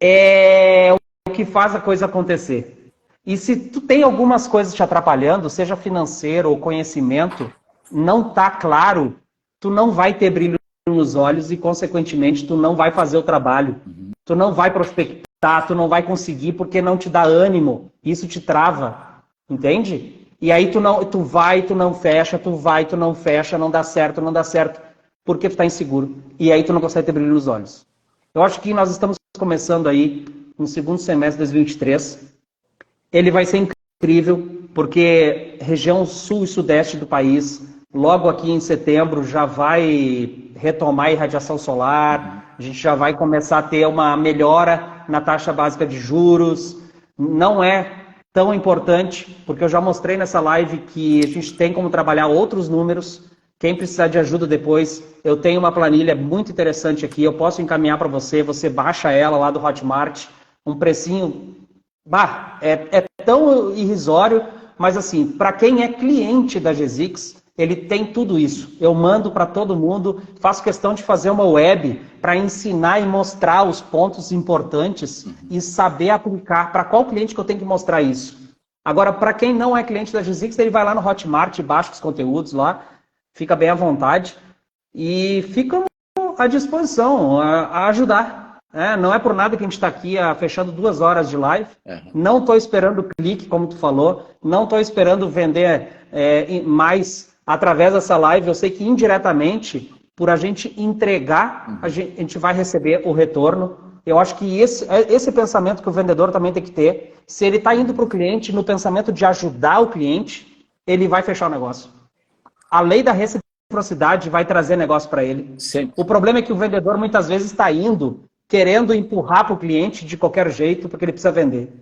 é o que faz a coisa acontecer. E se tu tem algumas coisas te atrapalhando, seja financeiro ou conhecimento, não tá claro, tu não vai ter brilho nos olhos e, consequentemente, tu não vai fazer o trabalho. Tu não vai prospectar, tu não vai conseguir porque não te dá ânimo. Isso te trava, entende? E aí tu vai, tu não fecha, tu vai, tu não fecha, não dá certo, porque tu tá inseguro. E aí tu não consegue ter brilho nos olhos. Eu acho que nós estamos começando aí no segundo semestre de 2023. Ele vai ser incrível, porque região sul e sudeste do país, logo aqui em setembro, já vai retomar a irradiação solar, a gente já vai começar a ter uma melhora na taxa básica de juros. Não é tão importante, porque eu já mostrei nessa live que a gente tem como trabalhar outros números. Quem precisar de ajuda depois, eu tenho uma planilha muito interessante aqui, eu posso encaminhar para você, você baixa ela lá do Hotmart, um precinho... é tão irrisório, mas assim, para quem é cliente da GZix, ele tem tudo isso. Eu mando para todo mundo, faço questão de fazer uma web para ensinar e mostrar os pontos importantes e saber aplicar. Para qual cliente que eu tenho que mostrar isso? Agora, para quem não é cliente da GZix, ele vai lá no Hotmart, baixa os conteúdos lá, fica bem à vontade e fica à disposição a ajudar. Não é por nada que a gente está aqui fechando 2 horas de live. Não estou esperando clique, como tu falou. Não estou esperando vender mais através dessa live. Eu sei que indiretamente, por a gente entregar, a gente vai receber o retorno. Eu acho que esse pensamento que o vendedor também tem que ter. Se ele está indo para o cliente no pensamento de ajudar o cliente, ele vai fechar o negócio. A lei da reciprocidade vai trazer negócio para ele. Sempre. O problema é que o vendedor muitas vezes está indo querendo empurrar para o cliente de qualquer jeito, porque ele precisa vender.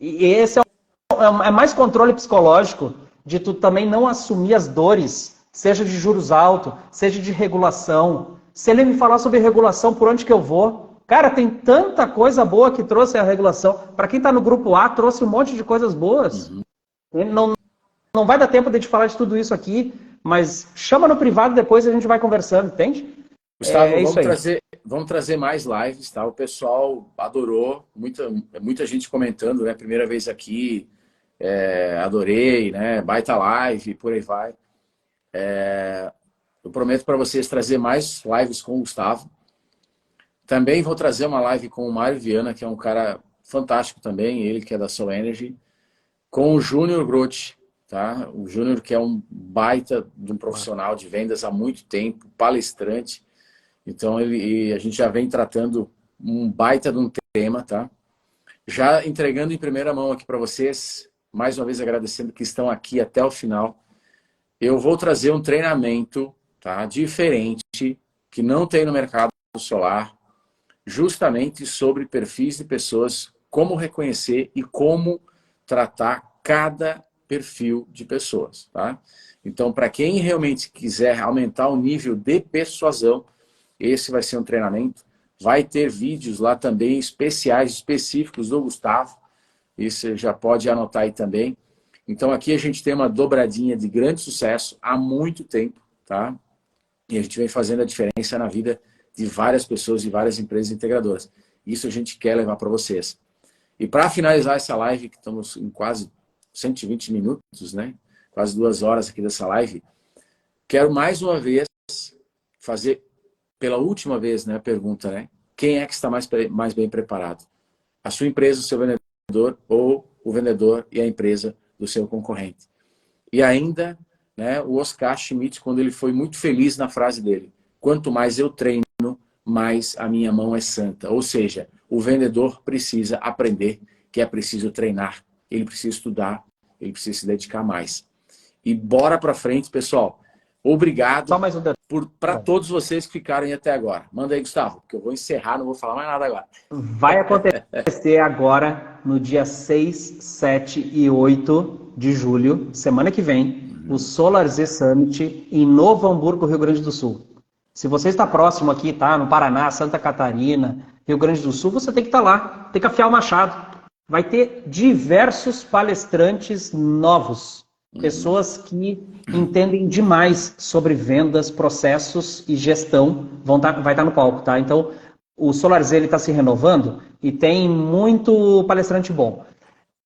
E esse é mais controle psicológico de tu também não assumir as dores, seja de juros altos, seja de regulação. Se ele me falar sobre regulação, por onde que eu vou? Cara, tem tanta coisa boa que trouxe a regulação. Para quem está no grupo A, trouxe um monte de coisas boas. Não vai dar tempo de a gente falar de tudo isso aqui, mas chama no privado depois e a gente vai conversando, entende? Gustavo, vamos trazer mais lives, tá? O pessoal adorou, muita gente comentando, né? Primeira vez aqui, adorei, né? Baita live, por aí vai. Eu prometo para vocês trazer mais lives com o Gustavo. Também vou trazer uma live com o Mário Viana, que é um cara fantástico também, ele que é da Soul Energy, com o Júnior Grotti, tá? O Júnior, que é um baita de um profissional de vendas há muito tempo, palestrante. Então, a gente já vem tratando um baita de um tema, tá? Já entregando em primeira mão aqui para vocês, mais uma vez agradecendo que estão aqui até o final. Eu vou trazer um treinamento, tá? Diferente, que não tem no mercado solar, justamente sobre perfis de pessoas, como reconhecer e como tratar cada perfil de pessoas, tá? Então, para quem realmente quiser aumentar o nível de persuasão, esse vai ser um treinamento. Vai ter vídeos lá também especiais, específicos do Gustavo. Isso você já pode anotar aí também. Então aqui a gente tem uma dobradinha de grande sucesso há muito tempo, tá? E a gente vem fazendo a diferença na vida de várias pessoas e várias empresas integradoras. Isso a gente quer levar para vocês. E para finalizar essa live, que estamos em quase 120 minutos, né? Quase 2 horas aqui dessa live, quero mais uma vez fazer... Pela última vez, né, a pergunta, né? Quem é que está mais bem preparado? A sua empresa, o seu vendedor, ou o vendedor e a empresa do seu concorrente? E ainda, né, o Oscar Schmidt, quando ele foi muito feliz na frase dele, quanto mais eu treino, mais a minha mão é santa. Ou seja, o vendedor precisa aprender que é preciso treinar, ele precisa estudar, ele precisa se dedicar mais. E bora para frente, pessoal. Obrigado para todos vocês que ficaram aí até agora. Manda aí, Gustavo, porque eu vou encerrar, não vou falar mais nada agora. Vai acontecer agora, no dia 6, 7 e 8 de julho, semana que vem, o Solar Z Summit em Novo Hamburgo, Rio Grande do Sul. Se você está próximo aqui, tá? No Paraná, Santa Catarina, Rio Grande do Sul, você tem que estar lá, tem que afiar o machado. Vai ter diversos palestrantes novos. Pessoas que entendem demais sobre vendas, processos e gestão vai estar no palco, tá? Então, o SolarZ está se renovando e tem muito palestrante bom.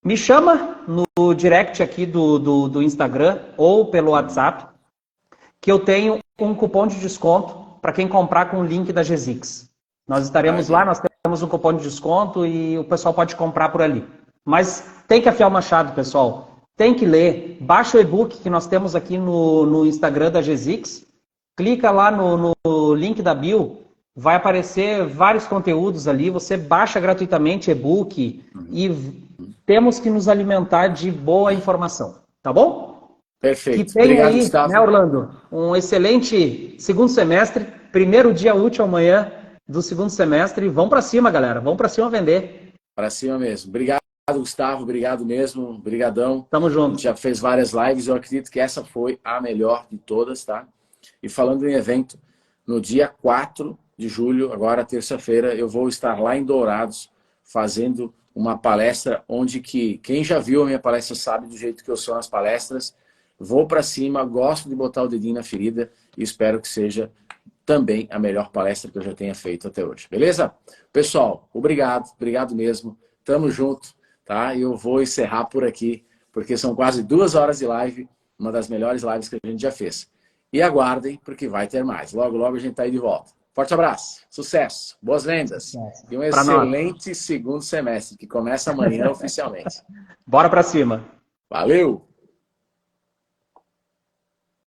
Me chama no direct aqui do Instagram ou pelo WhatsApp, que eu tenho um cupom de desconto para quem comprar com o link da GZix. Nós estaremos lá, nós temos um cupom de desconto e o pessoal pode comprar por ali. Mas tem que afiar o machado, pessoal. Tem que ler. Baixa o e-book que nós temos aqui no Instagram da GZix. Clica lá no link da bio. Vai aparecer vários conteúdos ali. Você baixa gratuitamente e-book e temos que nos alimentar de boa informação. Tá bom? Perfeito. Que tenha Obrigado, aí, Gustavo. né, Orlando? Um excelente segundo semestre. Primeiro dia útil amanhã do segundo semestre. Vamos para cima, galera. Vamos para cima vender. Para cima mesmo. Obrigado, Gustavo. Obrigado mesmo. Obrigadão. Tamo junto. A gente já fez várias lives. Eu acredito que essa foi a melhor de todas, tá? E falando em evento, no dia 4 de julho, agora terça-feira, eu vou estar lá em Dourados fazendo uma palestra onde que quem já viu a minha palestra sabe do jeito que eu sou nas palestras. Vou para cima, gosto de botar o dedinho na ferida e espero que seja também a melhor palestra que eu já tenha feito até hoje. Beleza? Pessoal, obrigado mesmo. Tamo junto, tá? E eu vou encerrar por aqui, porque são quase 2 horas de live, uma das melhores lives que a gente já fez. E aguardem, porque vai ter mais. Logo, logo a gente tá aí de volta. Forte abraço, sucesso, boas vendas e um excelente segundo semestre, que começa amanhã oficialmente. Bora pra cima. Valeu!